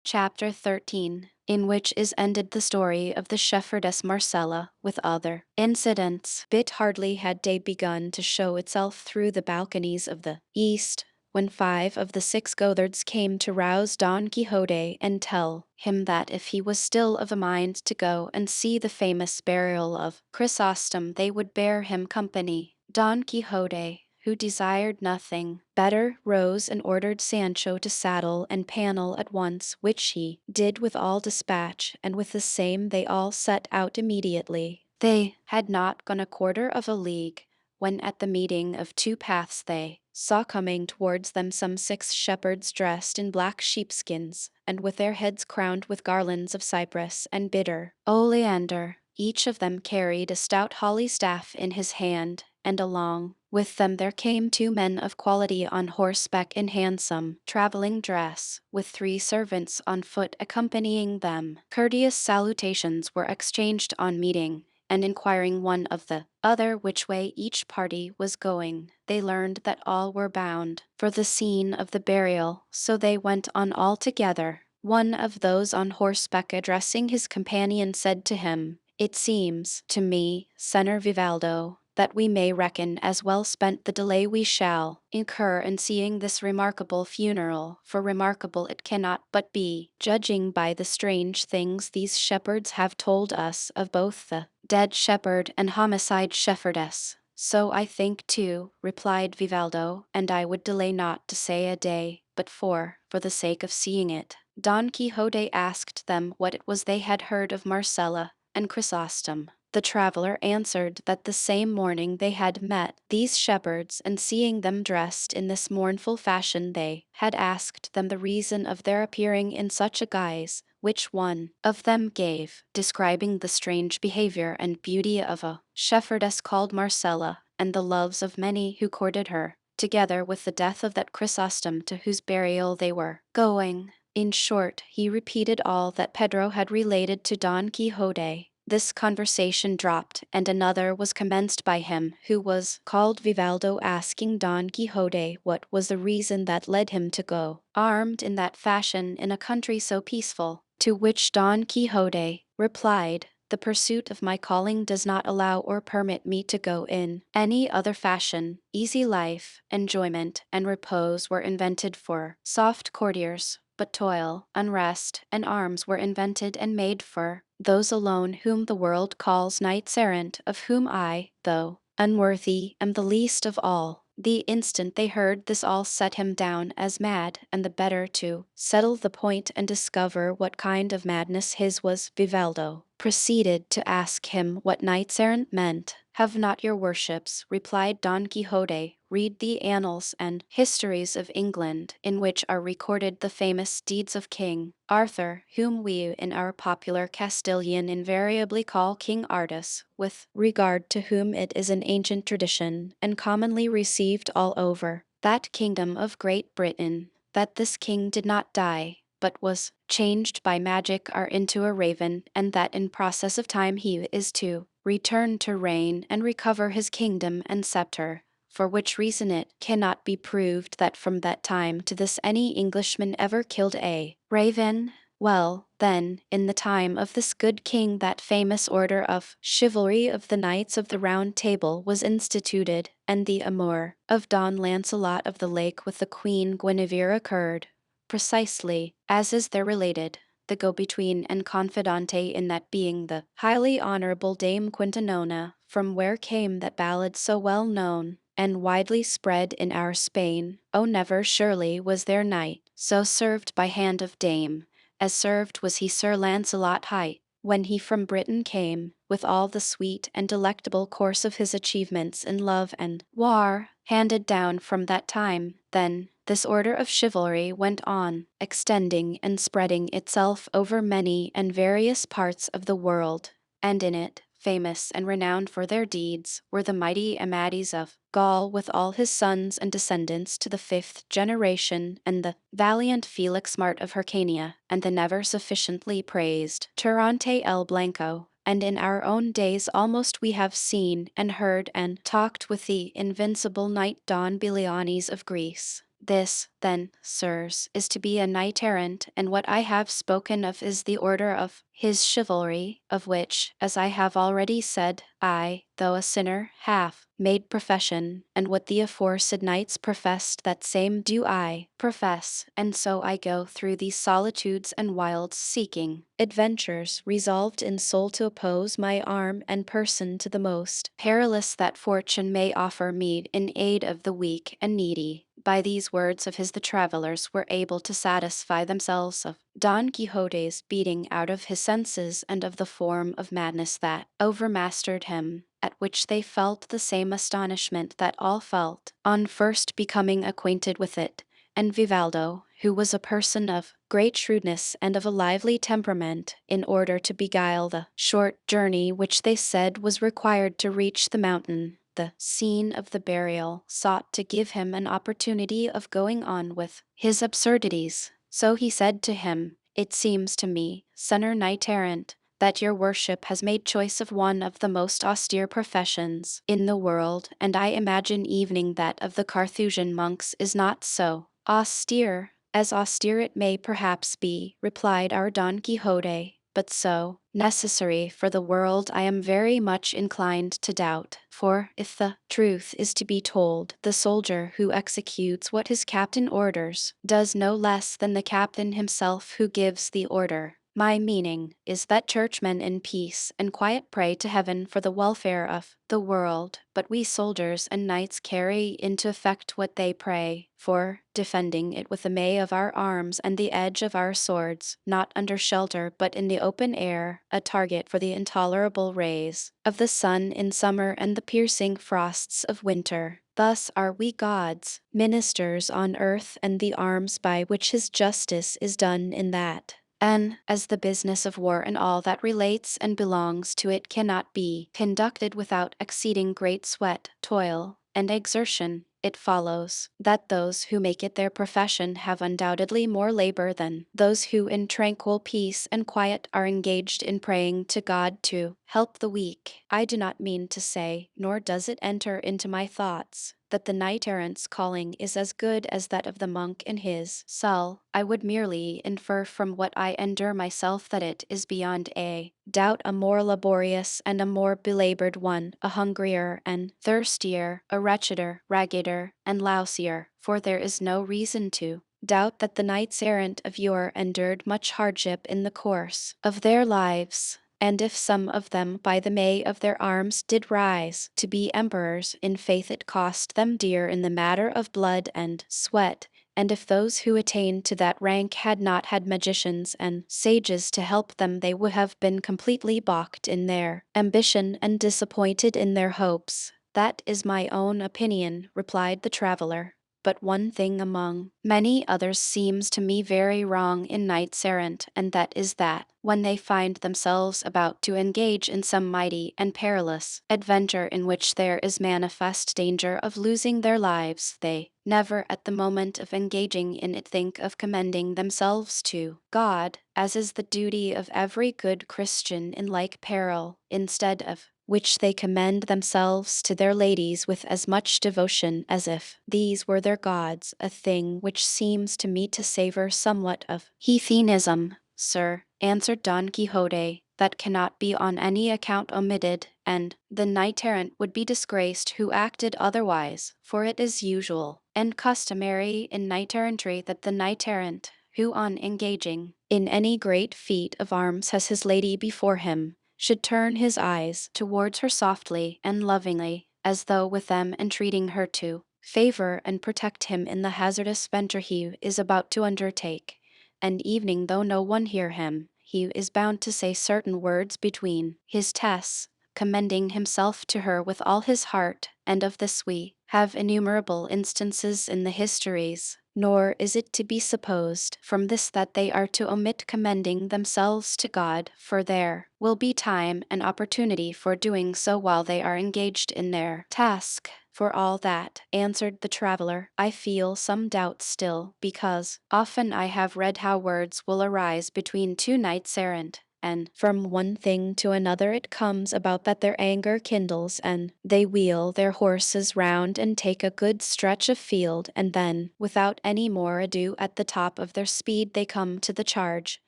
Chapter 13, in which is ended the story of the shepherdess Marcella, with other incidents. Bit hardly had day begun to show itself through the balconies of the east, when 5 of the 6 Gothards came to rouse Don Quixote and tell him that if he was still of a mind to go and see the famous burial of Chrysostom, they would bear him company. Don Quixote, who desired nothing better, rose and ordered Sancho to saddle and panel at once, which he did with all dispatch, and with the same they all set out immediately. They had not gone a quarter of a league, when at the meeting of 2 paths they saw coming towards them some 6 shepherds dressed in black sheepskins, and with their heads crowned with garlands of cypress and bitter oleander. Each of them carried a stout holly staff in his hand, and along with them there came 2 men of quality on horseback in handsome travelling dress, with 3 servants on foot accompanying them. Courteous salutations were exchanged on meeting, and inquiring one of the other which way each party was going, they learned that all were bound for the scene of the burial, so they went on all together. One of those on horseback addressing his companion said to him, "It seems to me, Senor Vivaldo, that we may reckon as well spent the delay we shall incur in seeing this remarkable funeral, for remarkable it cannot but be, judging by the strange things these shepherds have told us of both the dead shepherd and homicide shepherdess." "So I think too," replied Vivaldo, "and I would delay not to say a day, but for the sake of seeing it." Don Quixote asked them what it was they had heard of Marcella and Chrysostom. The traveler answered that the same morning they had met these shepherds, and seeing them dressed in this mournful fashion they had asked them the reason of their appearing in such a guise, which one of them gave, describing the strange behavior and beauty of a shepherdess called Marcella, and the loves of many who courted her, together with the death of that Chrysostom to whose burial they were going. In short, he repeated all that Pedro had related to Don Quixote. This conversation dropped, and another was commenced by him who was called Vivaldo, asking Don Quixote what was the reason that led him to go armed in that fashion in a country so peaceful, to which Don Quixote replied, "The pursuit of my calling does not allow or permit me to go in any other fashion. Easy life, enjoyment, and repose were invented for soft courtiers, but toil, unrest, and arms were invented and made for those alone whom the world calls knights errant, of whom I, though unworthy, am the least of all." The instant they heard this all set him down as mad, and the better to settle the point and discover what kind of madness his was, Vivaldo proceeded to ask him what knights errant meant. "Have not your worships," replied Don Quixote, "read the annals and histories of England, in which are recorded the famous deeds of King Arthur, whom we in our popular Castilian invariably call King Artus, with regard to whom it is an ancient tradition, and commonly received all over that kingdom of Great Britain, that this king did not die, but was changed by magic or into a raven, and that in process of time he is to return to reign and recover his kingdom and scepter, for which reason it cannot be proved that from that time to this any Englishman ever killed a raven. Well, then, in the time of this good king that famous order of chivalry of the Knights of the Round Table was instituted, and the amour of Don Lancelot of the Lake with the Queen Guinevere occurred, precisely as is there related, the go-between and confidante in that being the highly honorable Dame Quintanona, from where came that ballad so well known and widely spread in our Spain, "O never surely was there knight so served by hand of dame, as served was he Sir Lancelot hight, when he from Britain came, with all the sweet and delectable course of his achievements in love and war, handed down from that time." Then this order of chivalry went on, extending and spreading itself over many and various parts of the world, and in it, famous and renowned for their deeds, were the mighty Amadis of Gaul with all his sons and descendants to the 5th generation, and the valiant Felix Mart of Hyrcania, and the never sufficiently praised Turante el Blanco. And in our own days almost we have seen and heard and talked with the invincible knight Don Bilianes of Greece. This, then, sirs, is to be a knight errant, and what I have spoken of is the order of his chivalry, of which, as I have already said, I, though a sinner, have made profession, and what the aforesaid knights professed, that same do I profess, and so I go through these solitudes and wilds, seeking adventures, resolved in soul to oppose my arm and person to the most perilous that fortune may offer me in aid of the weak and needy. By these words of his the travelers were able to satisfy themselves of Don Quixote's beating out of his senses and of the form of madness that overmastered him, at which they felt the same astonishment that all felt on first becoming acquainted with it, and Vivaldo, who was a person of great shrewdness and of a lively temperament, in order to beguile the short journey which they said was required to reach the mountain, the scene of the burial, sought to give him an opportunity of going on with his absurdities. So he said to him, "It seems to me, sonner knight errant, that your worship has made choice of one of the most austere professions in the world, and I imagine evening that of the Carthusian monks is not so austere. As austere it may perhaps be," replied our Don Quixote, "but so necessary for the world I am very much inclined to doubt. For, if the truth is to be told, the soldier who executes what his captain orders does no less than the captain himself who gives the order. My meaning is that churchmen in peace and quiet pray to heaven for the welfare of the world, but we soldiers and knights carry into effect what they pray for, defending it with the may of our arms and the edge of our swords, not under shelter but in the open air, a target for the intolerable rays of the sun in summer and the piercing frosts of winter. Thus are we God's ministers on earth, and the arms by which his justice is done in that. And, as the business of war and all that relates and belongs to it cannot be conducted without exceeding great sweat, toil, and exertion, it follows that those who make it their profession have undoubtedly more labor than those who in tranquil peace and quiet are engaged in praying to God to help the weak. I do not mean to say, nor does it enter into my thoughts, that the knight-errant's calling is as good as that of the monk in his cell. I would merely infer from what I endure myself that it is beyond a doubt a more laborious and a more belabored one, a hungrier and thirstier, a wretcheder, raggeder, and lousier, for there is no reason to doubt that the knights errant of yore endured much hardship in the course of their lives. And if some of them by the may of their arms did rise to be emperors, in faith it cost them dear in the matter of blood and sweat. And if those who attained to that rank had not had magicians and sages to help them, they would have been completely balked in their ambition and disappointed in their hopes. That is my own opinion, replied the traveler. But one thing among many others seems to me very wrong in knights errant, and that is that, when they find themselves about to engage in some mighty and perilous adventure in which there is manifest danger of losing their lives, they never at the moment of engaging in it think of commending themselves to God, as is the duty of every good Christian in like peril, instead of which they commend themselves to their ladies with as much devotion as if these were their gods, a thing which seems to me to savor somewhat of heathenism. Sir, answered Don Quixote, that cannot be on any account omitted, and the knight-errant would be disgraced who acted otherwise, for it is usual and customary in knight-errantry that the knight-errant, who on engaging in any great feat of arms has his lady before him, should turn his eyes towards her softly and lovingly, as though with them entreating her to favor and protect him in the hazardous venture he is about to undertake. And evening though no one hear him, he is bound to say certain words between his tests, commending himself to her with all his heart, and of this we have innumerable instances in the histories. Nor is it to be supposed from this that they are to omit commending themselves to God, for there will be time and opportunity for doing so while they are engaged in their task. For all that, answered the traveler, I feel some doubt still, because often I have read how words will arise between two knights errant, and from one thing to another it comes about that their anger kindles, and they wheel their horses round and take a good stretch of field, and then, without any more ado, at the top of their speed they come to the charge,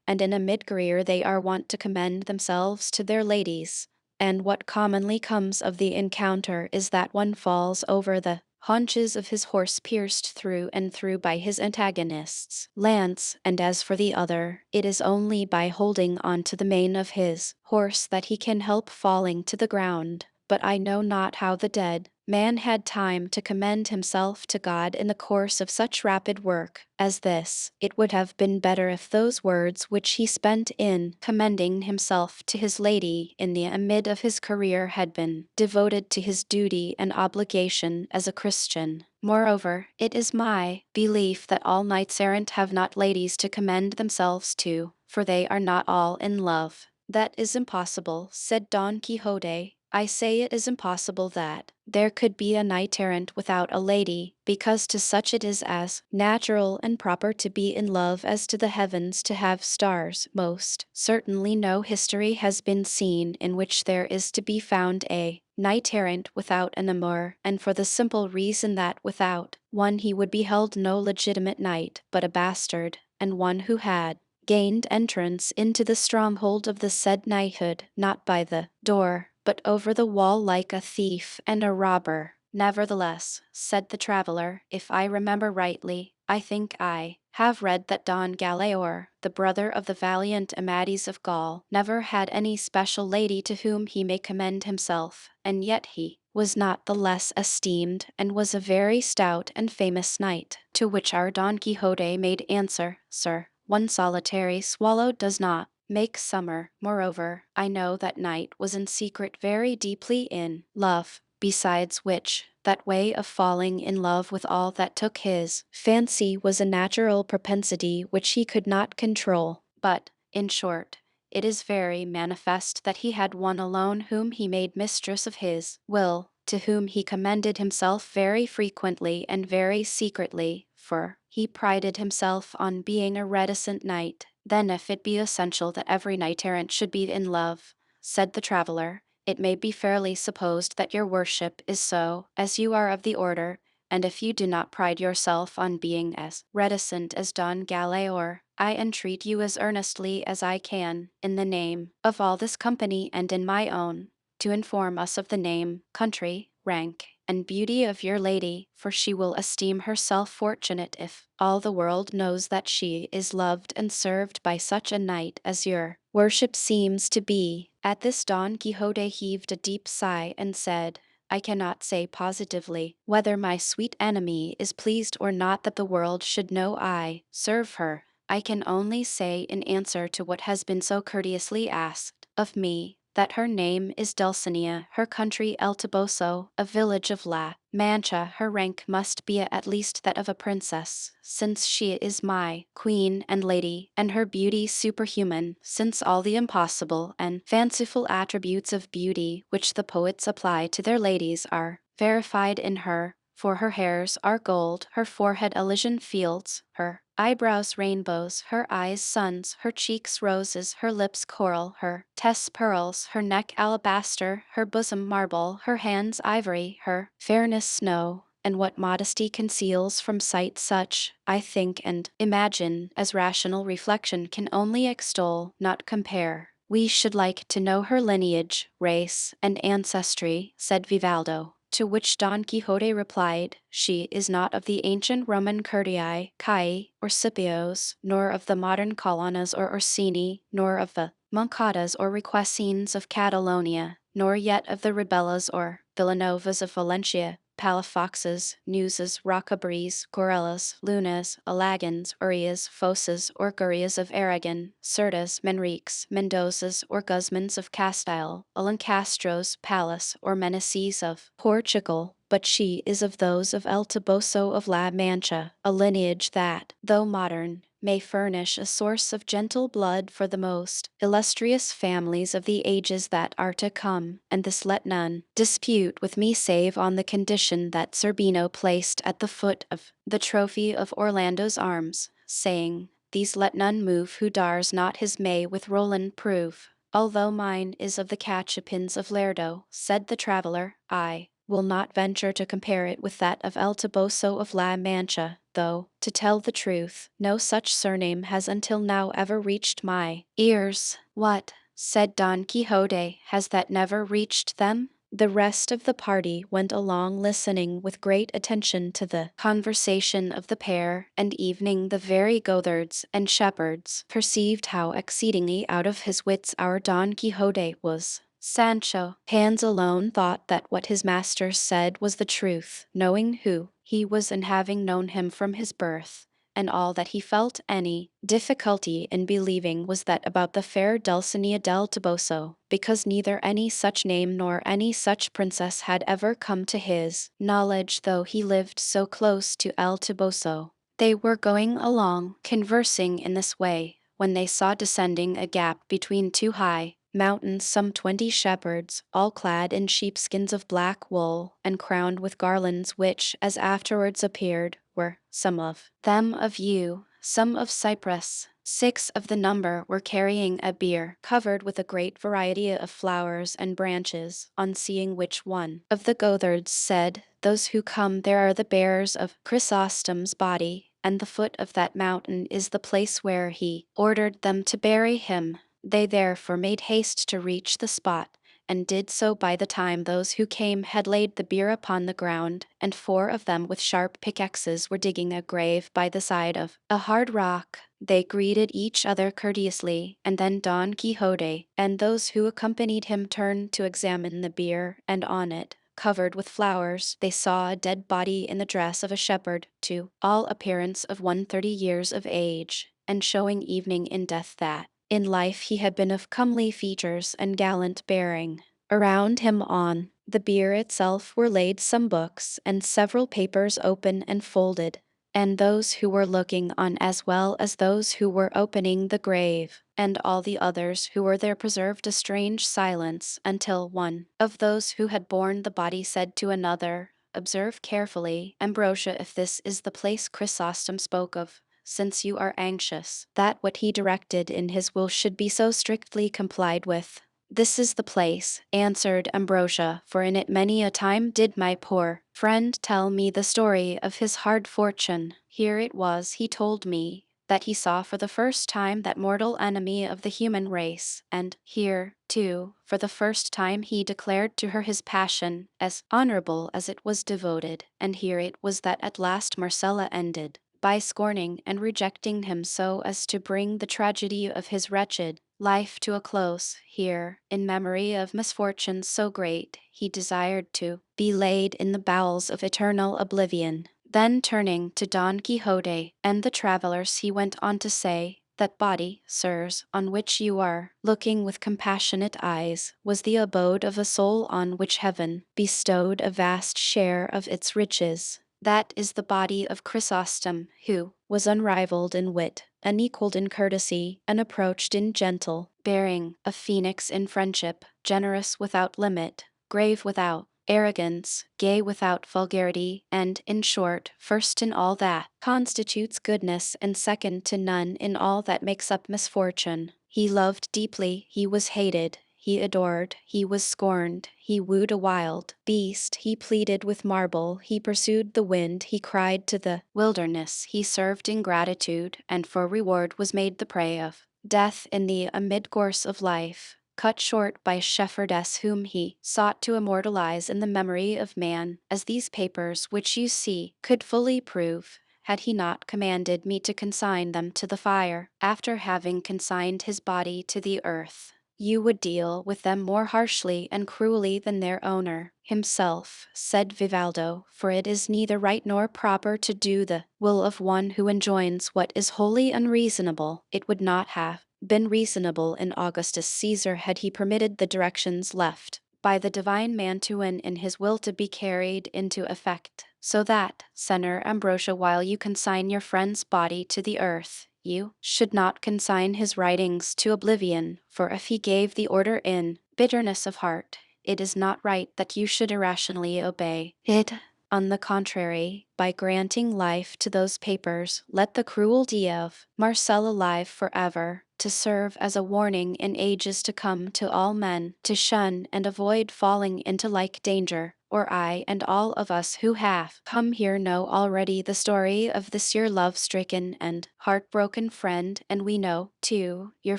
and in a mid-career they are wont to commend themselves to their ladies. And what commonly comes of the encounter is that one falls over the haunches of his horse, pierced through and through by his antagonist's lance, and as for the other, it is only by holding on to the mane of his horse that he can help falling to the ground. But I know not how the dead man had time to commend himself to God in the course of such rapid work as this. It would have been better if those words which he spent in commending himself to his lady in the amid of his career had been devoted to his duty and obligation as a Christian. Moreover, it is my belief that all knights-errant have not ladies to commend themselves to, for they are not all in love. That is impossible, said Don Quixote. I say it is impossible that there could be a knight-errant without a lady, because to such it is as natural and proper to be in love as to the heavens to have stars. Most certainly no history has been seen in which there is to be found a knight-errant without an amour, and for the simple reason that without one he would be held no legitimate knight, but a bastard, and one who had gained entrance into the stronghold of the said knighthood, not by the door, but over the wall like a thief and a robber. Nevertheless, said the traveller, if I remember rightly, I think I have read that Don Galaor, the brother of the valiant Amadis of Gaul, never had any special lady to whom he may commend himself, and yet he was not the less esteemed, and was a very stout and famous knight. To which our Don Quixote made answer, Sir, one solitary swallow does not make summer. Moreover, I know that knight was in secret very deeply in love, besides which, that way of falling in love with all that took his fancy was a natural propensity which he could not control. But, in short, it is very manifest that he had one alone whom he made mistress of his will, to whom he commended himself very frequently and very secretly, for he prided himself on being a reticent knight. Then if it be essential that every knight-errant should be in love, said the traveller, it may be fairly supposed that your worship is so, as you are of the order, and if you do not pride yourself on being as reticent as Don Galaor, I entreat you as earnestly as I can, in the name of all this company and in my own, to inform us of the name, country, rank, and beauty of your lady, for she will esteem herself fortunate if all the world knows that she is loved and served by such a knight as your worship seems to be. At this Don Quixote heaved a deep sigh and said, I cannot say positively whether my sweet enemy is pleased or not that the world should know I serve her. I can only say in answer to what has been so courteously asked of me, that her name is Dulcinea, her country El Toboso, a village of La Mancha, her rank must be at least that of a princess, since she is my queen and lady, and her beauty superhuman, since all the impossible and fanciful attributes of beauty which the poets apply to their ladies are verified in her. For her hairs are gold, her forehead Elysian fields, her eyebrows rainbows, her eyes suns, her cheeks roses, her lips coral, her tests pearls, her neck alabaster, her bosom marble, her hands ivory, her fairness snow. And what modesty conceals from sight such, I think and imagine, as rational reflection can only extol, not compare. We should like to know her lineage, race, and ancestry, said Vivaldo. To which Don Quixote replied, she is not of the ancient Roman Curtii, Caii, or Scipios, nor of the modern Colonnas or Orsini, nor of the Moncadas or Requesens of Catalonia, nor yet of the Ribellas or Villanovas of Valencia, Palafoxes, Nuzes, Rocabrys, Corellas, Lunas, Alagans, Urias, Fosas, or Gurias of Aragon, Cerdas, Manriques, Mendozas, or Guzmans of Castile, Alencastros, Pallas, or Meneses of Portugal, but she is of those of El Toboso of La Mancha, a lineage that, though modern, may furnish a source of gentle blood for the most illustrious families of the ages that are to come, and this let none dispute with me save on the condition that Zerbino placed at the foot of the trophy of Orlando's arms, saying, these let none move who dars not his may with Roland prove. Although mine is of the catchpins of Lerdo, said the traveller, I will not venture to compare it with that of El Toboso of La Mancha, though, to tell the truth, no such surname has until now ever reached my ears. What, said Don Quixote, has that never reached them? The rest of the party went along listening with great attention to the conversation of the pair, and evening the very goatherds and shepherds perceived how exceedingly out of his wits our Don Quixote was. Sancho Panza alone thought that what his master said was the truth, knowing who he was and having known him from his birth, and all that he felt any difficulty in believing was that about the fair Dulcinea del Toboso, because neither any such name nor any such princess had ever come to his knowledge, though he lived so close to El Toboso. They were going along, conversing in this way, when they saw descending a gap between two high mountains some 20 shepherds, all clad in sheepskins of black wool, and crowned with garlands which, as afterwards appeared, were, some of them of yew, some of cypress. 6 of the number were carrying a bier covered with a great variety of flowers and branches, on seeing which one of the goatherds said, Those who come there are the bearers of Chrysostom's body, and the foot of that mountain is the place where he ordered them to bury him. They therefore made haste to reach the spot, and did so by the time those who came had laid the bier upon the ground, and 4 of them with sharp pickaxes were digging a grave by the side of a hard rock. They greeted each other courteously, and then Don Quixote and those who accompanied him turned to examine the bier, and on it, covered with flowers, they saw a dead body in the dress of a shepherd, to all appearance of 130 years of age, and showing evening in death that in life he had been of comely features and gallant bearing. Around him on the bier itself were laid some books and several papers open and folded, and those who were looking on as well as those who were opening the grave, and all the others who were there preserved a strange silence until one of those who had borne the body said to another, Observe carefully, Ambrosia, if this is the place Chrysostom spoke of, since you are anxious that what he directed in his will should be so strictly complied with. This is the place, answered Ambrosia, for in it many a time did my poor friend tell me the story of his hard fortune. Here it was he told me that he saw for the first time that mortal enemy of the human race, and here, too, for the first time he declared to her his passion, as honorable as it was devoted, and here it was that at last Marcella ended by scorning and rejecting him so as to bring the tragedy of his wretched life to a close. Here, in memory of misfortunes so great, he desired to be laid in the bowels of eternal oblivion. Then turning to Don Quixote and the travelers, he went on to say, That body, sirs, on which you are looking with compassionate eyes, was the abode of a soul on which heaven bestowed a vast share of its riches. That is the body of Chrysostom, who was unrivaled in wit, unequaled in courtesy, unapproached in gentle bearing, a phoenix in friendship, generous without limit, grave without arrogance, gay without vulgarity, and, in short, first in all that constitutes goodness and second to none in all that makes up misfortune. He loved deeply, he was hated, he adored, he was scorned, he wooed a wild beast, he pleaded with marble, he pursued the wind, he cried to the wilderness, he served ingratitude, and for reward was made the prey of death in the midcourse of life, cut short by a shepherdess whom he sought to immortalize in the memory of man, as these papers which you see could fully prove, had he not commanded me to consign them to the fire. After having consigned his body to the earth, you would deal with them more harshly and cruelly than their owner himself, said Vivaldo, for it is neither right nor proper to do the will of one who enjoins what is wholly unreasonable. It would not have been reasonable in Augustus Caesar had he permitted the directions left by the divine Mantuan in his will to be carried into effect. So that, Senor Ambrosia, while you consign your friend's body to the earth, you should not consign his writings to oblivion, for if he gave the order in bitterness of heart, it is not right that you should irrationally obey it. On the contrary, by granting life to those papers, let the cruelty of Marcella live forever, to serve as a warning in ages to come to all men, to shun and avoid falling into like danger, or I and all of us who have come here know already the story of this your love-stricken and heartbroken friend, and we know, too, your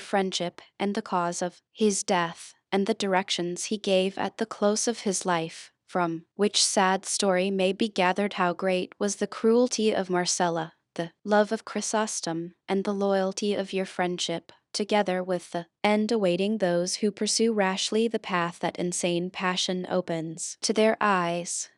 friendship and the cause of his death, and the directions he gave at the close of his life, from which sad story may be gathered how great was the cruelty of Marcella, the love of Chrysostom, and the loyalty of your friendship, together with the end awaiting those who pursue rashly the path that insane passion opens to their eyes.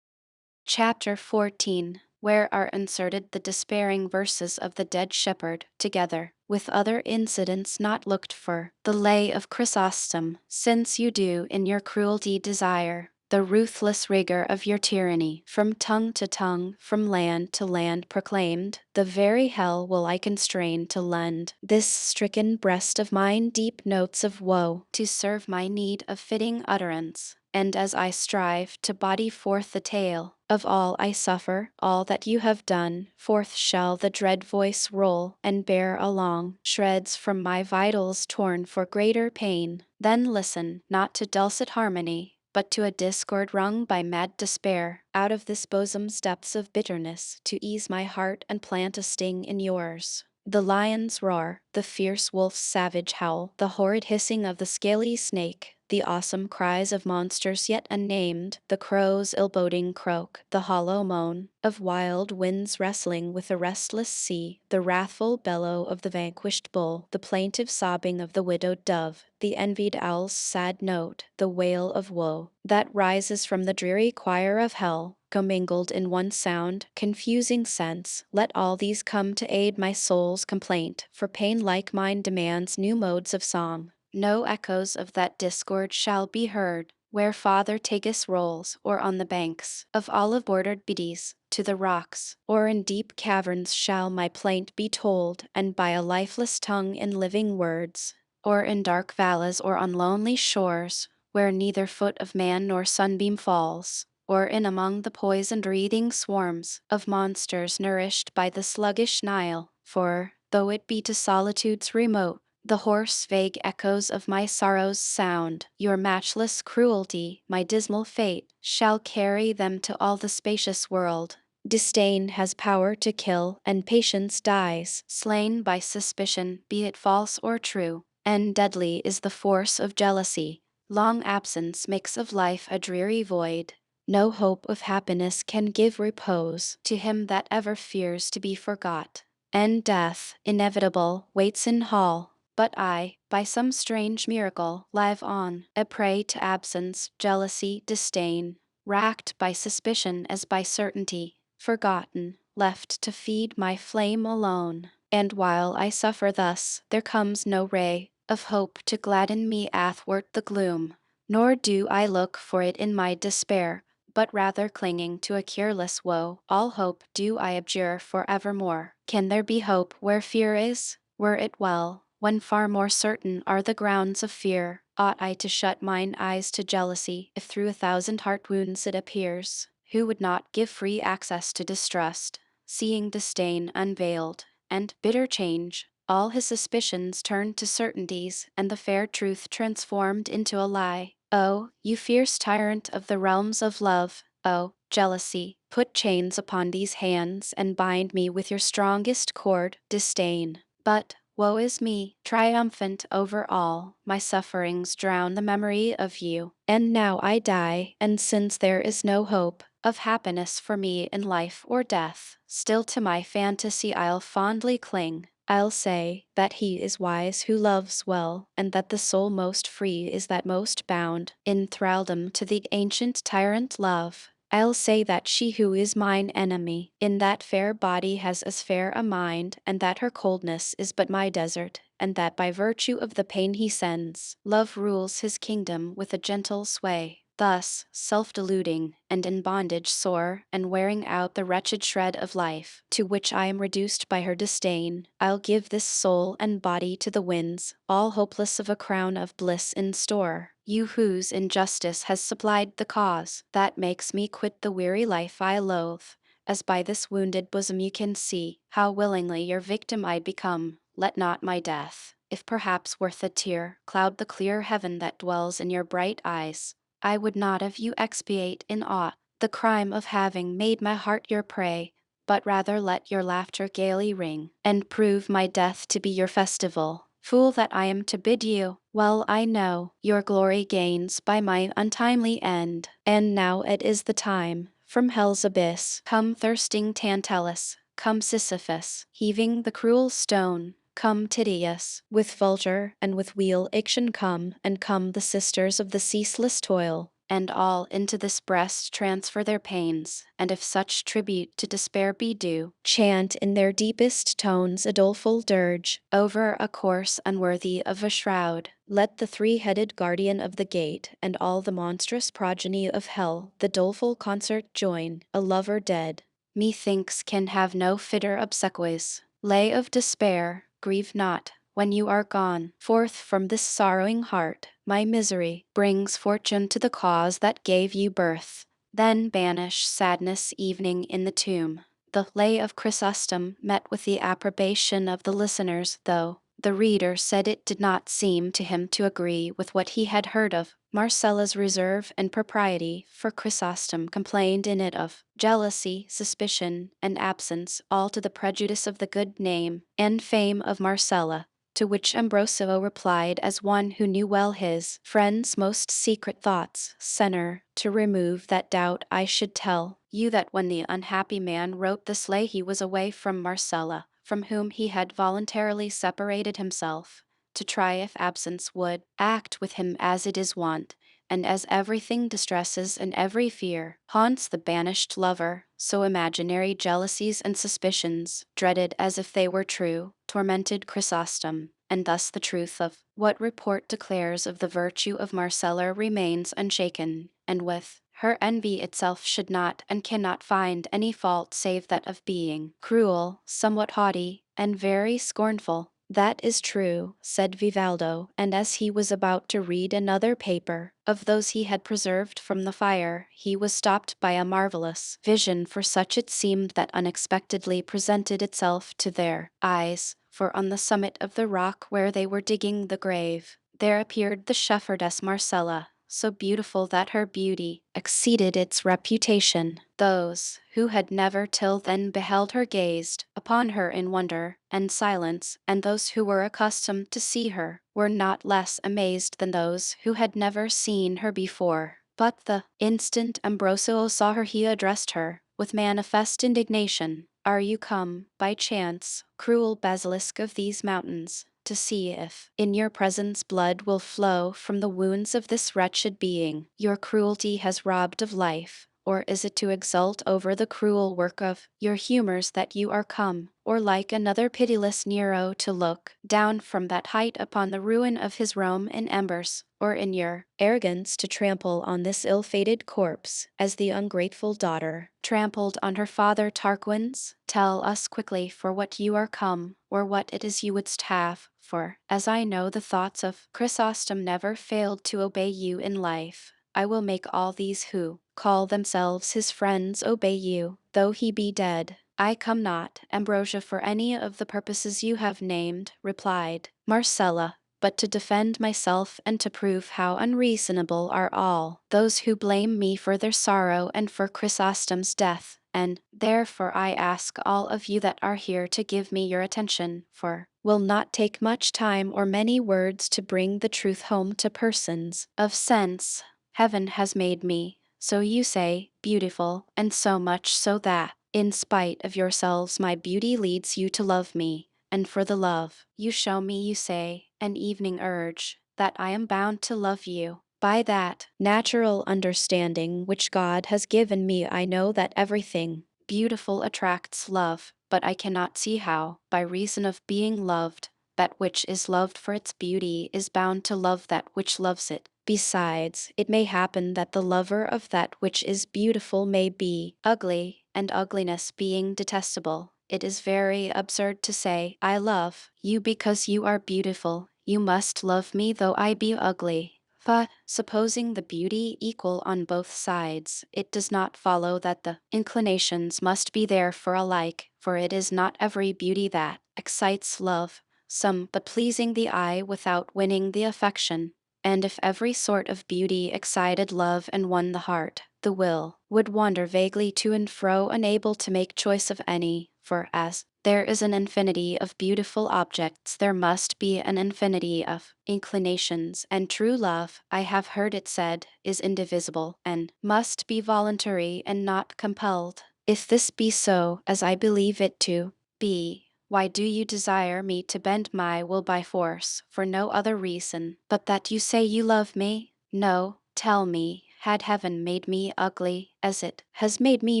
Chapter 14, where are inserted the despairing verses of the dead shepherd, together with other incidents not looked for, the lay of Chrysostom, since you do in your cruelty desire the ruthless rigor of your tyranny, from tongue to tongue, from land to land proclaimed, the very hell will I constrain to lend this stricken breast of mine deep notes of woe, to serve my need of fitting utterance. And as I strive to body forth the tale of all I suffer, all that you have done, forth shall the dread voice roll, and bear along shreds from my vitals torn for greater pain. Then listen, not to dulcet harmony, but to a discord wrung by mad despair, out of this bosom's depths of bitterness, to ease my heart and plant a sting in yours. The lion's roar, the fierce wolf's savage howl, the horrid hissing of the scaly snake, the awesome cries of monsters yet unnamed, the crow's ill-boding croak, the hollow moan of wild winds wrestling with the restless sea, the wrathful bellow of the vanquished bull, the plaintive sobbing of the widowed dove, the envied owl's sad note, the wail of woe, that rises from the dreary choir of hell, commingled in one sound, confusing sense, let all these come to aid my soul's complaint, for pain like mine demands new modes of song. No echoes of that discord shall be heard, where Father Tagus rolls, or on the banks of olive-bordered Beaties, to the rocks, or in deep caverns shall my plaint be told, and by a lifeless tongue in living words, or in dark valleys or on lonely shores, where neither foot of man nor sunbeam falls, or in among the poisoned breathing swarms of monsters nourished by the sluggish Nile, for, though it be to solitudes remote, the hoarse vague echoes of my sorrows sound, your matchless cruelty, my dismal fate, shall carry them to all the spacious world. Disdain has power to kill, and patience dies, slain by suspicion, be it false or true, and deadly is the force of jealousy. Long absence makes of life a dreary void. No hope of happiness can give repose to him that ever fears to be forgot. And death, inevitable, waits in hall. But I, by some strange miracle, live on, a prey to absence, jealousy, disdain, racked by suspicion as by certainty, forgotten, left to feed my flame alone. And while I suffer thus, there comes no ray of hope to gladden me athwart the gloom, nor do I look for it in my despair, but rather clinging to a cureless woe, all hope do I abjure for evermore. Can there be hope where fear is? Were it well, when far more certain are the grounds of fear, ought I to shut mine eyes to jealousy, if through 1,000 heart wounds it appears? Who would not give free access to distrust, seeing disdain unveiled, and bitter change, all his suspicions turned to certainties, and the fair truth transformed into a lie? Oh, you fierce tyrant of the realms of love, oh, jealousy, put chains upon these hands and bind me with your strongest cord, disdain. But, woe is me, triumphant over all, my sufferings drown the memory of you, and now I die, and since there is no hope of happiness for me in life or death, still to my fantasy I'll fondly cling. I'll say that he is wise who loves well, and that the soul most free is that most bound in thraldom to the ancient tyrant love. I'll say that she who is mine enemy in that fair body has as fair a mind, and that her coldness is but my desert, and that by virtue of the pain he sends, love rules his kingdom with a gentle sway. Thus, self-deluding, and in bondage sore, and wearing out the wretched shred of life, to which I am reduced by her disdain, I'll give this soul and body to the winds, all hopeless of a crown of bliss in store. You whose injustice has supplied the cause, that makes me quit the weary life I loathe, as by this wounded bosom you can see, how willingly your victim I'd become. Let not my death, if perhaps worth a tear, cloud the clear heaven that dwells in your bright eyes. I would not have you expiate in aught the crime of having made my heart your prey, but rather let your laughter gaily ring, and prove my death to be your festival. Fool that I am to bid you, well I know, your glory gains by my untimely end. And now it is the time, from hell's abyss, come thirsting Tantalus, come Sisyphus, heaving the cruel stone, come Tydeus, with vulture and with wheel action come, and come the sisters of the ceaseless toil, and all into this breast transfer their pains, and if such tribute to despair be due, chant in their deepest tones a doleful dirge, over a corse unworthy of a shroud. Let the three-headed guardian of the gate, and all the monstrous progeny of hell, the doleful concert join, a lover dead, methinks can have no fitter obsequies. Lay of despair, grieve not, when you are gone, forth from this sorrowing heart, my misery brings fortune to the cause that gave you birth. Then banish sadness evening in the tomb. The lay of Chrysostom met with the approbation of the listeners, though the reader said it did not seem to him to agree with what he had heard of Marcella's reserve and propriety, for Chrysostom complained in it of jealousy, suspicion, and absence, all to the prejudice of the good name and fame of Marcella. To which Ambrosio replied as one who knew well his friend's most secret thoughts, Senor, to remove that doubt I should tell you that when the unhappy man wrote this lay he was away from Marcella, from whom he had voluntarily separated himself, to try if absence would act with him as it is wont, and as everything distresses and every fear haunts the banished lover, so imaginary jealousies and suspicions, dreaded as if they were true, tormented Chrysostom, and thus the truth of what report declares of the virtue of Marcella remains unshaken, and with her envy itself should not and cannot find any fault save that of being cruel, somewhat haughty, and very scornful. That is true, said Vivaldo, and as he was about to read another paper, of those he had preserved from the fire, he was stopped by a marvelous vision, for such it seemed that unexpectedly presented itself to their eyes, for on the summit of the rock where they were digging the grave, there appeared the shepherdess Marcella, so beautiful that her beauty exceeded its reputation. Those who had never till then beheld her gazed upon her in wonder and silence, and those who were accustomed to see her were not less amazed than those who had never seen her before. But the instant Ambrosio saw her he addressed her, with manifest indignation, "Are you come, by chance, cruel basilisk of these mountains, to see if, in your presence, blood will flow from the wounds of this wretched being your cruelty has robbed of life? Or is it to exult over the cruel work of your humors that you are come, or like another pitiless Nero to look down from that height upon the ruin of his Rome in embers, or in your arrogance to trample on this ill-fated corpse, as the ungrateful daughter trampled on her father Tarquin's? Tell us quickly for what you are come, or what it is you wouldst have, for, as I know the thoughts of Chrysostom never failed to obey you in life, I will make all these who call themselves his friends obey you, though he be dead." "I come not, Ambrosia, for any of the purposes you have named," replied Marcella, "but to defend myself and to prove how unreasonable are all those who blame me for their sorrow and for Chrysostom's death, and therefore I ask all of you that are here to give me your attention, for will not take much time or many words to bring the truth home to persons of sense. Heaven has made me, so you say, beautiful, and so much so that, in spite of yourselves, my beauty leads you to love me, and for the love you show me, you say, an evening urge, that I am bound to love you. By that natural understanding which God has given me, I know that everything beautiful attracts love, but I cannot see how, by reason of being loved, that which is loved for its beauty is bound to love that which loves it. Besides, it may happen that the lover of that which is beautiful may be ugly, and ugliness being detestable, it is very absurd to say, I love you because you are beautiful, you must love me though I be ugly. But, supposing the beauty equal on both sides, it does not follow that the inclinations must be there for alike, for it is not every beauty that excites love, some but pleasing the eye without winning the affection. And if every sort of beauty excited love and won the heart, the will would wander vaguely to and fro, unable to make choice of any, for as there is an infinity of beautiful objects, there must be an infinity of inclinations, and true love, I have heard it said, is indivisible, and must be voluntary and not compelled. If this be so, as I believe it to be, why do you desire me to bend my will by force, for no other reason, but that you say you love me? No, tell me, had heaven made me ugly, as it has made me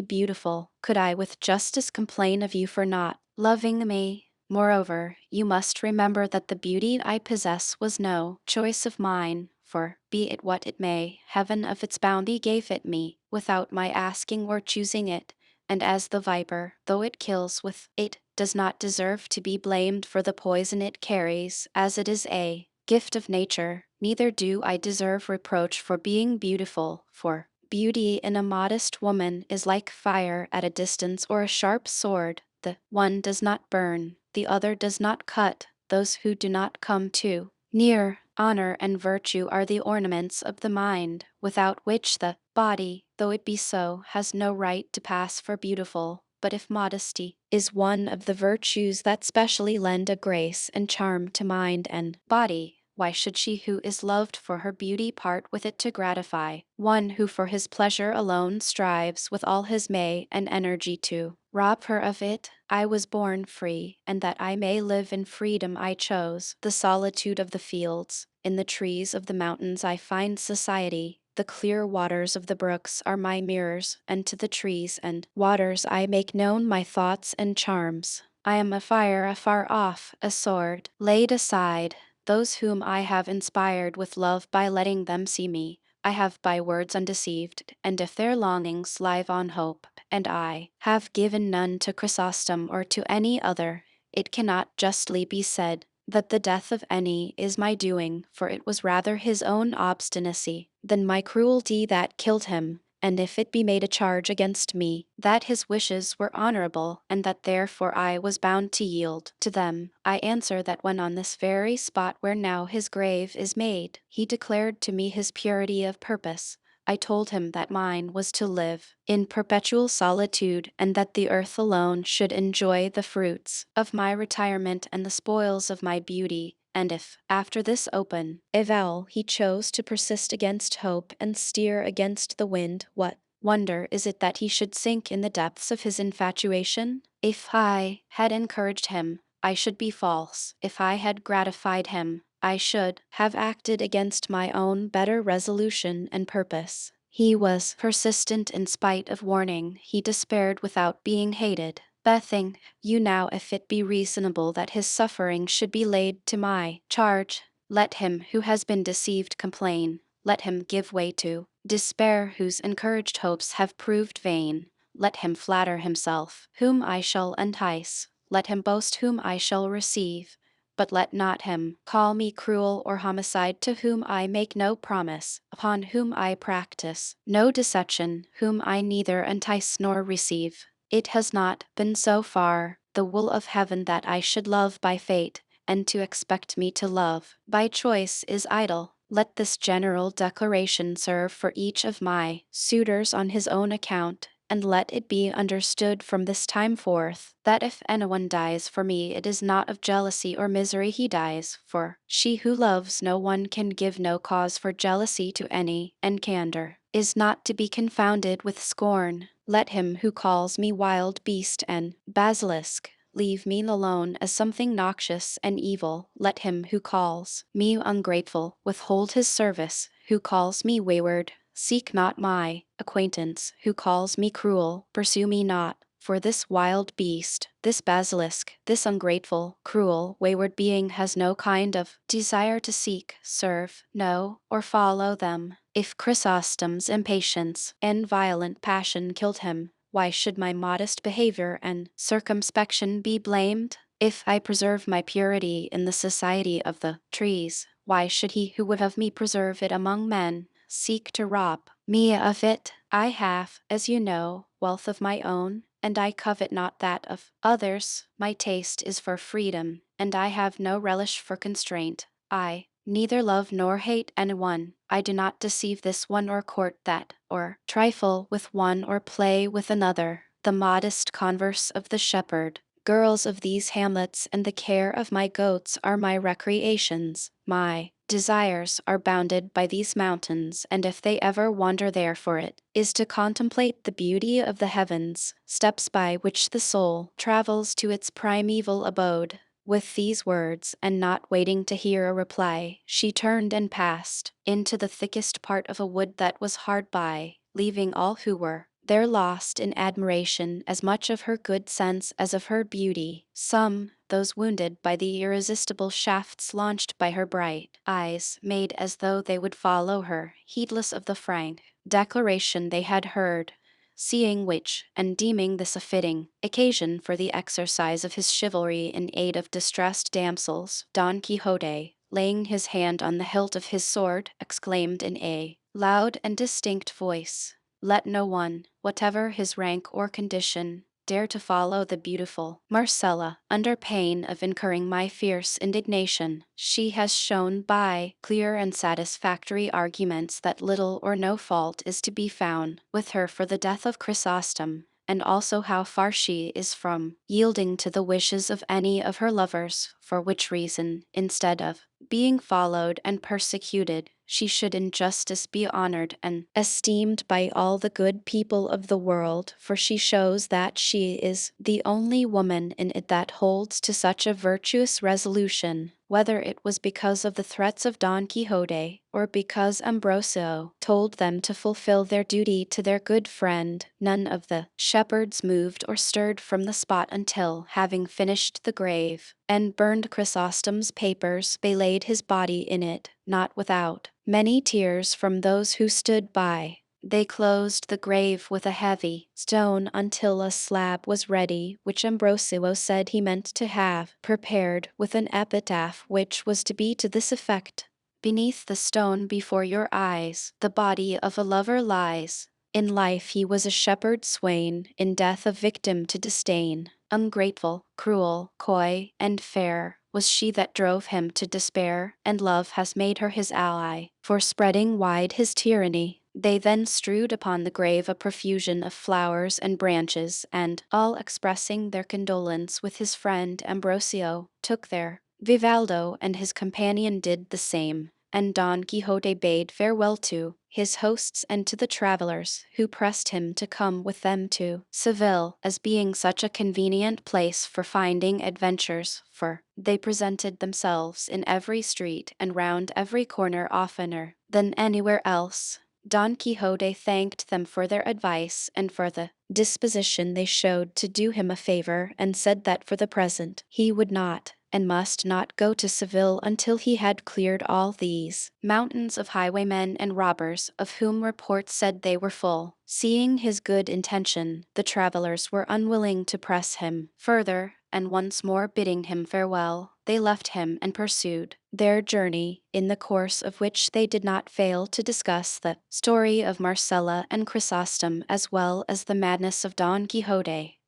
beautiful, could I with justice complain of you for not loving me? Moreover, you must remember that the beauty I possess was no choice of mine, for, be it what it may, heaven of its bounty gave it me, without my asking or choosing it, and as the viper, though it kills with it, does not deserve to be blamed for the poison it carries, as it is a gift of nature, neither do I deserve reproach for being beautiful, for beauty in a modest woman is like fire at a distance or a sharp sword, the one does not burn, the other does not cut, those who do not come too near. Honor and virtue are the ornaments of the mind, without which the body, though it be so, has no right to pass for beautiful. But if modesty is one of the virtues that specially lend a grace and charm to mind and body, why should she who is loved for her beauty part with it to gratify one who for his pleasure alone strives with all his may and energy to rob her of it? I was born free, and that I may live in freedom I chose the solitude of the fields. In the trees of the mountains I find society. The clear waters of the brooks are my mirrors, and to the trees and waters I make known my thoughts and charms. I am a fire afar off, a sword laid aside. Those whom I have inspired with love by letting them see me, I have by words undeceived, and if their longings live on hope, and I have given none to Chrysostom or to any other, it cannot justly be said that the death of any is my doing, for it was rather his own obstinacy than my cruelty that killed him. And if it be made a charge against me that his wishes were honorable, and that therefore I was bound to yield to them, I answer that when on this very spot where now his grave is made, he declared to me his purity of purpose, I told him that mine was to live in perpetual solitude, and that the earth alone should enjoy the fruits of my retirement and the spoils of my beauty. And if, after this open avowal, he chose to persist against hope and steer against the wind, what wonder is it that he should sink in the depths of his infatuation? If I had encouraged him, I should be false. If I had gratified him, I should have acted against my own better resolution and purpose. He was persistent in spite of warning, he despaired without being hated. Bethink you now if it be reasonable that his suffering should be laid to my charge. Let him who has been deceived complain, let him give way to despair whose encouraged hopes have proved vain. Let him flatter himself, whom I shall entice, let him boast whom I shall receive, but let not him call me cruel or homicide to whom I make no promise, upon whom I practice no deception, whom I neither entice nor receive. It has not been so far the will of heaven that I should love by fate, and to expect me to love by choice is idle. Let this general declaration serve for each of my suitors on his own account, and let it be understood from this time forth that if anyone dies for me it is not of jealousy or misery he dies, for she who loves no one can give no cause for jealousy to any, and candor is not to be confounded with scorn. Let him who calls me wild beast and basilisk leave me alone as something noxious and evil. Let him who calls me ungrateful withhold his service, who calls me wayward seek not my acquaintance, who calls me cruel pursue me not, for this wild beast, this basilisk, this ungrateful, cruel, wayward being has no kind of desire to seek, serve, know, or follow them. If Chrysostom's impatience and violent passion killed him, why should my modest behavior and circumspection be blamed? If I preserve my purity in the society of the trees, why should he who would have me preserve it among men seek to rob me of it? I have, as you know, wealth of my own, and I covet not that of others. My taste is for freedom, and I have no relish for constraint. I neither love nor hate anyone. I do not deceive this one or court that, or trifle with one or play with another. The modest converse of the shepherd, girls of these hamlets, and the care of my goats are my recreations. My desires are bounded by these mountains, and if they ever wander there for it, is to contemplate the beauty of the heavens, steps by which the soul travels to its primeval abode. With these words, and not waiting to hear a reply, she turned and passed into the thickest part of a wood that was hard by, leaving all who were there lost in admiration as much of her good sense as of her beauty. Some, those wounded by the irresistible shafts launched by her bright eyes, made as though they would follow her, heedless of the frank declaration they had heard, seeing which, and deeming this a fitting occasion for the exercise of his chivalry in aid of distressed damsels, Don Quixote, laying his hand on the hilt of his sword, exclaimed in a loud and distinct voice, "Let no one, whatever his rank or condition, dare to follow the beautiful Marcella, under pain of incurring my fierce indignation. She has shown by clear and satisfactory arguments that little or no fault is to be found with her for the death of Chrysostom, and also how far she is from yielding to the wishes of any of her lovers, for which reason, instead of being followed and persecuted, she should in justice be honored and esteemed by all the good people of the world, for she shows that she is the only woman in it that holds to such a virtuous resolution." Whether it was because of the threats of Don Quixote, or because Ambrosio told them to fulfill their duty to their good friend, none of the shepherds moved or stirred from the spot until, having finished the grave, and burned Chrysostom's papers, they laid his body in it, not without many tears from those who stood by. They closed the grave with a heavy stone until a slab was ready, which Ambrosio said he meant to have prepared with an epitaph which was to be to this effect: "Beneath the stone before your eyes, the body of a lover lies. In life he was a shepherd swain, in death a victim to disdain. Ungrateful, cruel, coy, and fair was she that drove him to despair, and love has made her his ally, for spreading wide his tyranny." They then strewed upon the grave a profusion of flowers and branches, and, all expressing their condolence with his friend Ambrosio, took their Vivaldo and his companion did the same, and Don Quixote bade farewell to his hosts and to the travelers who pressed him to come with them to Seville, as being such a convenient place for finding adventures, for they presented themselves in every street and round every corner oftener than anywhere else. Don Quixote thanked them for their advice and for the disposition they showed to do him a favor, and said that for the present he would not and must not go to Seville until he had cleared all these mountains of highwaymen and robbers, of whom reports said they were full. Seeing his good intention, the travelers were unwilling to press him further, and once more bidding him farewell, they left him and pursued their journey, in the course of which they did not fail to discuss the story of Marcella and Chrysostom as well as the madness of Don Quixote.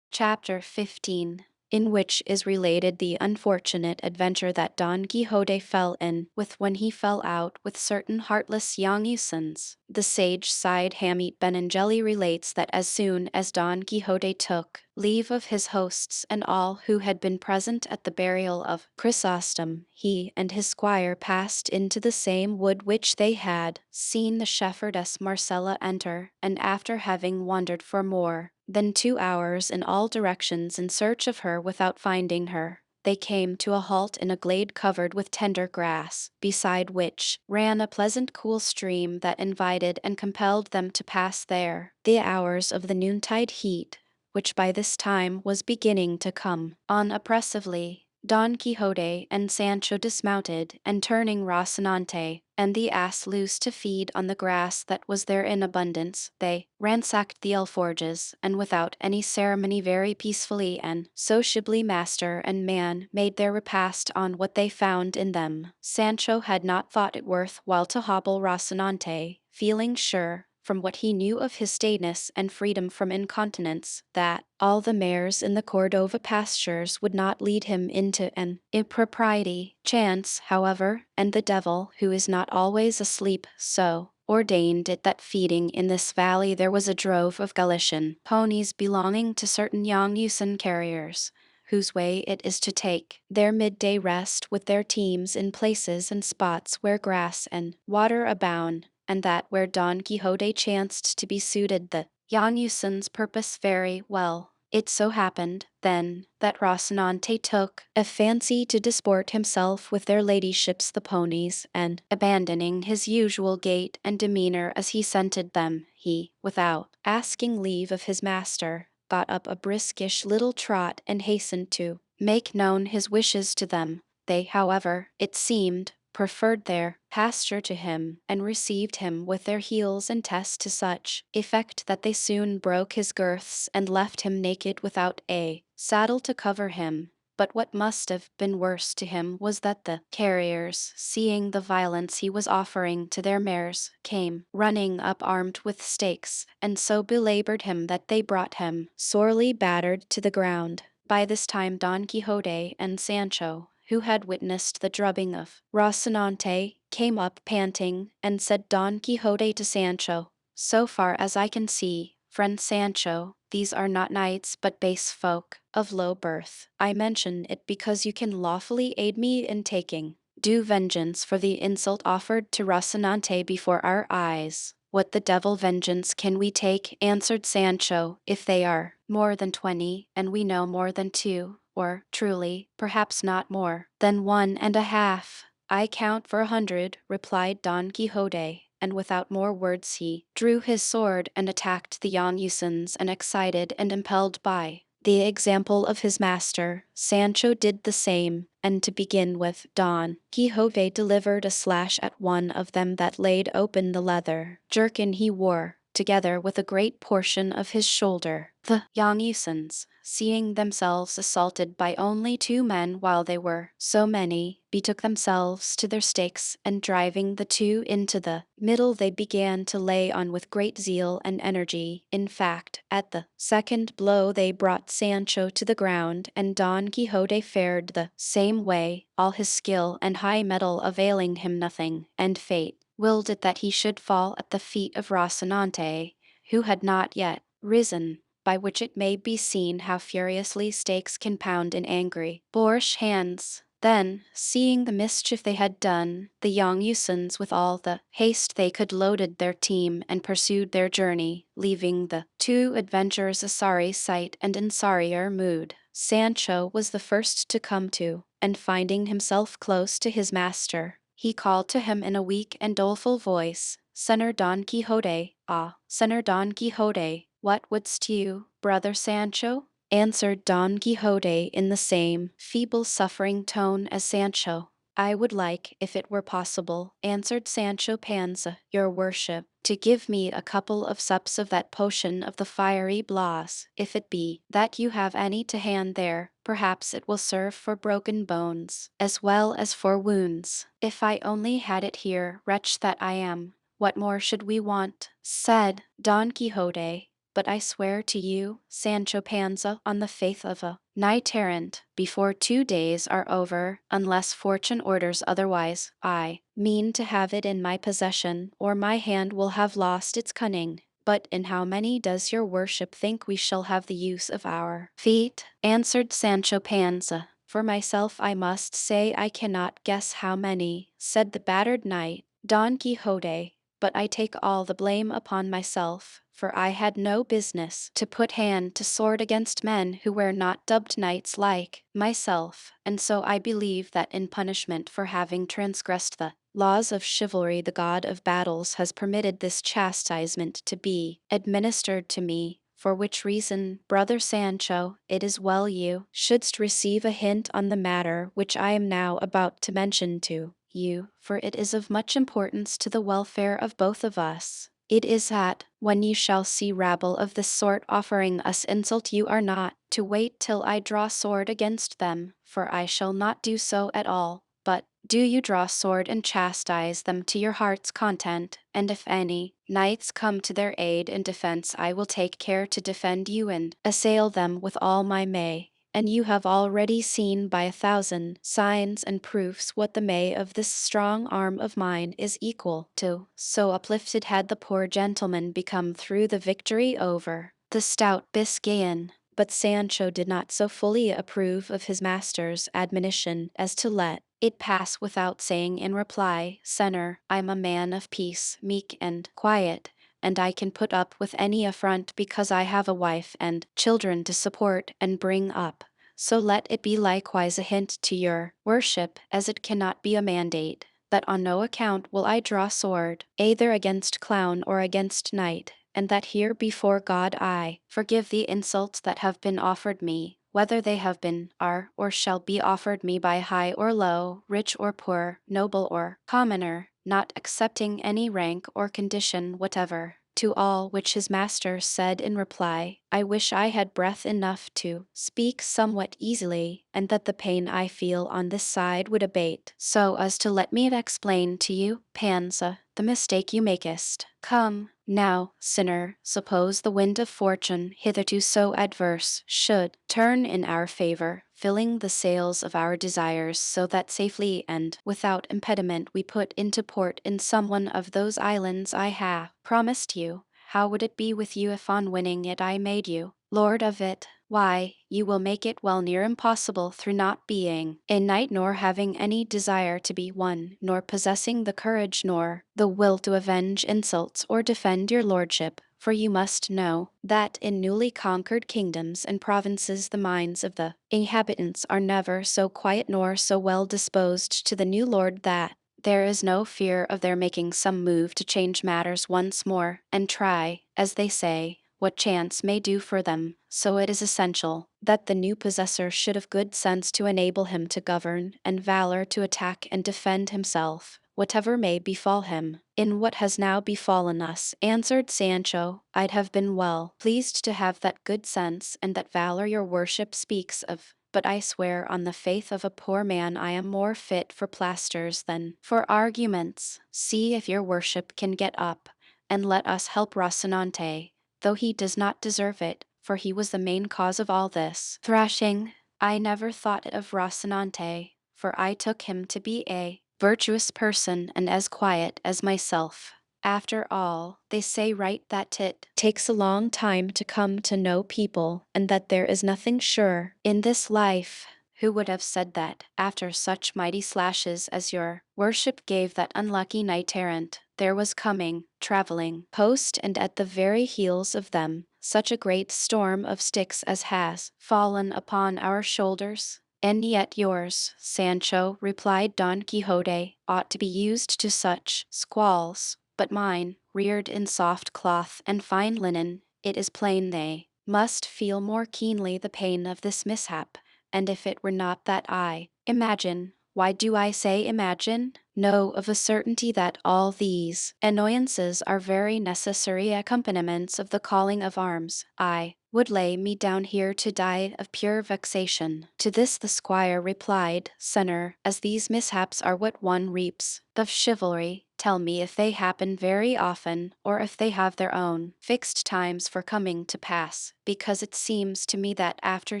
Chapter 15, in which is related the unfortunate adventure that Don Quixote fell in with when he fell out with certain heartless young usons. The sage Cide Hamete Benengeli relates that as soon as Don Quixote took leave of his hosts and all who had been present at the burial of Chrysostom, he and his squire passed into the same wood which they had seen the shepherdess Marcella enter, and after having wandered for more than 2 hours in all directions in search of her without finding her, they came to a halt in a glade covered with tender grass, beside which ran a pleasant cool stream that invited and compelled them to pass there the hours of the noontide heat, which by this time was beginning to come on oppressively. Don Quixote and Sancho dismounted, and turning Rocinante and the ass loose to feed on the grass that was there in abundance, they ransacked the alforges, and without any ceremony very peacefully and sociably master and man made their repast on what they found in them. Sancho had not thought it worth while to hobble Rocinante, feeling sure, from what he knew of his staidness and freedom from incontinence, that all the mares in the Cordova pastures would not lead him into an impropriety. Chance, however, and the devil, who is not always asleep, so ordained it that feeding in this valley there was a drove of Galician ponies belonging to certain young Usan carriers, whose way it is to take their midday rest with their teams in places and spots where grass and water abound, and that where Don Quixote chanced to be suited the young Usan's purpose very well. It so happened, then, that Rocinante took a fancy to disport himself with their ladyships the ponies, and, abandoning his usual gait and demeanour as he scented them, he, without asking leave of his master, got up a briskish little trot and hastened to make known his wishes to them. They, however, it seemed, preferred their pasture to him, and received him with their heels and tests to such effect that they soon broke his girths and left him naked without a saddle to cover him. But what must have been worse to him was that the carriers, seeing the violence he was offering to their mares, came running up armed with stakes, and so belabored him that they brought him, sorely battered, to the ground. By this time Don Quixote and Sancho, who had witnessed the drubbing of Rocinante, came up panting, and said Don Quixote to Sancho, "So far as I can see, friend Sancho, these are not knights but base folk of low birth. I mention it because you can lawfully aid me in taking due vengeance for the insult offered to Rocinante before our eyes." "What the devil vengeance can we take," answered Sancho, "if they are more than 20, and we know more than 2, or, truly, perhaps not more than 1.5? "I count for 100, replied Don Quixote, and without more words he drew his sword and attacked the young Usans, and excited and impelled by the example of his master, Sancho did the same, and to begin with, Don Quixote delivered a slash at one of them that laid open the leather jerkin he wore, together with a great portion of his shoulder. The young Usans, seeing themselves assaulted by only 2 men while they were so many, betook themselves to their stakes, and driving the 2 into the middle they began to lay on with great zeal and energy. In fact, at the second blow they brought Sancho to the ground, and Don Quixote fared the same way, all his skill and high mettle availing him nothing, and fate willed it that he should fall at the feet of Rocinante, who had not yet risen, by which it may be seen how furiously stakes can pound in angry, boorish hands. Then, seeing the mischief they had done, the young Usans with all the haste they could loaded their team and pursued their journey, leaving the 2 adventurers a sorry sight and in sorrier mood. Sancho was the first to come to, and finding himself close to his master, he called to him in a weak and doleful voice, "Señor Don Quixote, ah, Señor Don Quixote, what wouldst you, brother Sancho?" answered Don Quixote in the same feeble suffering tone as Sancho. "I would like, if it were possible," answered Sancho Panza, "your worship, to give me a couple of sups of that potion of the fiery blast. If it be that you have any to hand there, perhaps it will serve for broken bones, as well as for wounds." "If I only had it here, wretch that I am, what more should we want?" said Don Quixote. "But I swear to you, Sancho Panza, on the faith of a knight errant, before 2 days are over, unless fortune orders otherwise, I mean to have it in my possession, or my hand will have lost its cunning." "But in how many does your worship think we shall have the use of our feet?" answered Sancho Panza. "For myself I must say I cannot guess how many," said the battered knight. Don Quixote, "but I take all the blame upon myself, for I had no business to put hand to sword against men who were not dubbed knights like myself, and so I believe that in punishment for having transgressed the laws of chivalry the god of battles has permitted this chastisement to be administered to me, for which reason, brother Sancho, it is well you shouldst receive a hint on the matter which I am now about to mention to you, for it is of much importance to the welfare of both of us. It is that, when you shall see rabble of this sort offering us insult, you are not to wait till I draw sword against them, for I shall not do so at all, but do you draw sword and chastise them to your heart's content, and if any knights come to their aid in defense, I will take care to defend you and assail them with all my may. And you have already seen by 1,000 signs and proofs what the may of this strong arm of mine is equal to. So uplifted had the poor gentleman become through the victory over the stout Biscayan. But Sancho did not so fully approve of his master's admonition as to let it pass without saying in reply, Senor, I'm a man of peace, meek and quiet, and I can put up with any affront because I have a wife and children to support and bring up. So let it be likewise a hint to your worship, as it cannot be a mandate, that on no account will I draw sword, either against clown or against knight, and that here before God I forgive the insults that have been offered me, whether they have been, are, or shall be offered me by high or low, rich or poor, noble or commoner, not accepting any rank or condition whatever. To all which his master said in reply, I wish I had breath enough to speak somewhat easily, and that the pain I feel on this side would abate, so as to let me explain to you, Panza, the mistake you makest. Come, now, sinner, suppose the wind of fortune, hitherto so adverse, should turn in our favor, filling the sails of our desires so that safely and without impediment we put into port in some one of those islands I have promised you. How would it be with you if on winning it I made you lord of it? Why, you will make it well near impossible through not being a knight, nor having any desire to be one, nor possessing the courage nor the will to avenge insults or defend your lordship. For you must know that in newly conquered kingdoms and provinces the minds of the inhabitants are never so quiet nor so well disposed to the new lord that there is no fear of their making some move to change matters once more, and try, as they say, what chance may do for them. So it is essential that the new possessor should have good sense to enable him to govern, and valor to attack and defend himself, whatever may befall him. In what has now befallen us, answered Sancho, I'd have been well pleased to have that good sense and that valor your worship speaks of. But I swear on the faith of a poor man I am more fit for plasters than for arguments. See if your worship can get up, and let us help Rocinante, though he does not deserve it, for he was the main cause of all this thrashing. I never thought of Rocinante, for I took him to be a virtuous person and as quiet as myself. After all, they say right that it takes a long time to come to know people, and that there is nothing sure in this life. Who would have said that, after such mighty slashes as your worship gave that unlucky knight-errant, there was coming, travelling, post and at the very heels of them, such a great storm of sticks as has fallen upon our shoulders? And yet yours, Sancho, replied Don Quixote, ought to be used to such squalls, but mine, reared in soft cloth and fine linen, it is plain they must feel more keenly the pain of this mishap. And if it were not that I imagine, why do I say imagine? Know of a certainty that all these annoyances are very necessary accompaniments of the calling of arms, I would lay me down here to die of pure vexation. To this the squire replied, Senor, as these mishaps are what one reaps of chivalry, tell me if they happen very often, or if they have their own fixed times for coming to pass, because it seems to me that after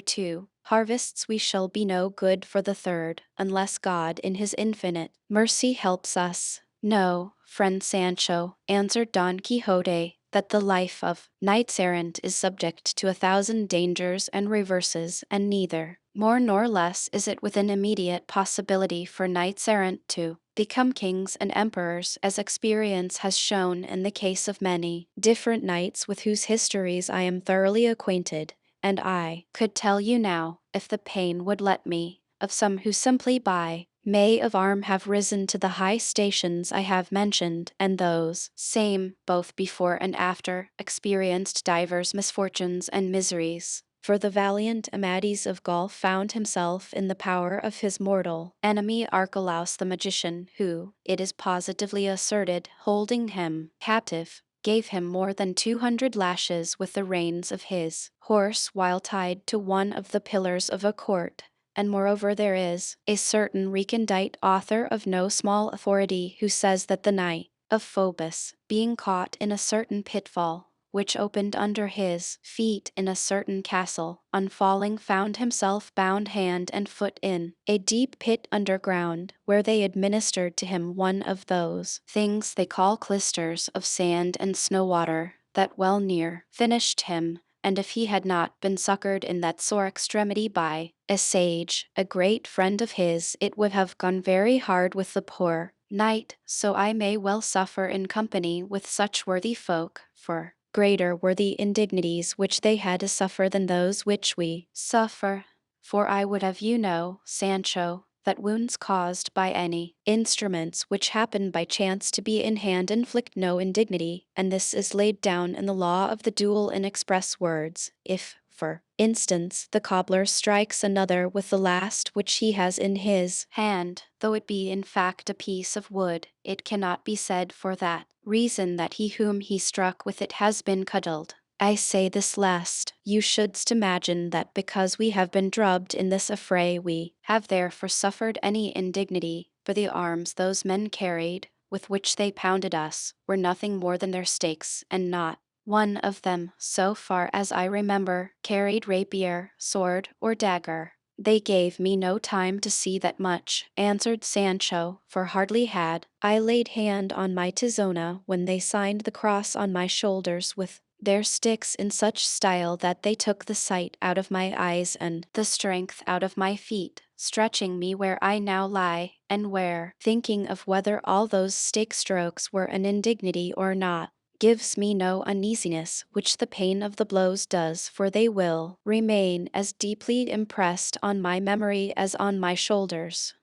2 harvests we shall be no good for the 3rd, unless God in his infinite mercy helps us. No, friend Sancho, answered Don Quixote, that the life of knights-errant is subject to 1,000 dangers and reverses, and neither more nor less is it within immediate possibility for knights-errant to become kings and emperors, as experience has shown in the case of many different knights with whose histories I am thoroughly acquainted, and I could tell you now, if the pain would let me, of some who simply by may of arm have risen to the high stations I have mentioned, and those same, both before and after, experienced divers misfortunes and miseries. For the valiant Amadis of Gaul found himself in the power of his mortal enemy Archelaus the magician, who, it is positively asserted, holding him captive, gave him more than 200 lashes with the reins of his horse while tied to one of the pillars of a court. And moreover there is a certain recondite author of no small authority who says that the knight of Phoebus, being caught in a certain pitfall, which opened under his feet in a certain castle, on falling found himself bound hand and foot in a deep pit underground, where they administered to him one of those things they call clysters of sand and snow water, that well near finished him. And if he had not been succored in that sore extremity by a sage, a great friend of his, it would have gone very hard with the poor knight. So I may well suffer in company with such worthy folk, for greater were the indignities which they had to suffer than those which we suffer. For I would have you know, Sancho, that wounds caused by any instruments which happen by chance to be in hand inflict no indignity, and this is laid down in the law of the duel in express words. If, for instance, the cobbler strikes another with the last which he has in his hand, though it be in fact a piece of wood, it cannot be said for that reason that he whom he struck with it has been cudgelled. I say this lest you shouldst imagine that because we have been drubbed in this affray we have therefore suffered any indignity, for the arms those men carried, with which they pounded us, were nothing more than their stakes, and not one of them, so far as I remember, carried rapier, sword, or dagger. They gave me no time to see that much, answered Sancho, for hardly had I laid hand on my tizona when they signed the cross on my shoulders with their sticks in such style that they took the sight out of my eyes and the strength out of my feet, stretching me where I now lie, and where, thinking of whether all those stake strokes were an indignity or not, gives me no uneasiness, which the pain of the blows does, for they will remain as deeply impressed on my memory as on my shoulders.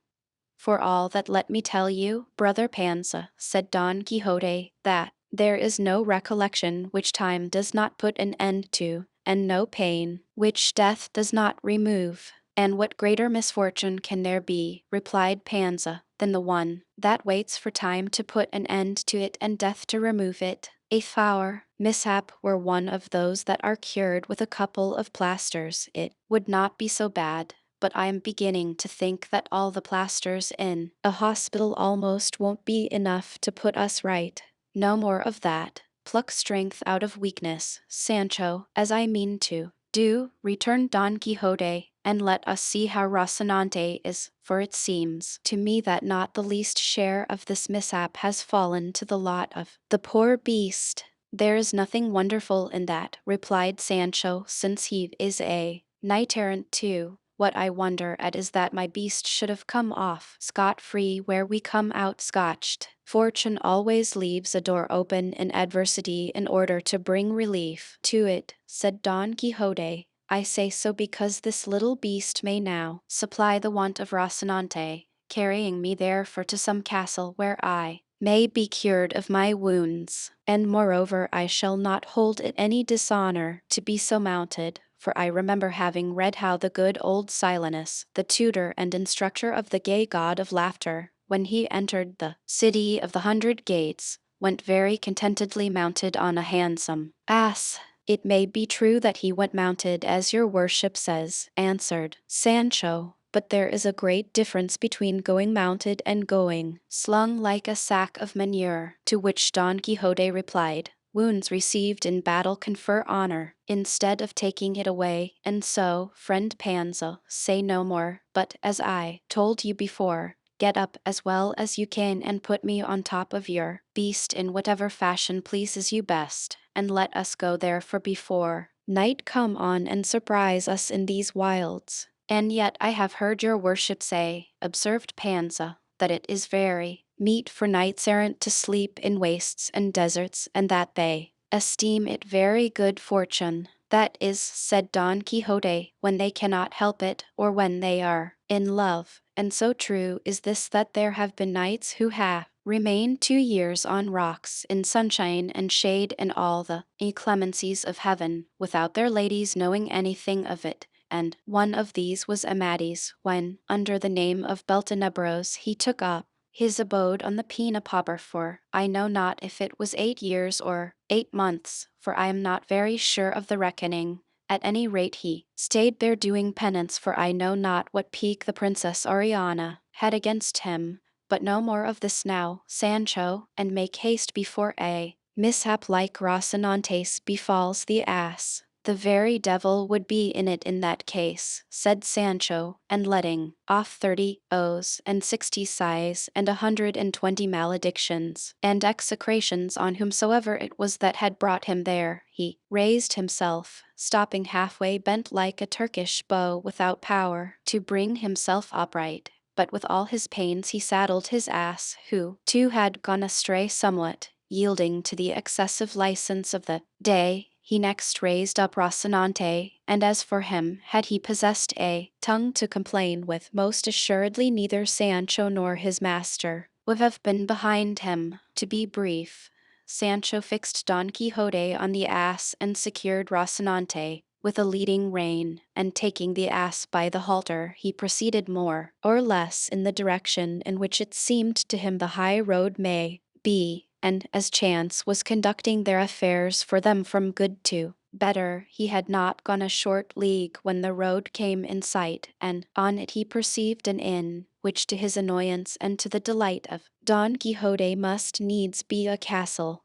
For all that, let me tell you, brother Panza, said Don Quixote, that there is no recollection which time does not put an end to, and no pain which death does not remove. And what greater misfortune can there be, replied Panza, than the one that waits for time to put an end to it and death to remove it? If our mishap were one of those that are cured with a couple of plasters, it would not be so bad. But I am beginning to think that all the plasters in a hospital almost won't be enough to put us right. No more of that. Pluck strength out of weakness, Sancho, as I mean to do, returned Don Quixote, and let us see how Rocinante is, for it seems to me that not the least share of this mishap has fallen to the lot of the poor beast. There is nothing wonderful in that, replied Sancho, since he is a knight-errant too. What I wonder at is that my beast should have come off scot-free where we come out scotched. Fortune always leaves a door open in adversity in order to bring relief to it, said Don Quixote. I say so because this little beast may now supply the want of Rocinante, carrying me therefore to some castle where I may be cured of my wounds, and moreover I shall not hold it any dishonor to be so mounted, for I remember having read how the good old Silenus, the tutor and instructor of the gay god of laughter, when he entered the city of the 100 gates, went very contentedly mounted on a handsome ass. It may be true that he went mounted as your worship says, answered Sancho, but there is a great difference between going mounted and going slung like a sack of manure, to which Don Quixote replied, wounds received in battle confer honor, instead of taking it away, and so, friend Panza, say no more, but, as I told you before, get up as well as you can and put me on top of your beast in whatever fashion pleases you best, and let us go there, for before night come on and surprise us in these wilds. And yet I have heard your worship say, observed Panza, that it is very meet for knights errant to sleep in wastes and deserts, and that they esteem it very good fortune. That is, said Don Quixote, when they cannot help it, or when they are in love. And so true is this that there have been knights who have remained 2 years on rocks in sunshine and shade and all the inclemencies of heaven, without their ladies knowing anything of it. And one of these was Amadis, when, under the name of Beltenebros, he took up his abode on the Pena Pauper for, I know not if it was 8 years or 8 months, for I am not very sure of the reckoning. At any rate he stayed there doing penance, for I know not what pique the Princess Oriana had against him. But no more of this now, Sancho, and make haste before a mishap like Rocinante's befalls the ass. The very devil would be in it in that case, said Sancho, and letting off 30 oaths and 60 sighs and 120 maledictions and execrations on whomsoever it was that had brought him there, he raised himself, stopping halfway, bent like a Turkish bow without power to bring himself upright. But with all his pains he saddled his ass, who too had gone astray somewhat, yielding to the excessive license of the day. He next raised up Rocinante, and as for him, had he possessed a tongue to complain with, most assuredly neither Sancho nor his master would have been behind him. To be brief, Sancho fixed Don Quixote on the ass and secured Rocinante with a leading rein, and taking the ass by the halter, he proceeded more or less in the direction in which it seemed to him the high road may be, and as chance was conducting their affairs for them from good to better, he had not gone a short league when the road came in sight, and on it he perceived an inn, which to his annoyance and to the delight of Don Quixote must needs be a castle.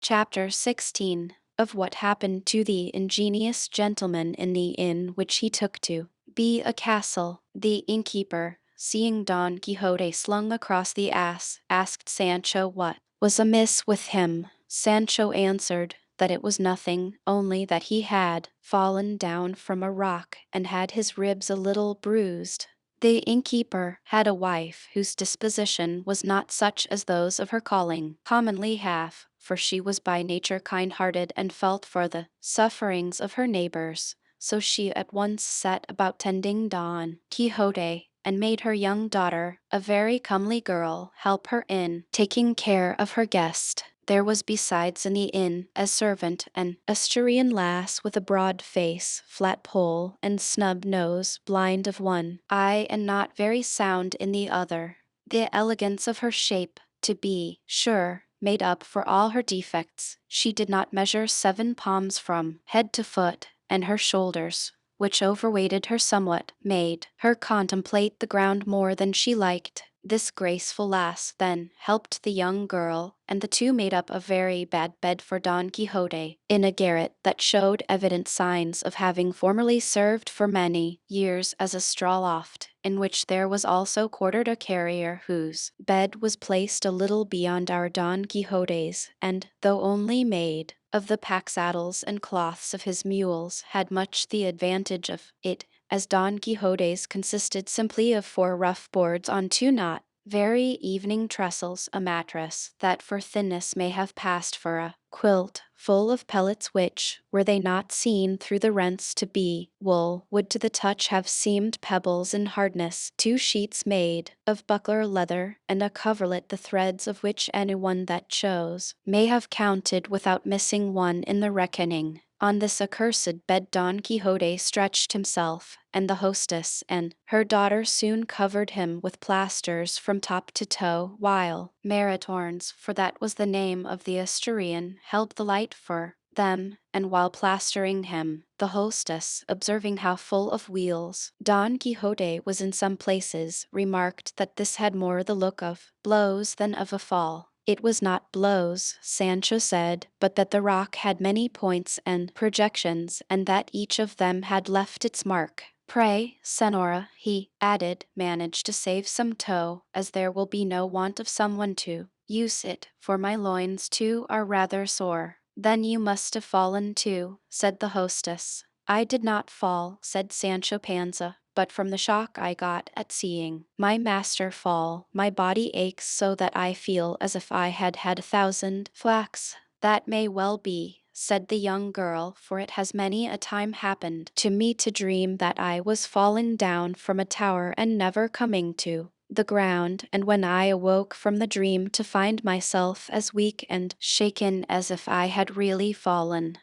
Chapter 16. Of what happened to the ingenious gentleman in the inn which he took to be a castle. The innkeeper, seeing Don Quixote slung across the ass, asked Sancho what was amiss with him. Sancho answered that it was nothing, only that he had fallen down from a rock and had his ribs a little bruised. The innkeeper had a wife whose disposition was not such as those of her calling commonly have, for she was by nature kind-hearted and felt for the sufferings of her neighbors. So she at once set about tending Don Quixote, and made her young daughter, a very comely girl, help her in taking care of her guest. There was besides in the inn, as servant, an Asturian lass with a broad face, flat poll, and snub nose, blind of one eye and not very sound in the other. The elegance of her shape, to be sure, made up for all her defects. She did not measure 7 palms from head to foot, and her shoulders, which overweighted her somewhat, made her contemplate the ground more than she liked. This graceful lass then helped the young girl, and the two made up a very bad bed for Don Quixote, in a garret that showed evident signs of having formerly served for many years as a straw loft, in which there was also quartered a carrier whose bed was placed a little beyond our Don Quixote's, and, though only made of the pack saddles and cloths of his mules, had much the advantage of it, as Don Quixote's consisted simply of 4 rough boards on 2 not very evening trestles, a mattress that for thinness may have passed for a quilt, full of pellets which, were they not seen through the rents to be wool, would to the touch have seemed pebbles in hardness. 2 sheets made of buckler leather, and a coverlet the threads of which anyone that chose may have counted without missing one in the reckoning. On this accursed bed Don Quixote stretched himself, and the hostess and her daughter soon covered him with plasters from top to toe, while Maritornes, for that was the name of the Asturian, held the light for them, and while plastering him, the hostess, observing how full of wheals Don Quixote was in some places, remarked that this had more the look of blows than of a fall. It was not blows, Sancho said, but that the rock had many points and projections, and that each of them had left its mark. Pray, Senora, he added, manage to save some toe, as there will be no want of someone to use it, for my loins too are rather sore." "Then you must have fallen too," said the hostess. "I did not fall," said Sancho Panza, "but from the shock I got at seeing my master fall, my body aches so that I feel as if I had had 1,000 flacks." "That may well be," said the young girl, "for it has many a time happened to me to dream that I was fallen down from a tower and never coming to the ground, and when I awoke from the dream to find myself as weak and shaken as if I had really fallen."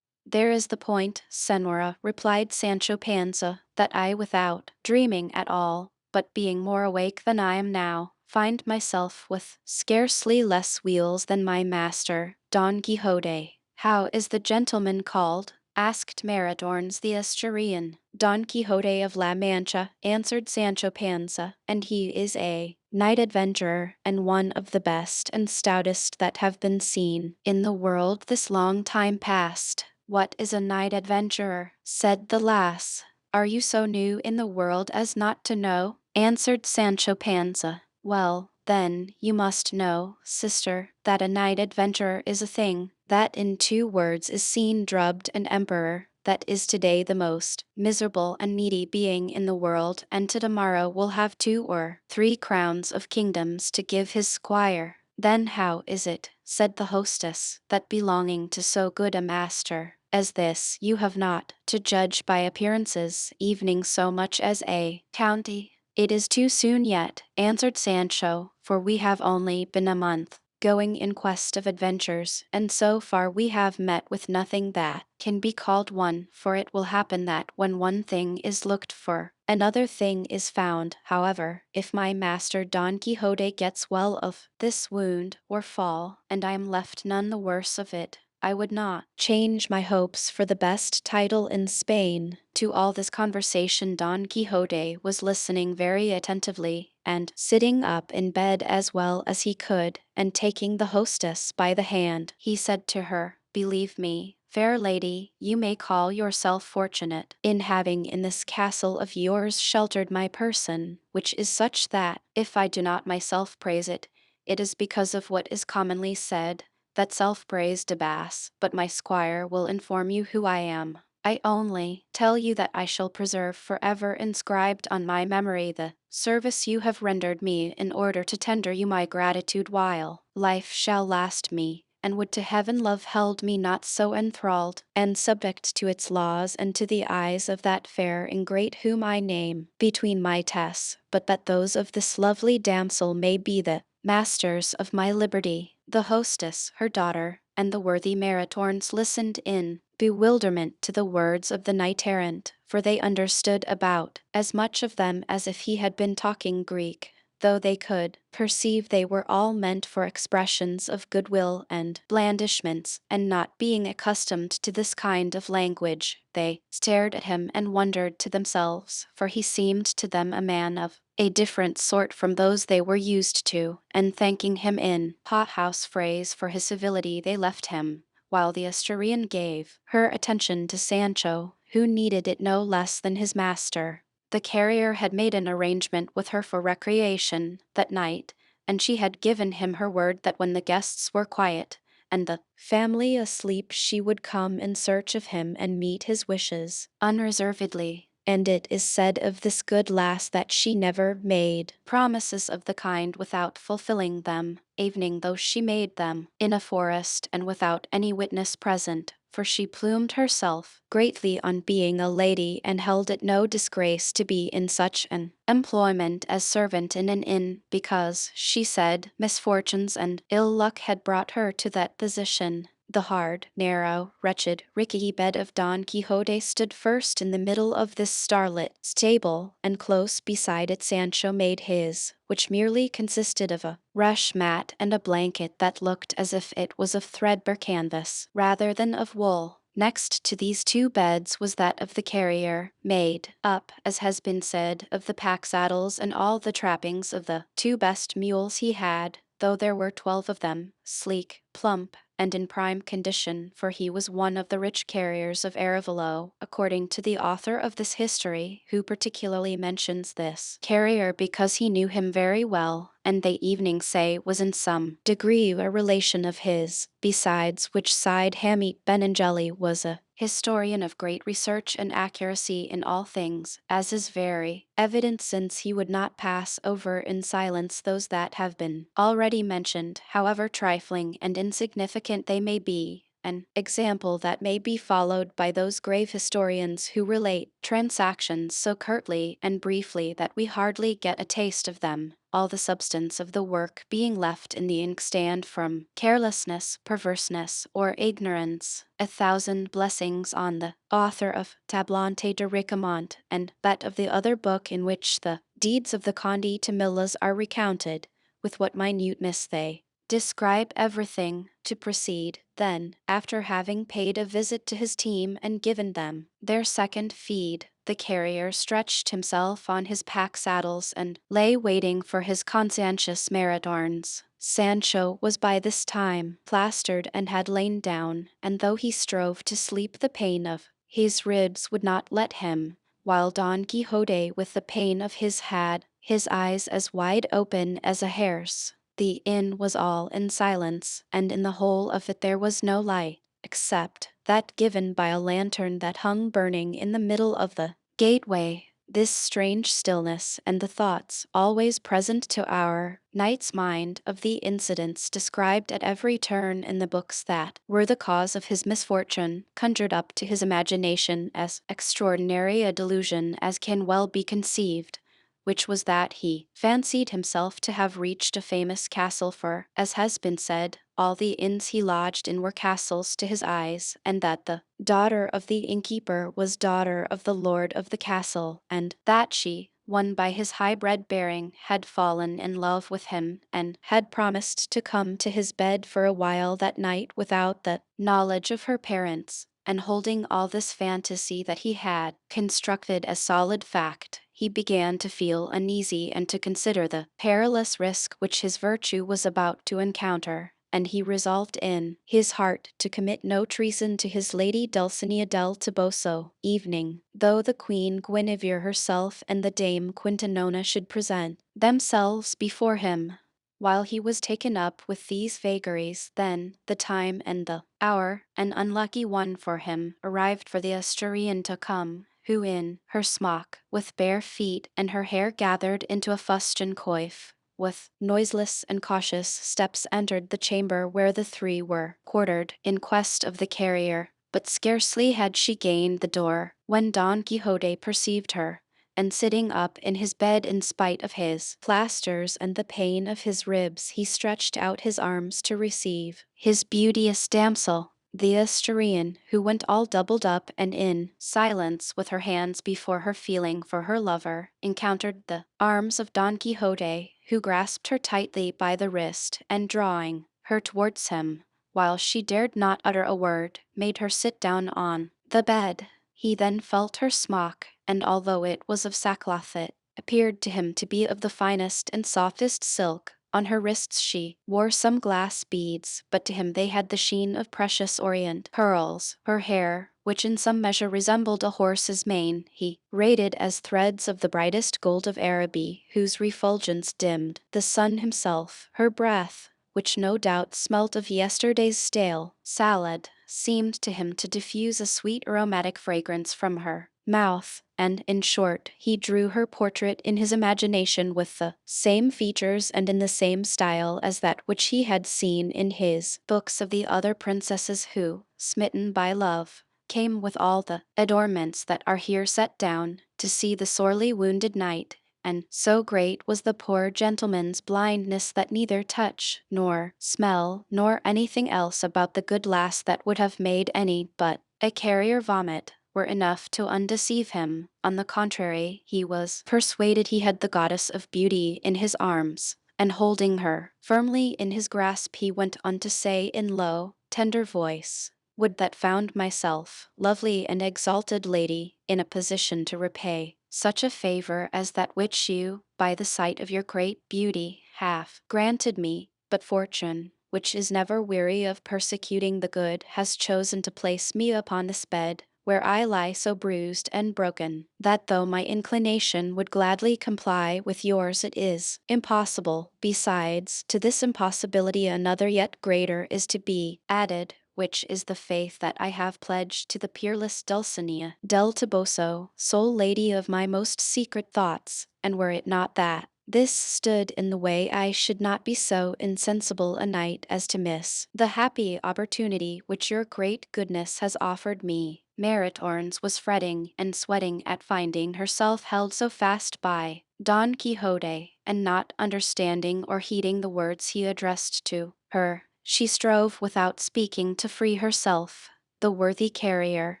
"There is the point, Senora," replied Sancho Panza, "that I without dreaming at all, but being more awake than I am now, find myself with scarcely less wheels than my master, Don Quixote." "How is the gentleman called?" asked Meritornes the Asturian. "Don Quixote of La Mancha," answered Sancho Panza, "and he is a knight adventurer, and one of the best and stoutest that have been seen in the world this long time past." "What is a knight adventurer?" said the lass. "Are you so new in the world as not to know?" answered Sancho Panza. "Well, then, you must know, sister, that a knight adventurer is a thing that in 2 words is seen drubbed an emperor, that is today the most miserable and needy being in the world, and to tomorrow will have 2 or 3 crowns of kingdoms to give his squire." "Then how is it," said the hostess, "that belonging to so good a master as this you have not, to judge by appearances, evening so much as a county?" "It is too soon yet," answered Sancho, "for we have only been a month going in quest of adventures, and so far we have met with nothing that can be called one, for it will happen that when one thing is looked for, another thing is found. However, if my master Don Quixote gets well of this wound or fall, and I am left none the worse of it, I would not change my hopes for the best title in Spain." To all this conversation Don Quixote was listening very attentively, and sitting up in bed as well as he could, and taking the hostess by the hand, he said to her, "Believe me, fair lady, you may call yourself fortunate in having in this castle of yours sheltered my person, which is such that, if I do not myself praise it, it is because of what is commonly said, that self-praise debass, but my squire will inform you who I am. I only tell you that I shall preserve forever inscribed on my memory the service you have rendered me in order to tender you my gratitude while life shall last me, and would to heaven love held me not so enthralled and subject to its laws and to the eyes of that fair ingrate whom I name between my tests, but that those of this lovely damsel may be the masters of my liberty." The hostess, her daughter, and the worthy Meritornes listened in bewilderment to the words of the knight errant, for they understood about as much of them as if he had been talking Greek, though they could perceive they were all meant for expressions of goodwill and blandishments, and not being accustomed to this kind of language, they stared at him and wondered to themselves, for he seemed to them a man of a different sort from those they were used to, and thanking him in pothouse phrase for his civility they left him, while the Asturian gave her attention to Sancho, who needed it no less than his master. The carrier had made an arrangement with her for recreation that night, and she had given him her word that when the guests were quiet and the family asleep she would come in search of him and meet his wishes unreservedly. And it is said of this good lass that she never made promises of the kind without fulfilling them, evening though she made them in a forest and without any witness present, for she plumed herself greatly on being a lady and held it no disgrace to be in such an employment as servant in an inn, because, she said, misfortunes and ill luck had brought her to that position. The hard, narrow, wretched, rickety bed of Don Quixote stood first in the middle of this starlit stable, and close beside it Sancho made his, which merely consisted of a rush mat and a blanket that looked as if it was of threadbare canvas rather than of wool. Next to these 2 beds was that of the carrier, made up, as has been said, of the pack saddles and all the trappings of the 2 best mules he had, though there were 12 of them, sleek, plump, and in prime condition, for he was one of the rich carriers of Arevalo, according to the author of this history, who particularly mentions this carrier because he knew him very well, and they evening say was in some degree a relation of his, besides which side Hamid Benengeli was a historian of great research and accuracy in all things, as is very evident since he would not pass over in silence those that have been already mentioned, however trifling and insignificant they may be, an example that may be followed by those grave historians who relate transactions so curtly and briefly that we hardly get a taste of them, all the substance of the work being left in the inkstand from carelessness, perverseness, or ignorance. A thousand blessings on the author of Tablante de Ricamont and that of the other book in which the deeds of the Conde to Millas are recounted, with what minuteness they describe everything. To proceed, then, after having paid a visit to his team and given them their second feed, the carrier stretched himself on his pack saddles and lay waiting for his conscientious marathons. Sancho was by this time plastered and had lain down, and though he strove to sleep, the pain of his ribs would not let him, while Don Quixote with the pain of his had his eyes as wide open as a hare's. The inn was all in silence, and in the whole of it there was no light, except that given by a lantern that hung burning in the middle of the gateway. This strange stillness and the thoughts always present to our knight's mind of the incidents described at every turn in the books that were the cause of his misfortune conjured up to his imagination as extraordinary a delusion as can well be conceived, which was that he fancied himself to have reached a famous castle, for, as has been said, all the inns he lodged in were castles to his eyes, and that the daughter of the innkeeper was daughter of the lord of the castle, and that she, won by his high-bred bearing, had fallen in love with him, and had promised to come to his bed for a while that night without the knowledge of her parents. And holding all this fantasy that he had constructed as solid fact, he began to feel uneasy and to consider the perilous risk which his virtue was about to encounter, and he resolved in his heart to commit no treason to his lady Dulcinea del Toboso. Evening, though the Queen Guinevere herself and the Dame Quintanona should present themselves before him, while he was taken up with these vagaries, then the time and the hour, an unlucky one for him, arrived for the Asturian to come, who in her smock, with bare feet and her hair gathered into a fustian coif, with noiseless and cautious steps entered the chamber where the three were quartered in quest of the carrier. But scarcely had she gained the door, when Don Quixote perceived her, and sitting up in his bed in spite of his plasters and the pain of his ribs, he stretched out his arms to receive his beauteous damsel. The Asturian, who went all doubled up and in silence with her hands before her feeling for her lover, encountered the arms of Don Quixote, who grasped her tightly by the wrist, and drawing her towards him, while she dared not utter a word, made her sit down on the bed. He then felt her smock, and although it was of sackcloth, it appeared to him to be of the finest and softest silk. On her wrists she wore some glass beads, but to him they had the sheen of precious orient pearls. Her hair, which in some measure resembled a horse's mane, he rated as threads of the brightest gold of Araby, whose refulgence dimmed the sun himself. Her breath, which no doubt smelt of yesterday's stale salad, seemed to him to diffuse a sweet aromatic fragrance from her mouth, and, in short, he drew her portrait in his imagination with the same features and in the same style as that which he had seen in his books of the other princesses who, smitten by love, came with all the adornments that are here set down, to see the sorely wounded knight, and so great was the poor gentleman's blindness that neither touch, nor smell, nor anything else about the good lass that would have made any but a carrier vomit were enough to undeceive him. On the contrary, he was persuaded he had the goddess of beauty in his arms, and holding her firmly in his grasp, he went on to say in low, tender voice, "Would that found myself, lovely and exalted lady, in a position to repay such a favor as that which you, by the sight of your great beauty, have granted me, but fortune, which is never weary of persecuting the good, has chosen to place me upon this bed, where I lie so bruised and broken, that though my inclination would gladly comply with yours, it is impossible. Besides, to this impossibility another yet greater is to be added, which is the faith that I have pledged to the peerless Dulcinea del Toboso, sole lady of my most secret thoughts, and were it not that this stood in the way, I should not be so insensible a knight as to miss the happy opportunity which your great goodness has offered me. Maritornes was fretting and sweating at finding herself held so fast by Don Quixote, and not understanding or heeding the words he addressed to her. She strove without speaking to free herself. The worthy carrier,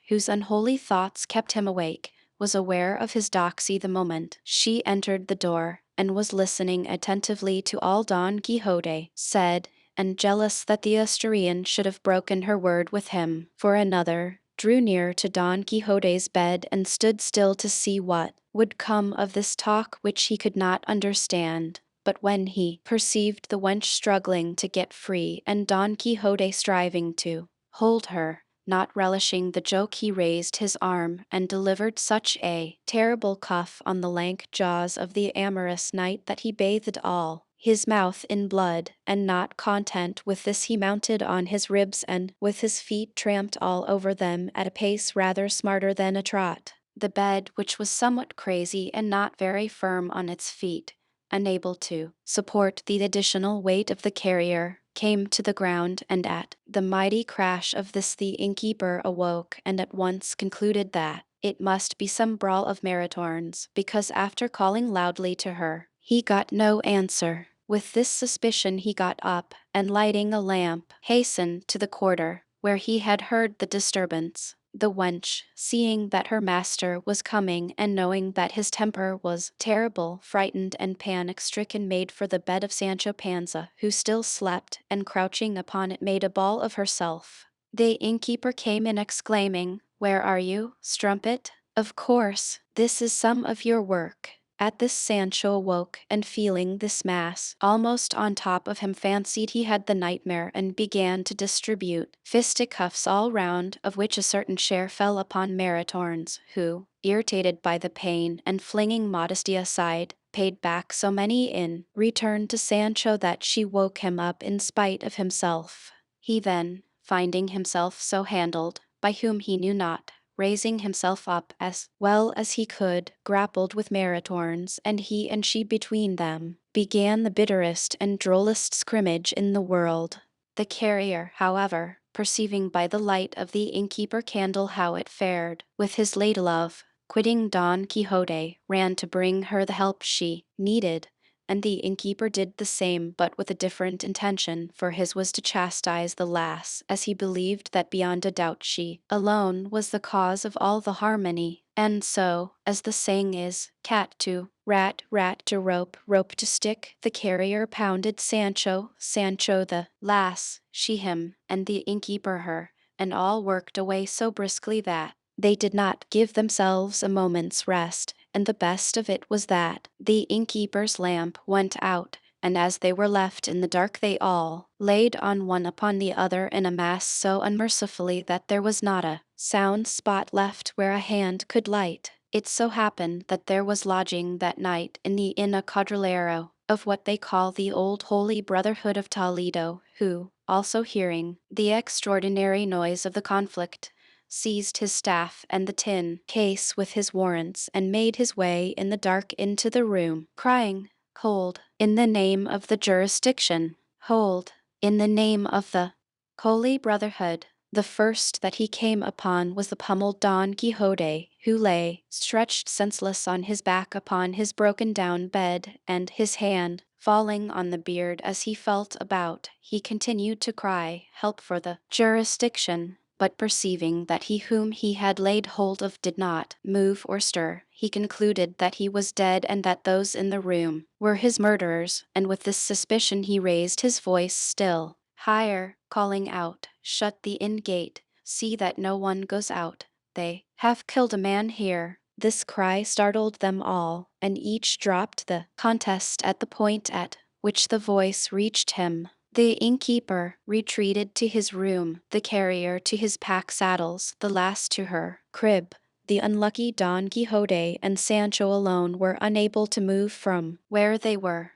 whose unholy thoughts kept him awake, was aware of his doxy the moment she entered the door, and was listening attentively to all Don Quixote said, and jealous that the Asturian should have broken her word with him. For another drew near to Don Quixote's bed and stood still to see what would come of this talk which he could not understand. But when he perceived the wench struggling to get free and Don Quixote striving to hold her, not relishing the joke, he raised his arm and delivered such a terrible cuff on the lank jaws of the amorous knight that he bathed all his mouth in blood, and not content with this he mounted on his ribs and with his feet tramped all over them at a pace rather smarter than a trot. The bed, which was somewhat crazy and not very firm on its feet, unable to support the additional weight of the carrier, came to the ground, and at the mighty crash of this the innkeeper awoke and at once concluded that it must be some brawl of Maritornes, because after calling loudly to her, he got no answer. With this suspicion he got up, and lighting a lamp, hastened to the quarter where he had heard the disturbance. The wench, seeing that her master was coming and knowing that his temper was terrible, frightened and panic-stricken, made for the bed of Sancho Panza, who still slept, and crouching upon it made a ball of herself. The innkeeper came in exclaiming, "Where are you, strumpet? Of course, this is some of your work." At this Sancho awoke, and feeling this mass almost on top of him, fancied he had the nightmare, and began to distribute fisticuffs all round, of which a certain share fell upon Maritornes, who, irritated by the pain, and flinging modesty aside, paid back so many in return to Sancho that she woke him up in spite of himself. He then, finding himself so handled, by whom he knew not, raising himself up as well as he could, grappled with Maritornes, and he and she between them began the bitterest and drollest scrimmage in the world. The carrier, however, perceiving by the light of the innkeeper candle how it fared with his lady love, quitting Don Quixote, ran to bring her the help she needed, and the innkeeper did the same, but with a different intention, for his was to chastise the lass, as he believed that beyond a doubt she alone was the cause of all the harmony. And so, as the saying is, cat to rat, rat to rope, rope to stick, the carrier pounded Sancho, Sancho the lass, she him, and the innkeeper her, and all worked away so briskly that they did not give themselves a moment's rest, and the best of it was that the innkeeper's lamp went out, and as they were left in the dark they all laid on one upon the other in a mass so unmercifully that there was not a sound spot left where a hand could light. It so happened that there was lodging that night in the inn a quadrillero of what they call the Old Holy Brotherhood of Toledo, who, also hearing the extraordinary noise of the conflict, seized his staff and the tin case with his warrants, and made his way in the dark into the room, crying, "Hold, in the name of the jurisdiction! Hold, in the name of the Holy Brotherhood!" The first that he came upon was the pummeled Don Quixote, who lay stretched senseless on his back upon his broken-down bed, and his hand falling on the beard as he felt about, he continued to cry, "Help for the jurisdiction!" But perceiving that he whom he had laid hold of did not move or stir, he concluded that he was dead and that those in the room were his murderers, and with this suspicion he raised his voice still higher, calling out, "Shut the inn gate, see that no one goes out, they have killed a man here." This cry startled them all, and each dropped the contest at the point at which the voice reached him. The innkeeper retreated to his room, the carrier to his pack saddles, the last to her crib. The unlucky Don Quixote and Sancho alone were unable to move from where they were.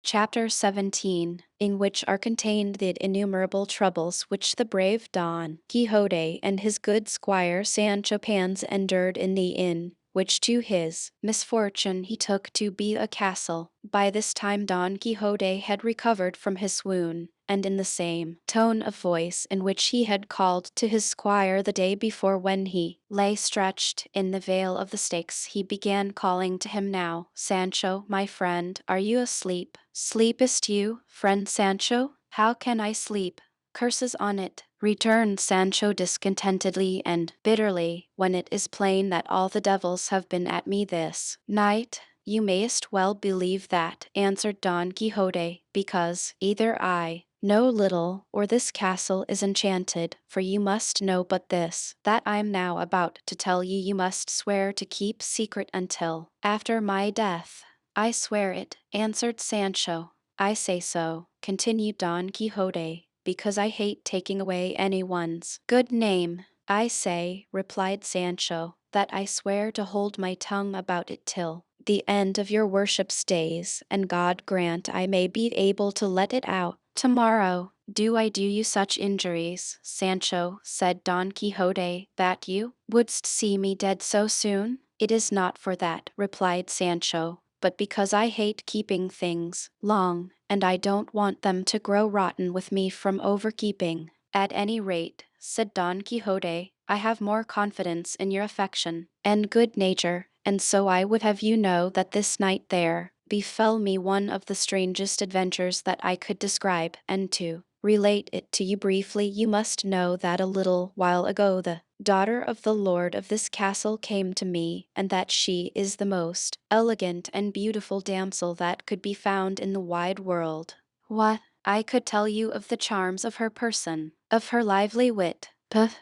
Chapter 17, in which are contained the innumerable troubles which the brave Don Quixote and his good squire Sancho Panza endured in the inn, which to his misfortune he took to be a castle. By this time Don Quixote had recovered from his swoon, and in the same tone of voice in which he had called to his squire the day before when he lay stretched in the vale of the stakes, he began calling to him now, "Sancho, my friend, are you asleep? Sleepest you, friend Sancho? How can I sleep? Curses on it," returned Sancho discontentedly and bitterly, "when it is plain that all the devils have been at me this night." "You mayest well believe that," answered Don Quixote, "because either I know little, or this castle is enchanted, for you must know but this, that I am now about to tell you. You must swear to keep secret until after my death." "I swear it," answered Sancho. "I say so," continued Don Quixote, "because I hate taking away anyone's good name." "I say," replied Sancho, "that I swear to hold my tongue about it till the end of your worship's days, and God grant I may be able to let it out tomorrow." "Do I do you such injuries, Sancho," said Don Quixote, "that you wouldst see me dead so soon?" "It is not for that," replied Sancho, "but because I hate keeping things long, and I don't want them to grow rotten with me from overkeeping." "At any rate," said Don Quixote, "I have more confidence in your affection and good nature, and so I would have you know that this night there befell me one of the strangest adventures that I could describe, and to relate it to you briefly, you must know that a little while ago the daughter of the lord of this castle came to me, and that she is the most elegant and beautiful damsel that could be found in the wide world. What I could tell you of the charms of her person, of her lively wit,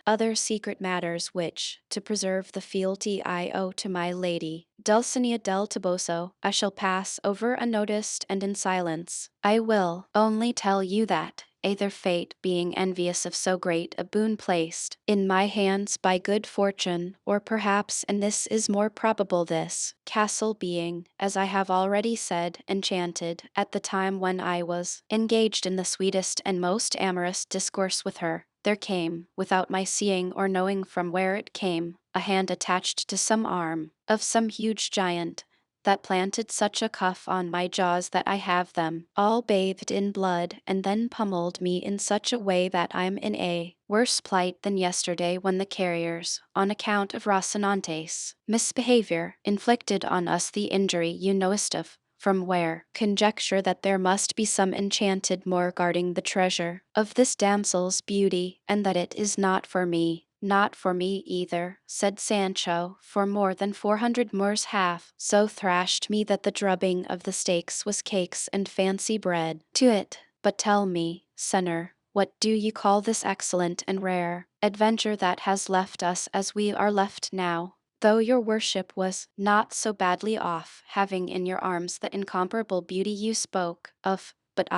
other secret matters which, to preserve the fealty I owe to my lady Dulcinea del Toboso, I shall pass over unnoticed and in silence. I will only tell you that, either fate being envious of so great a boon placed in my hands by good fortune, or perhaps, and this is more probable, this castle being, as I have already said, enchanted, at the time when I was engaged in the sweetest and most amorous discourse with her, there came, without my seeing or knowing from where it came, a hand attached to some arm of some huge giant, that planted such a cuff on my jaws that I have them all bathed in blood, and then pummeled me in such a way that I'm in a worse plight than yesterday, when the carriers, on account of Rocinante's misbehavior, inflicted on us the injury you knowest of, from where conjecture that there must be some enchanted Moor guarding the treasure of this damsel's beauty, and that it is not for me." "Not for me either," said Sancho, "for more than 400 Moors have so thrashed me that the drubbing of the stakes was cakes and fancy bread to it. But tell me, senor, what do you call this excellent and rare adventure that has left us as we are left now? Though your worship was not so badly off, having in your arms the incomparable beauty you spoke of, but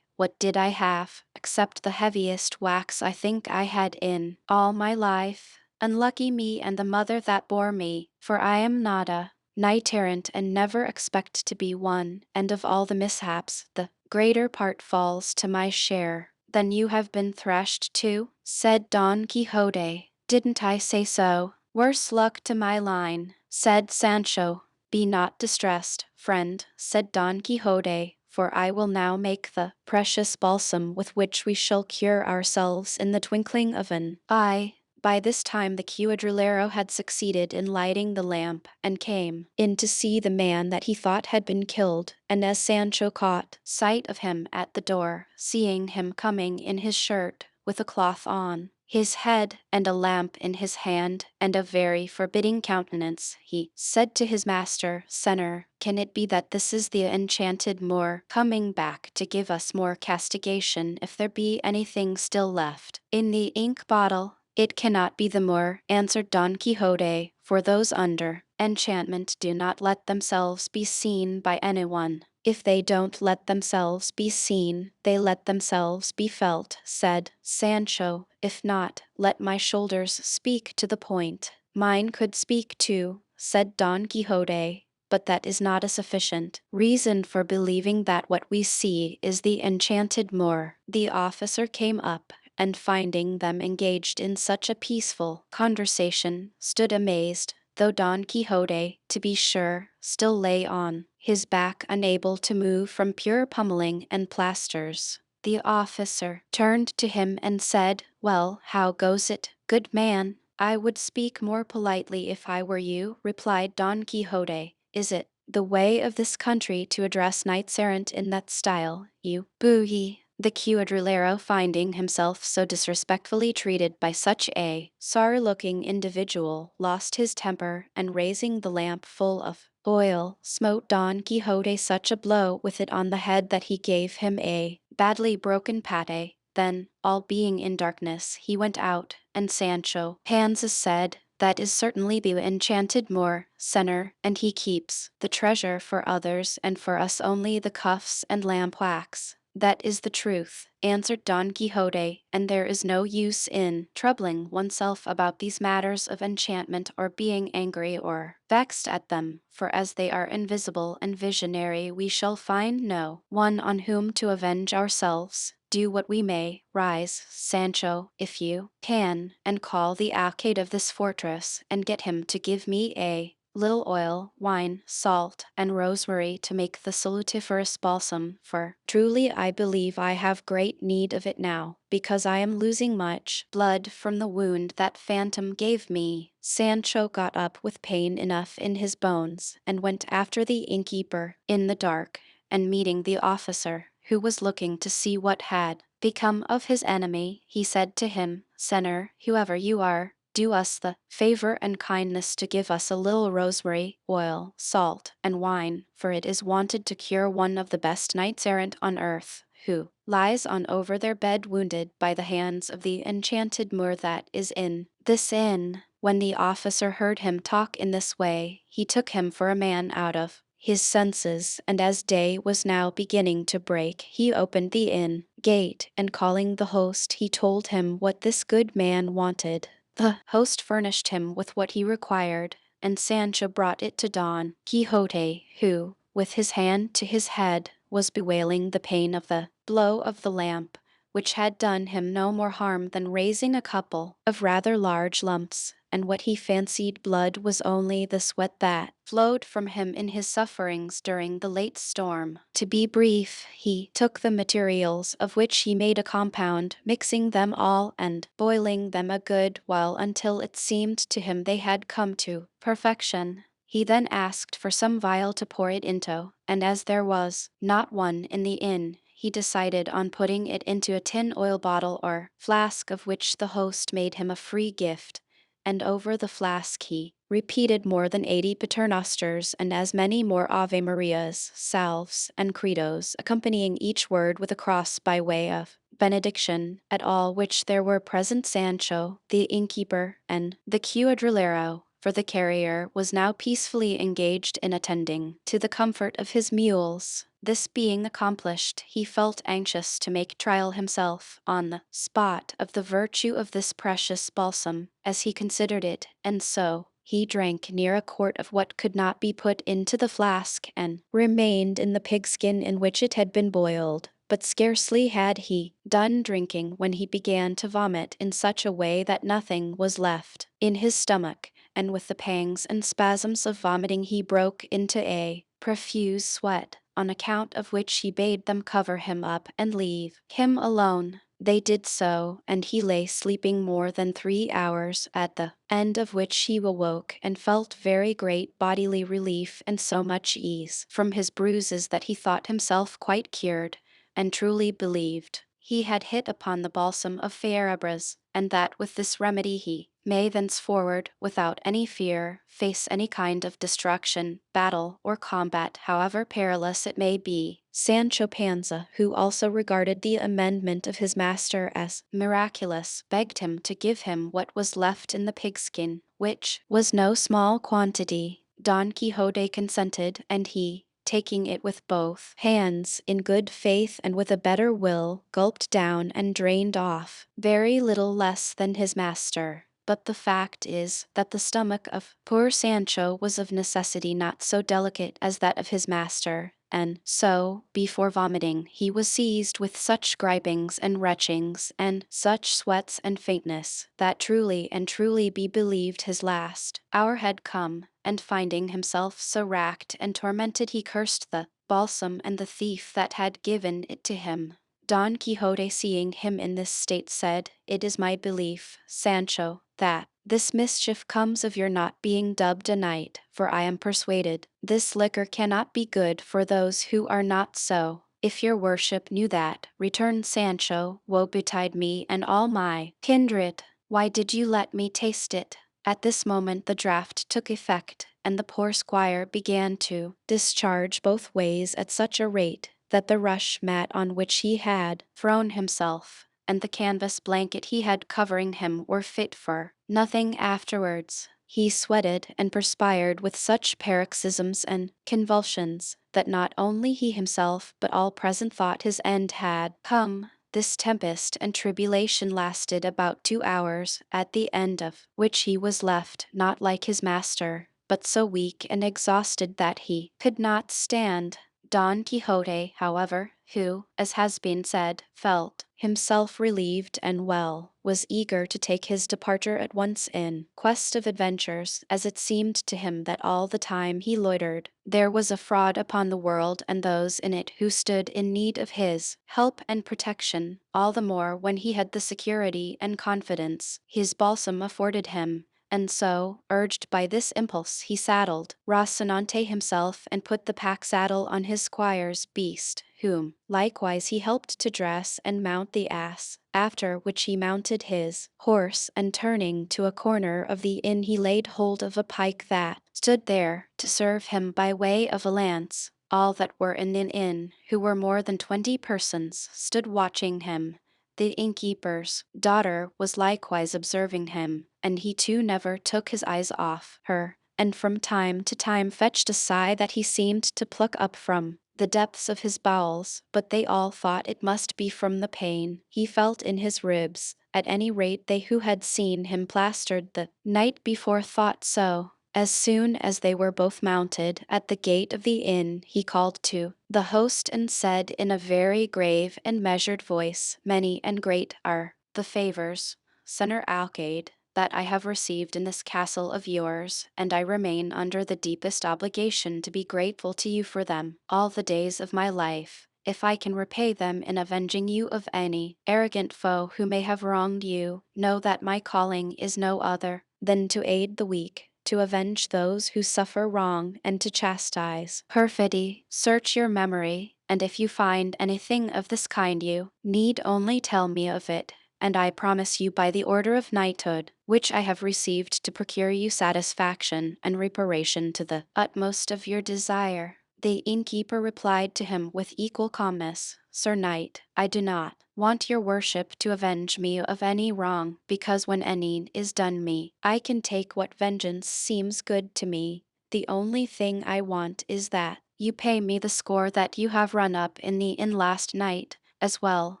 what did I have, except the heaviest wax I think I had in all my life? Unlucky me and the mother that bore me, for I am not a knight errant and never expect to be one, and of all the mishaps, the greater part falls to my share." "Then you have been thrashed too?" said Don Quixote. "Didn't I say so? Worse luck to my line," said Sancho. "Be not distressed, friend," said Don Quixote, "for I will now make the precious balsam with which we shall cure ourselves in the twinkling of an eye." By this time the cuadrillero had succeeded in lighting the lamp, and came in to see the man that he thought had been killed, and as Sancho caught sight of him at the door, seeing him coming in his shirt, with a cloth on his head, and a lamp in his hand, and a very forbidding countenance, he said to his master, "Senor, can it be that this is the enchanted Moor coming back to give us more castigation if there be anything still left in the ink bottle?" "It cannot be the Moor," answered Don Quixote, "for those under enchantment do not let themselves be seen by anyone." If they don't let themselves be seen, they let themselves be felt, said Sancho. If not, let my shoulders speak to the point. Mine could speak too, said Don Quixote, but that is not a sufficient reason for believing that what we see is the enchanted Moor. The officer came up, and finding them engaged in such a peaceful conversation, stood amazed, though Don Quixote, to be sure, still lay on his back, unable to move from pure pummeling and plasters. The officer turned to him and said, "Well, how goes it, good man?" "I would speak more politely if I were you," replied Don Quixote. "Is it the way of this country to address knights errant in that style, you boogie?" The cuadrillero, finding himself so disrespectfully treated by such a sour-looking individual, lost his temper, and raising the lamp full of oil, smote Don Quixote such a blow with it on the head that he gave him a badly broken pate. Then, all being in darkness, he went out, and Sancho Panza said, "That is certainly the enchanted Moor, senor, and he keeps the treasure for others and for us only the cuffs and lamp wax." "That is the truth," answered Don Quixote, "and there is no use in troubling oneself about these matters of enchantment or being angry or vexed at them, for as they are invisible and visionary we shall find no one on whom to avenge ourselves. Do what we may, rise, Sancho, if you can, and call the alcalde of this fortress, and get him to give me a little oil, wine, salt, and rosemary to make the salutiferous balsam, for truly I believe I have great need of it now, because I am losing much blood from the wound that phantom gave me." Sancho got up with pain enough in his bones, and went after the innkeeper in the dark, and meeting the officer, who was looking to see what had become of his enemy, he said to him, "Senor, whoever you are, do us the favor and kindness to give us a little rosemary, oil, salt, and wine, for it is wanted to cure one of the best knights errant on earth, who lies on over their bed wounded by the hands of the enchanted Moor that is in this inn." When the officer heard him talk in this way, he took him for a man out of his senses, and as day was now beginning to break, he opened the inn gate, and calling the host, he told him what this good man wanted. The host furnished him with what he required, and Sancho brought it to Don Quixote, who, with his hand to his head, was bewailing the pain of the blow of the lamp, which had done him no more harm than raising a couple of rather large lumps, and what he fancied blood was only the sweat that flowed from him in his sufferings during the late storm. To be brief, he took the materials of which he made a compound, mixing them all and boiling them a good while until it seemed to him they had come to perfection. He then asked for some vial to pour it into, and as there was not one in the inn, he decided on putting it into a tin oil bottle or flask, of which the host made him a free gift, and over the flask he repeated more than 80 paternosters and as many more Ave Marias, salves, and credos, accompanying each word with a cross by way of benediction, at all which there were present Sancho, the innkeeper, and the cuadrillero, for the carrier was now peacefully engaged in attending to the comfort of his mules. This being accomplished, he felt anxious to make trial himself, on the spot, of the virtue of this precious balsam, as he considered it, and so he drank near a quart of what could not be put into the flask, and remained in the pigskin in which it had been boiled. But scarcely had he done drinking when he began to vomit in such a way that nothing was left in his stomach, and with the pangs and spasms of vomiting he broke into a profuse sweat, on account of which he bade them cover him up and leave him alone. They did so, and he lay sleeping more than 3 hours, at the end of which he awoke and felt very great bodily relief and so much ease from his bruises that he thought himself quite cured, and truly believed he had hit upon the balsam of Fierabras, and that with this remedy he may thenceforward, without any fear, face any kind of destruction, battle, or combat, however perilous it may be. Sancho Panza, who also regarded the amendment of his master as miraculous, begged him to give him what was left in the pigskin, which was no small quantity. Don Quixote consented, and he taking it with both hands in good faith and with a better will, gulped down and drained off, very little less than his master. But the fact is that the stomach of poor Sancho was of necessity not so delicate as that of his master, and so, before vomiting, he was seized with such gripings and retchings, and such sweats and faintness, that truly and truly be believed his last hour had come, and finding himself so racked and tormented he cursed the balsam and the thief that had given it to him. Don Quixote, seeing him in this state, said, "It is my belief, Sancho, that this mischief comes of your not being dubbed a knight, for I am persuaded this liquor cannot be good for those who are not so." "If your worship knew that," returned Sancho, "woe betide me and all my kindred. Why did you let me taste it?" At this moment the draught took effect, and the poor squire began to discharge both ways at such a rate that the rush mat on which he had thrown himself, and the canvas blanket he had covering him were fit for nothing afterwards. He sweated and perspired with such paroxysms and convulsions that not only he himself but all present thought his end had come. This tempest and tribulation lasted about 2 hours, at the end of which he was left, not like his master, but so weak and exhausted that he could not stand. Don Quixote, however, who, as has been said, felt himself relieved and well, was eager to take his departure at once in quest of adventures, as it seemed to him that all the time he loitered there was a fraud upon the world and those in it who stood in need of his help and protection, all the more when he had the security and confidence his balsam afforded him. And so, urged by this impulse, he saddled Rocinante himself and put the pack saddle on his squire's beast, whom likewise he helped to dress and mount the ass, after which he mounted his horse, and turning to a corner of the inn he laid hold of a pike that stood there to serve him by way of a lance. All that were in the inn, who were more than 20 persons, stood watching him. The innkeeper's daughter was likewise observing him, and he too never took his eyes off her, and from time to time fetched a sigh that he seemed to pluck up from the depths of his bowels, but they all thought it must be from the pain he felt in his ribs. At any rate, they who had seen him plastered the night before thought so. As soon as they were both mounted at the gate of the inn, he called to the host and said in a very grave and measured voice, "Many and great are the favors, Señor Alcaide, that I have received in this castle of yours, and I remain under the deepest obligation to be grateful to you for them all the days of my life. If I can repay them in avenging you of any arrogant foe who may have wronged you, know that my calling is no other than to aid the weak, to avenge those who suffer wrong, and to chastise perfidy. Search your memory, and if you find anything of this kind you need only tell me of it, and I promise you by the order of knighthood, which I have received, to procure you satisfaction and reparation to the utmost of your desire." The innkeeper replied to him with equal calmness, "Sir Knight, I do not want your worship to avenge me of any wrong, because when any is done me, I can take what vengeance seems good to me. The only thing I want is that you pay me the score that you have run up in the inn last night, as well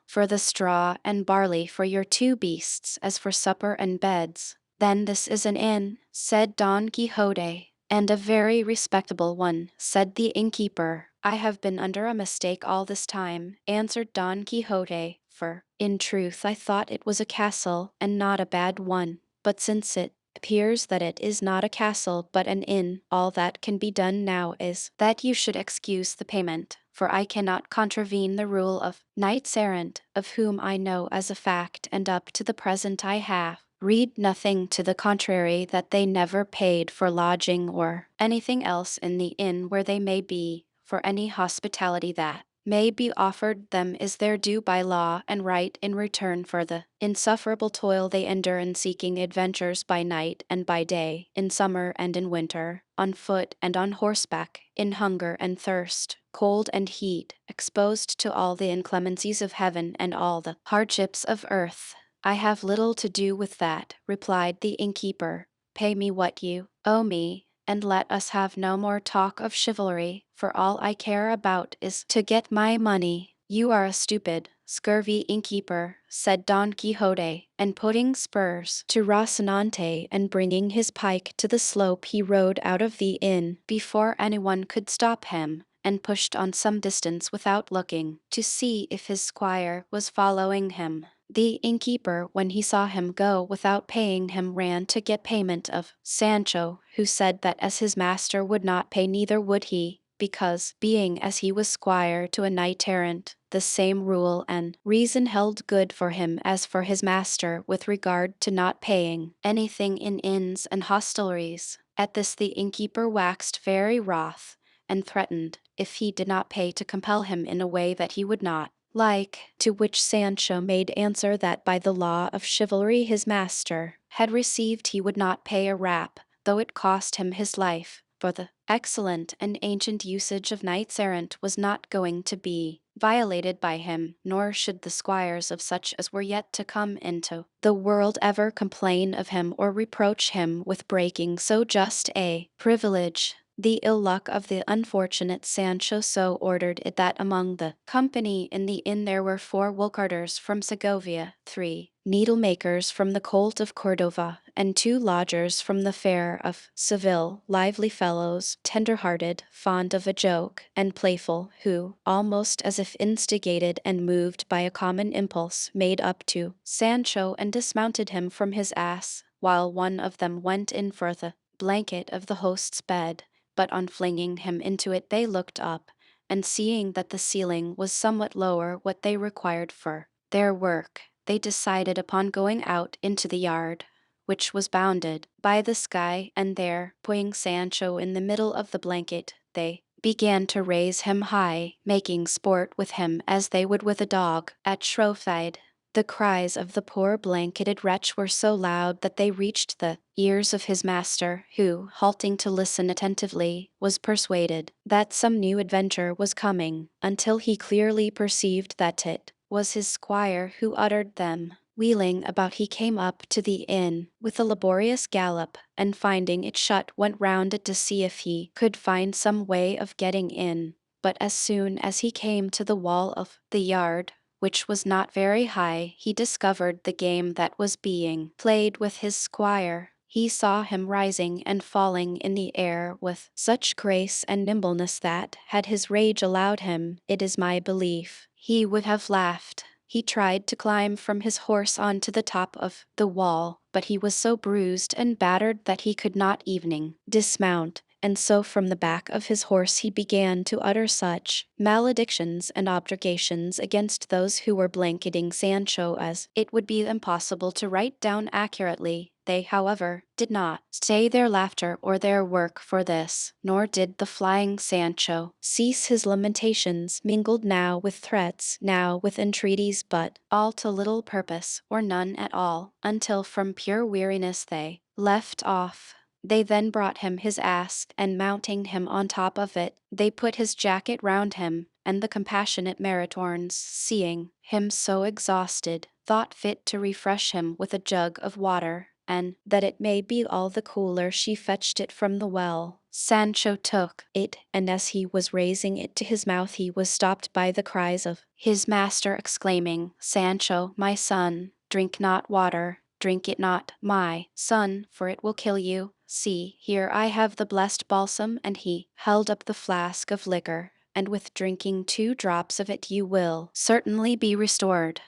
for the straw and barley for your 2 beasts as for supper and beds." "Then this is an inn," said Don Quixote. "And a very respectable one," said the innkeeper. "I have been under a mistake all this time," answered Don Quixote, "for, in truth, I thought it was a castle, and not a bad one. But since it appears that it is not a castle but an inn, all that can be done now is that you should excuse the payment, for I cannot contravene the rule of knights errant, of whom I know as a fact, and up to the present I have read nothing to the contrary, that they never paid for lodging or anything else in the inn where they may be, for any hospitality that may be offered them is their due by law and right in return for the insufferable toil they endure in seeking adventures by night and by day, in summer and in winter, on foot and on horseback, in hunger and thirst, cold and heat, exposed to all the inclemencies of heaven and all the hardships of earth." "I have little to do with that," replied the innkeeper. "Pay me what you owe me, and let us have no more talk of chivalry, for all I care about is to get my money." "You are a stupid, scurvy innkeeper," said Don Quixote, and putting spurs to Rocinante and bringing his pike to the slope, he rode out of the inn before anyone could stop him, and pushed on some distance without looking to see if his squire was following him. The innkeeper, when he saw him go without paying him, ran to get payment of Sancho, who said that as his master would not pay, neither would he, because, being as he was squire to a knight errant, the same rule and reason held good for him as for his master with regard to not paying anything in inns and hostelries. At this the innkeeper waxed very wroth, and threatened, if he did not pay, to compel him in a way that he would not like, to which Sancho made answer that by the law of chivalry his master had received he would not pay a rap, though it cost him his life, for the excellent and ancient usage of knights errant was not going to be violated by him, nor should the squires of such as were yet to come into the world ever complain of him or reproach him with breaking so just a privilege. The ill luck of the unfortunate Sancho so ordered it that among the company in the inn there were 4 woolcarders from Segovia, 3 needlemakers from the colt of Cordova, and 2 lodgers from the fair of Seville, lively fellows, tender-hearted, fond of a joke, and playful, who, almost as if instigated and moved by a common impulse, made up to Sancho and dismounted him from his ass, while one of them went in for the blanket of the host's bed. But on flinging him into it they looked up, and seeing that the ceiling was somewhat lower what they required for their work, they decided upon going out into the yard, which was bounded by the sky, and there, putting Sancho in the middle of the blanket, they began to raise him high, making sport with him as they would with a dog at shrovetide. The cries of the poor blanketed wretch were so loud that they reached the ears of his master, who, halting to listen attentively, was persuaded that some new adventure was coming, until he clearly perceived that it was his squire who uttered them. Wheeling about he came up to the inn with a laborious gallop, and finding it shut went round it to see if he could find some way of getting in. But as soon as he came to the wall of the yard, which was not very high, he discovered the game that was being played with his squire. He saw him rising and falling in the air with such grace and nimbleness that, had his rage allowed him, it is my belief, he would have laughed. He tried to climb from his horse on to the top of the wall, but he was so bruised and battered that he could not even dismount, and so from the back of his horse he began to utter such maledictions and objurgations against those who were blanketing Sancho as it would be impossible to write down accurately. They, however, did not stay their laughter or their work for this, nor did the flying Sancho cease his lamentations, mingled now with threats, now with entreaties, but all to little purpose, or none at all, until from pure weariness they left off. They then brought him his ass, and mounting him on top of it, they put his jacket round him, and the compassionate Maritornes, seeing him so exhausted, thought fit to refresh him with a jug of water, and, that it may be all the cooler, she fetched it from the well. Sancho took it, and as he was raising it to his mouth he was stopped by the cries of his master, exclaiming, "Sancho, my son, drink not water, drink it not, my son, for it will kill you. See, here I have the blessed balsam," and he held up the flask of liquor, "and with drinking 2 drops of it you will certainly be restored."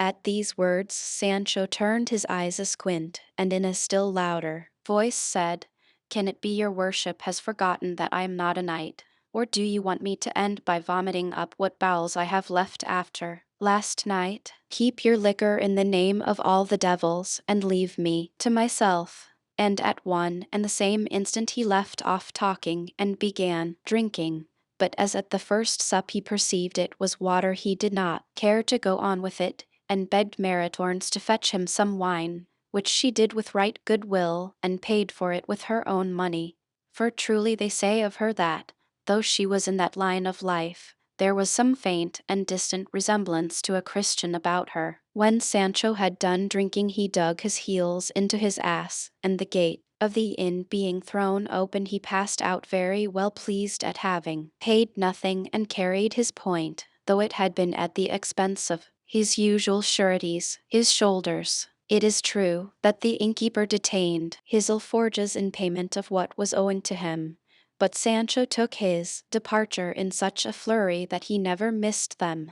At these words Sancho turned his eyes asquint, and in a still louder voice said, "Can it be your worship has forgotten that I am not a knight? Or do you want me to end by vomiting up what bowels I have left after last night? Keep your liquor in the name of all the devils, and leave me to myself." And at one and the same instant he left off talking and began drinking. But as at the first sup he perceived it was water, he did not care to go on with it, and begged Maritornes to fetch him some wine, which she did with right good will, and paid for it with her own money. For truly they say of her that, though she was in that line of life, there was some faint and distant resemblance to a Christian about her. When Sancho had done drinking he dug his heels into his ass, and the gate of the inn being thrown open, he passed out very well pleased at having paid nothing and carried his point, though it had been at the expense of his usual sureties, his shoulders. It is true that the innkeeper detained his alforjas in payment of what was owing to him, but Sancho took his departure in such a flurry that he never missed them.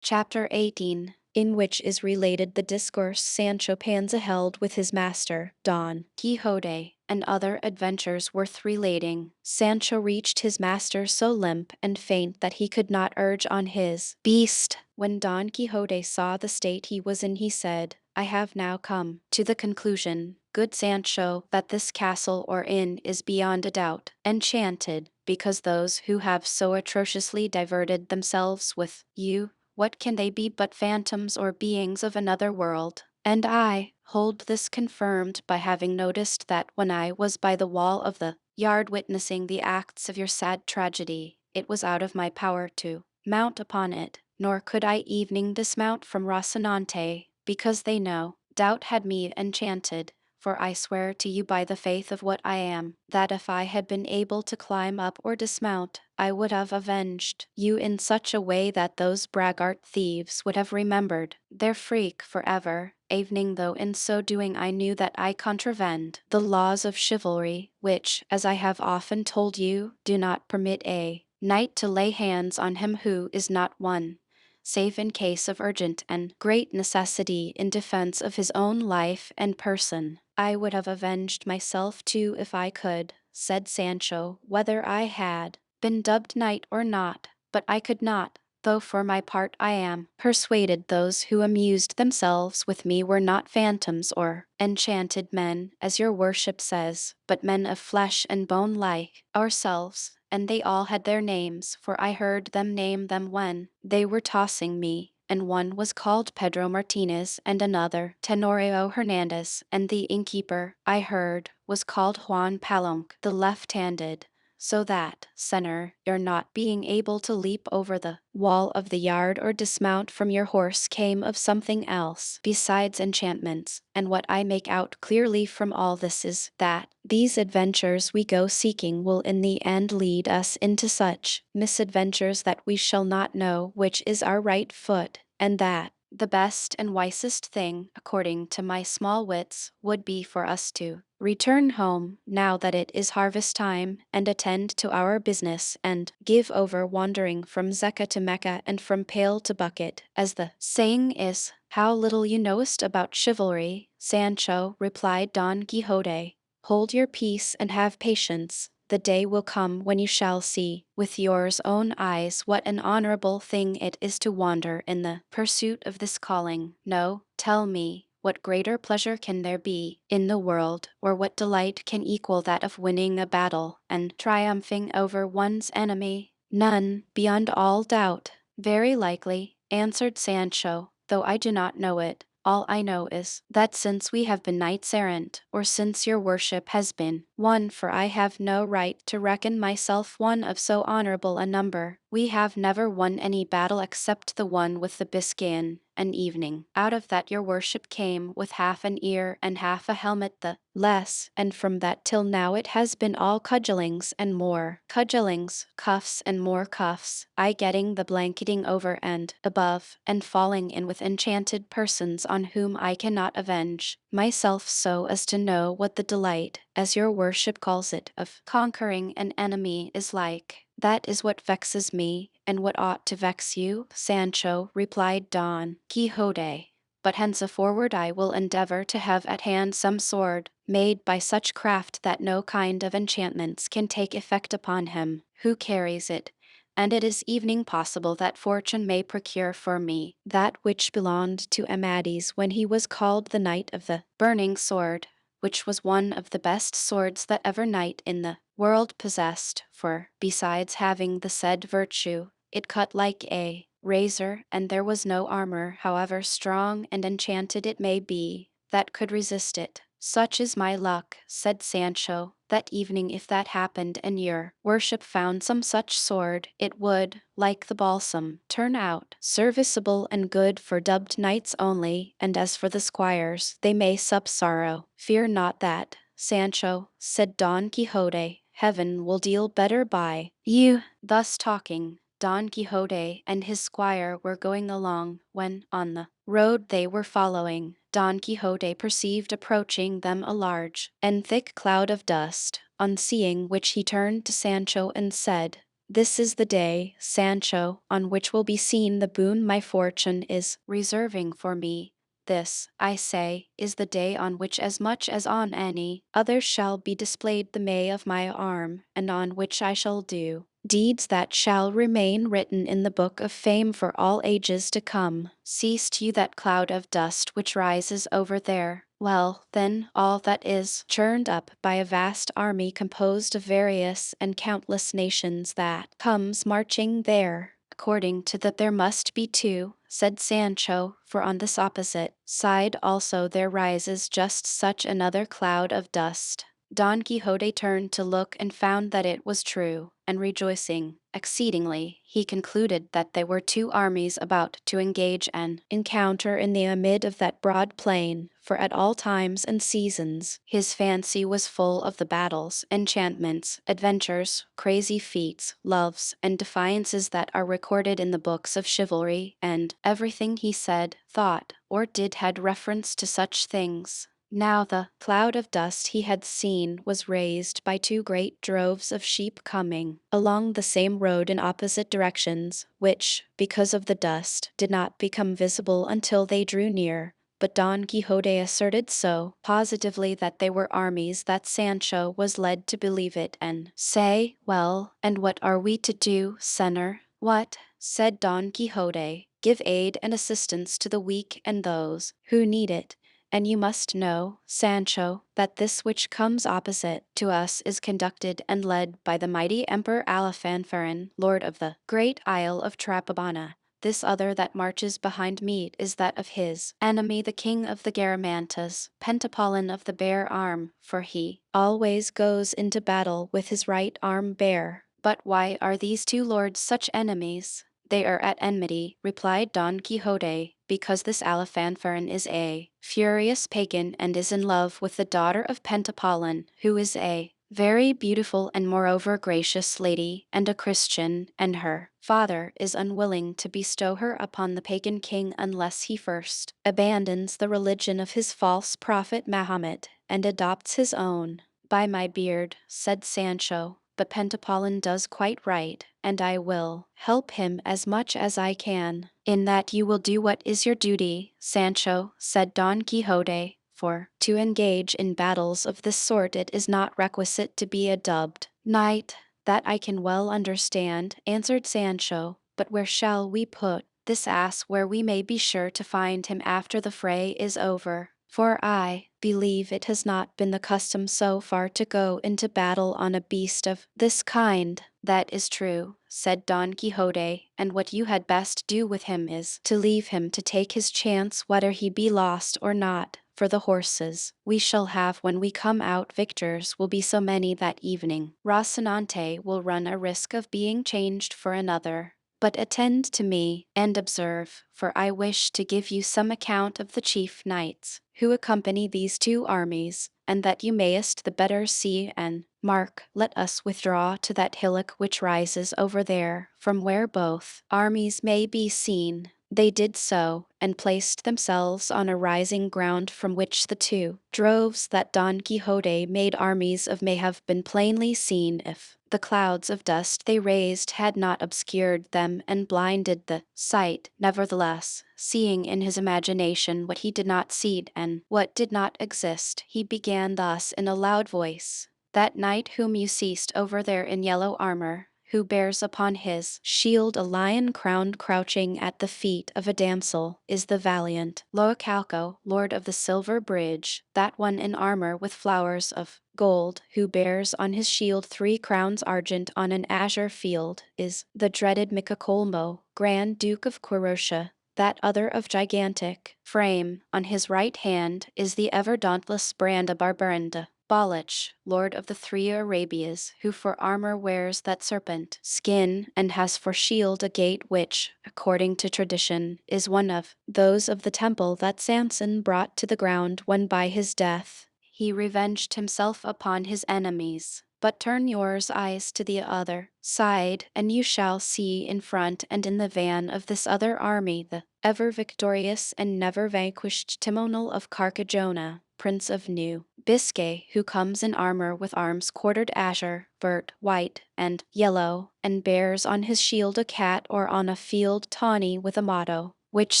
Chapter 18, in which is related the discourse Sancho Panza held with his master, Don Quixote, and other adventures worth relating. Sancho reached his master so limp and faint that he could not urge on his beast. When Don Quixote saw the state he was in, he said, I have now come to the conclusion, good Sancho, that this castle or inn is beyond a doubt enchanted, because those who have so atrociously diverted themselves with you, what can they be but phantoms or beings of another world? And I hold this confirmed by having noticed that when I was by the wall of the yard witnessing the acts of your sad tragedy, it was out of my power to mount upon it, nor could I evening dismount from Rocinante, because they know doubt had me enchanted. For I swear to you by the faith of what I am, that if I had been able to climb up or dismount, I would have avenged you in such a way that those braggart thieves would have remembered their freak forever, evening though in so doing I knew that I contravened the laws of chivalry, which, as I have often told you, do not permit a knight to lay hands on him who is not one, save in case of urgent and great necessity in defense of his own life and person. I would have avenged myself too if I could, said Sancho, whether I had been dubbed knight or not, but I could not, though for my part I am persuaded those who amused themselves with me were not phantoms or enchanted men, as your worship says, but men of flesh and bone like ourselves, and they all had their names, for I heard them name them when they were tossing me, and one was called Pedro Martinez and another Tenorio Hernandez, and the innkeeper, I heard, was called Juan Palonque the left-handed, so that, senor, your not being able to leap over the wall of the yard or dismount from your horse came of something else besides enchantments, and what I make out clearly from all this is that these adventures we go seeking will in the end lead us into such misadventures that we shall not know which is our right foot, and that the best and wisest thing, according to my small wits, would be for us to return home, now that it is harvest time, and attend to our business, and give over wandering from Zecca to Mecca and from pail to bucket, as the saying is. How little you knowest about chivalry, Sancho, replied Don Quixote. Hold your peace and have patience. The day will come when you shall see, with yours own eyes, what an honorable thing it is to wander in the pursuit of this calling. No, tell me, what greater pleasure can there be in the world, or what delight can equal that of winning a battle and triumphing over one's enemy? None, beyond all doubt. Very likely, answered Sancho, though I do not know it. All I know is that since we have been knights errant, or since your worship has been one, for I have no right to reckon myself one of so honorable a number, we have never won any battle except the one with the Biscayan, an evening. Out of that your worship came with half an ear and half a helmet the less, and from that till now it has been all cudgellings and more cudgellings, cuffs and more cuffs, I getting the blanketing over and above, and falling in with enchanted persons on whom I cannot avenge myself, so as to know what the delight, as your worship calls it, of conquering an enemy is like. That is what vexes me, and what ought to vex you, Sancho, replied Don Quixote. But henceforward I will endeavor to have at hand some sword, made by such craft that no kind of enchantments can take effect upon him who carries it, and it is evening possible that fortune may procure for me that which belonged to Amadis when he was called the Knight of the Burning Sword, which was one of the best swords that ever knight in the world possessed, for, besides having the said virtue, it cut like a razor, and there was no armor, however strong and enchanted it may be, that could resist it. Such is my luck, said Sancho. That evening, if that happened and your worship found some such sword, it would, like the balsam, turn out serviceable and good for dubbed knights only, and as for the squires, they may sup sorrow. Fear not that, Sancho, said Don Quixote, heaven will deal better by you. Thus talking, Don Quixote and his squire were going along, when, on the road they were following, Don Quixote perceived approaching them a large and thick cloud of dust, on seeing which he turned to Sancho and said, "This is the day, Sancho, on which will be seen the boon my fortune is reserving for me. This, I say, is the day on which as much as on any other shall be displayed the may of my arm, and on which I shall do deeds that shall remain written in the book of fame for all ages to come. Seest you that cloud of dust which rises over there? Well, then, all that is churned up by a vast army composed of various and countless nations that comes marching there. According to that there must be two, said Sancho, for on this opposite side also there rises just such another cloud of dust. Don Quixote turned to look and found that it was true, and rejoicing exceedingly, he concluded that there were two armies about to engage an encounter in the amid of that broad plain, for at all times and seasons his fancy was full of the battles, enchantments, adventures, crazy feats, loves, and defiances that are recorded in the books of chivalry, and everything he said, thought, or did had reference to such things. Now the cloud of dust he had seen was raised by two great droves of sheep coming along the same road in opposite directions, which, because of the dust, did not become visible until they drew near. But Don Quixote asserted so positively that they were armies that Sancho was led to believe it and say, "Well, and what are we to do, senor?" "What?" said Don Quixote. "Give aid and assistance to the weak and those who need it. And you must know, Sancho, that this which comes opposite to us is conducted and led by the mighty Emperor Alifanfarin, lord of the great isle of Trapabana. This other that marches behind me is that of his enemy, the king of the Garamantas, Pentapolin of the bare arm, for he always goes into battle with his right arm bare." "But why are these two lords such enemies?" "They are at enmity," replied Don Quixote, "because this Alifanfarin is a furious pagan and is in love with the daughter of Pentapolin, who is a very beautiful and moreover gracious lady and a Christian, and her father is unwilling to bestow her upon the pagan king unless he first abandons the religion of his false prophet Mahomet and adopts his own." "By my beard," said Sancho, "but Pentapolin does quite right, and I will help him as much as I can." "In that you will do what is your duty, Sancho," said Don Quixote, "for to engage in battles of this sort it is not requisite to be a dubbed knight." "That I can well understand," answered Sancho, "but where shall we put this ass where we may be sure to find him after the fray is over? For I believe it has not been the custom so far to go into battle on a beast of this kind." "That is true," said Don Quixote, "and what you had best do with him is to leave him to take his chance whether he be lost or not, for the horses we shall have when we come out victors will be so many that evening Rocinante will run a risk of being changed for another. But attend to me, and observe, for I wish to give you some account of the chief knights who accompany these two armies, and that you mayest the better see and mark. Let us withdraw to that hillock which rises over there, from where both armies may be seen." They did so, and placed themselves on a rising ground from which the two droves that Don Quixote made armies of may have been plainly seen if the clouds of dust they raised had not obscured them and blinded the sight. Nevertheless, seeing in his imagination what he did not see and what did not exist, he began thus in a loud voice: "That knight whom you seest over there in yellow armor, who bears upon his shield a lion crowned crouching at the feet of a damsel, is the valiant Loacalco, lord of the Silver Bridge. That one in armor with flowers of gold, who bears on his shield 3 crowns argent on an azure field, is the dreaded Micacolmo, Grand Duke of Quirosha. that other of gigantic frame. On his right hand is the ever dauntless Branda Barbaranda, Balach, lord of the three Arabias, who for armor wears that serpent skin, and has for shield a gate which, according to tradition, is one of those of the temple that Samson brought to the ground when by his death he revenged himself upon his enemies. But turn yours eyes to the other side, and you shall see in front and in the van of this other army the ever victorious and never vanquished Timonel of Carcagona, prince of New Biscay, who comes in armor with arms quartered azure, vert, white, and yellow, and bears on his shield a cat or on a field tawny with a motto, which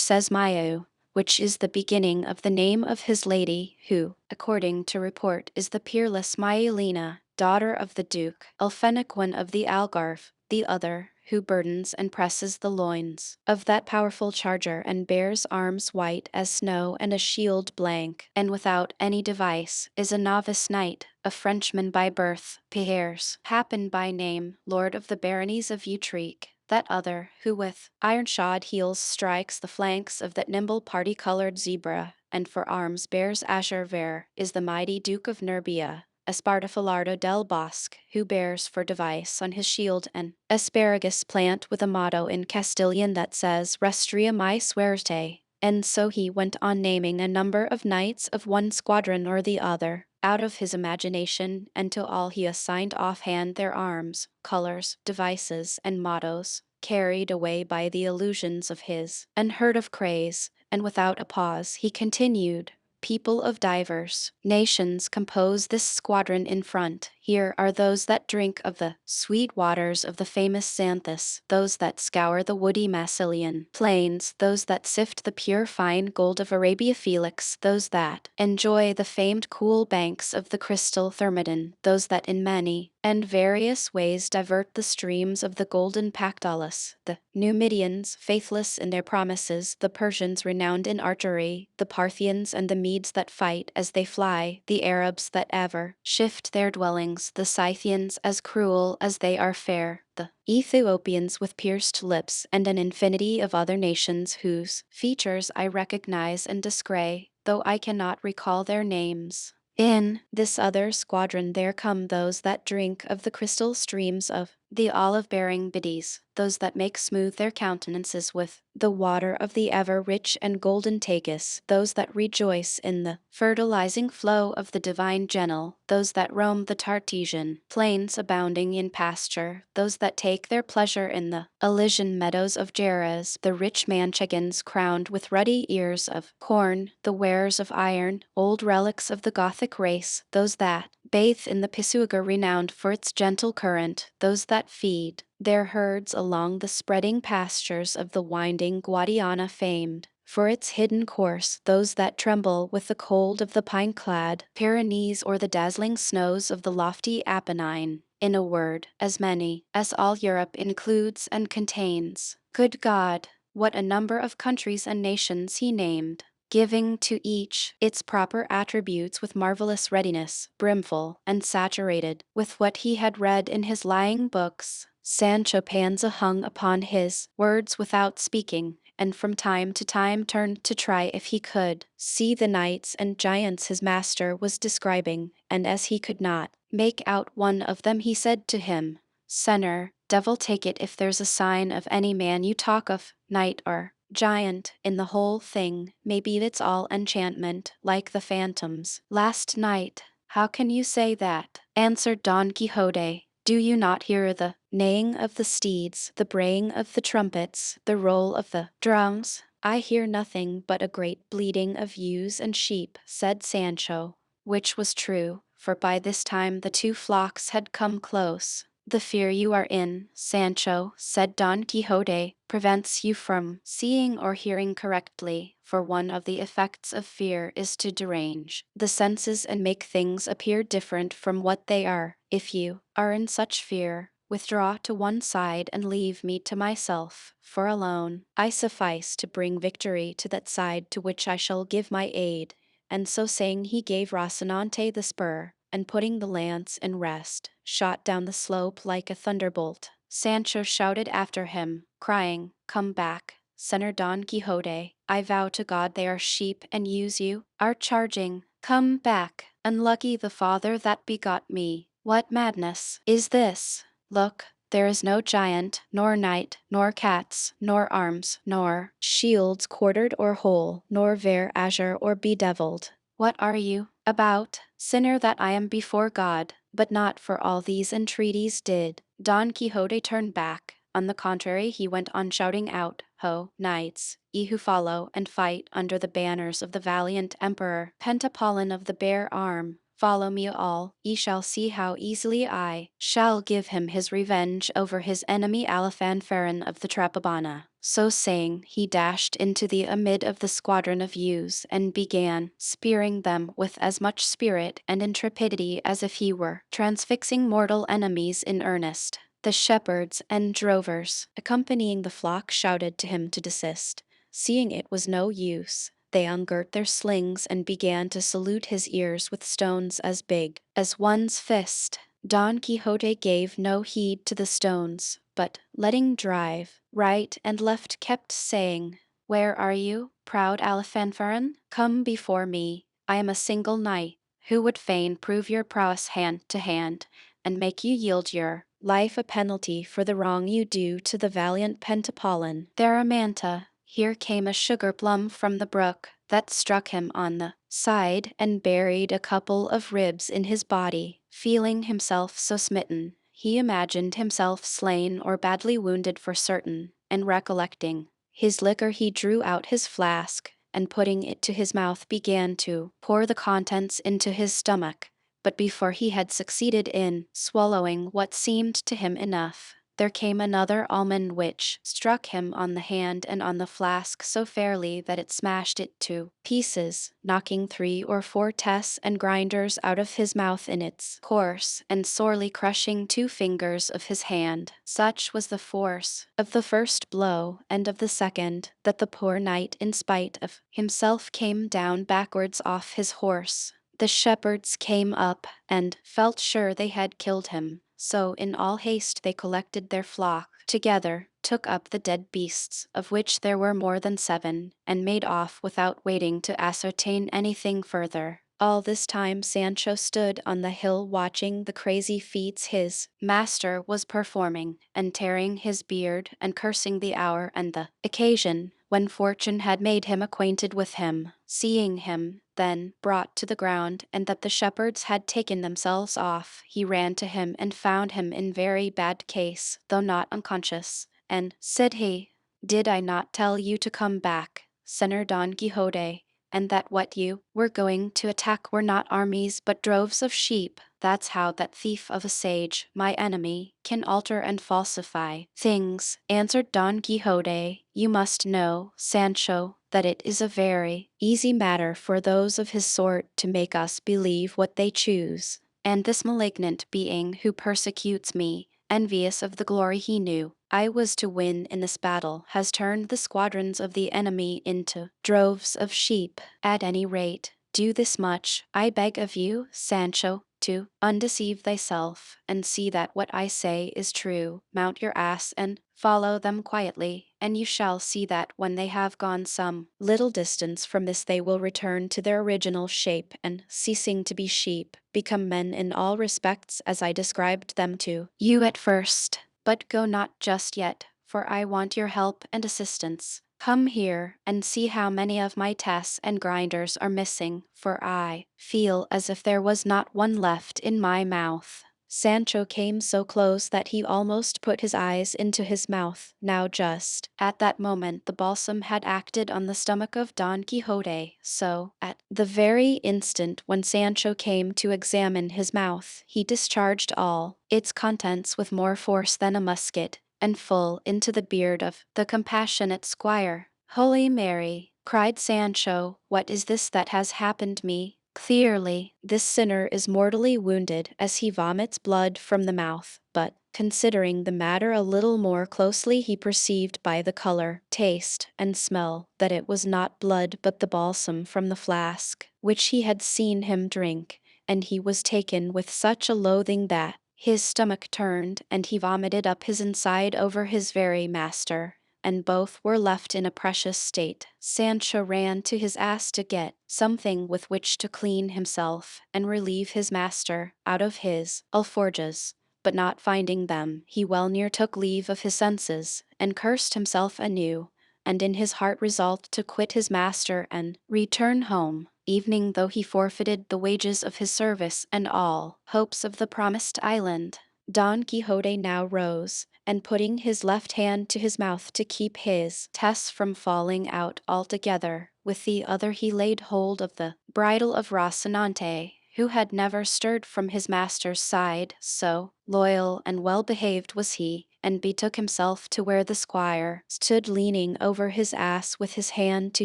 says Mayu, which is the beginning of the name of his lady, who, according to report, is the peerless Myelina, daughter of the Duke Elphenequin of the Algarve, the other, who burdens and presses the loins of that powerful charger and bears arms white as snow and a shield blank, and without any device, is a novice knight, a Frenchman by birth, Pierres, Happen by name, lord of the baronies of Utrecht, that other, who with iron-shod heels strikes the flanks of that nimble party-colored zebra, and for arms bears azure vare, is the mighty Duke of Nerbia, Espartafilardo del Bosque, who bears for device on his shield an asparagus plant with a motto in Castilian that says Restria mi suerte. And so he went on naming a number of knights of one squadron or the other, out of his imagination, until all he assigned offhand their arms, colors, devices, and mottos, carried away by the illusions of his unheard of craze, and without a pause he continued, people of divers nations compose this squadron in front. Here are those that drink of the sweet waters of the famous Xanthus, those that scour the woody Massilian plains, those that sift the pure fine gold of Arabia Felix, those that enjoy the famed cool banks of the crystal Thermodon, those that in many and various ways divert the streams of the golden Pactolus, the Numidians faithless in their promises, the Persians renowned in archery, the Parthians and the Medes that fight as they fly, the Arabs that ever shift their dwellings, the Scythians as cruel as they are fair, the Ethiopians with pierced lips, and an infinity of other nations whose features I recognize and descry, though I cannot recall their names. In this other squadron there come those that drink of the crystal streams of the olive-bearing biddies, those that make smooth their countenances with the water of the ever-rich and golden Tagus, those that rejoice in the fertilizing flow of the divine Genil, those that roam the Tartesian plains abounding in pasture, those that take their pleasure in the Elysian meadows of Jerez, the rich Manchegans crowned with ruddy ears of corn, the wares of iron, old relics of the Gothic race, those that bathe in the Pisuerga renowned for its gentle current, those that feed their herds along the spreading pastures of the winding Guadiana famed for its hidden course, those that tremble with the cold of the pine-clad Pyrenees or the dazzling snows of the lofty Apennine. In a word, as many as all Europe includes and contains. Good God, what a number of countries and nations he named, giving to each its proper attributes with marvelous readiness, brimful and saturated with what he had read in his lying books. Sancho Panza hung upon his words without speaking, and from time to time turned to try if he could see the knights and giants his master was describing, and as he could not make out one of them he said to him, Senor, devil take it if there's a sign of any man you talk of, knight or giant, in the whole thing. Maybe it's all enchantment, like the phantoms. Last night, how can you say that? Answered Don Quixote. Do you not hear the neighing of the steeds, the braying of the trumpets, the roll of the drums? I hear nothing but a great bleating of ewes and sheep, said Sancho, which was true, for by this time the two flocks had come close. The fear you are in, Sancho, said Don Quixote, prevents you from seeing or hearing correctly, for one of the effects of fear is to derange the senses and make things appear different from what they are. If you are in such fear, withdraw to one side and leave me to myself, for alone I suffice to bring victory to that side to which I shall give my aid. And so saying he gave Rocinante the spur, and putting the lance in rest, shot down the slope like a thunderbolt. Sancho shouted after him, crying, Come back, Senor Don Quixote, I vow to God they are sheep and use you, are charging. Come back, unlucky the father that begot me. What madness is this? Look, there is no giant, nor knight, nor cats, nor arms, nor shields quartered or whole, nor ver azure or bedeviled. What are you about, sinner, that I am before God? But not for all these entreaties did Don Quixote turn back. On the contrary, he went on shouting out, Ho, knights, ye who follow and fight under the banners of the valiant emperor Pentapolin of the bare arm, follow me all, ye shall see how easily I shall give him his revenge over his enemy Alifanfaron of the Trapobana. So saying, he dashed into the amid of the squadron of youths and began spearing them with as much spirit and intrepidity as if he were transfixing mortal enemies in earnest. The shepherds and drovers, accompanying the flock, shouted to him to desist. Seeing it was no use, they ungirt their slings and began to salute his ears with stones as big as one's fist. Don Quixote gave no heed to the stones, but, letting drive, right and left kept saying, Where are you, proud Alifanfaron? Come before me. I am a single knight, who would fain prove your prowess hand to hand, and make you yield your life a penalty for the wrong you do to the valiant Pentapolin. Theramanta. Here came a sugar plum from the brook that struck him on the side and buried a couple of ribs in his body. Feeling himself so smitten, he imagined himself slain or badly wounded for certain, and recollecting his liquor, he drew out his flask, and putting it to his mouth began to pour the contents into his stomach. But before he had succeeded in swallowing what seemed to him enough, there came another almond which struck him on the hand and on the flask so fairly that it smashed it to pieces, knocking 3 or 4 tests and grinders out of his mouth in its course, and sorely crushing 2 fingers of his hand. Such was the force of the first blow and of the second, that the poor knight, in spite of himself, came down backwards off his horse. The shepherds came up, and felt sure they had killed him. So in all haste they collected their flock together, took up the dead beasts, of which there were more than 7, and made off without waiting to ascertain anything further. All this time Sancho stood on the hill watching the crazy feats his master was performing, and tearing his beard and cursing the hour and the occasion when fortune had made him acquainted with him. Seeing him then brought to the ground, and that the shepherds had taken themselves off, he ran to him and found him in very bad case, though not unconscious. And, said he, Did I not tell you to come back, Senor Don Quixote, and that what you were going to attack were not armies but droves of sheep? That's how that thief of a sage, my enemy, can alter and falsify things, answered Don Quixote. You must know, Sancho, that it is a very easy matter for those of his sort to make us believe what they choose. And this malignant being who persecutes me, envious of the glory he knew I was to win in this battle, has turned the squadrons of the enemy into droves of sheep. At any rate, do this much, I beg of you, Sancho, to undeceive thyself, and see that what I say is true. Mount your ass and follow them quietly, and you shall see that when they have gone some little distance from this they will return to their original shape, and, ceasing to be sheep, become men in all respects as I described them to you at first. But go not just yet, for I want your help and assistance. Come here, and see how many of my tests and grinders are missing, for I feel as if there was not one left in my mouth. Sancho came so close that he almost put his eyes into his mouth. Now just at that moment the balsam had acted on the stomach of Don Quixote, so, at the very instant when Sancho came to examine his mouth, he discharged all its contents with more force than a musket, and full into the beard of the compassionate squire. Holy Mary, cried Sancho, what is this that has happened me? Clearly, this sinner is mortally wounded, as he vomits blood from the mouth, but, considering the matter a little more closely, he perceived by the color, taste, and smell that it was not blood but the balsam from the flask, which he had seen him drink, and he was taken with such a loathing that his stomach turned, and he vomited up his inside over his very master. and both were left in a precious state. Sancho ran to his ass to get something with which to clean himself and relieve his master out of his alforjas, but not finding them, he well near took leave of his senses, and cursed himself anew, and in his heart resolved to quit his master and return home, evening though he forfeited the wages of his service and all hopes of the promised island. Don Quixote now rose, and putting his left hand to his mouth to keep his tests from falling out altogether, with the other he laid hold of the bridle of Rocinante, who had never stirred from his master's side, so loyal and well-behaved was he, and betook himself to where the squire stood leaning over his ass with his hand to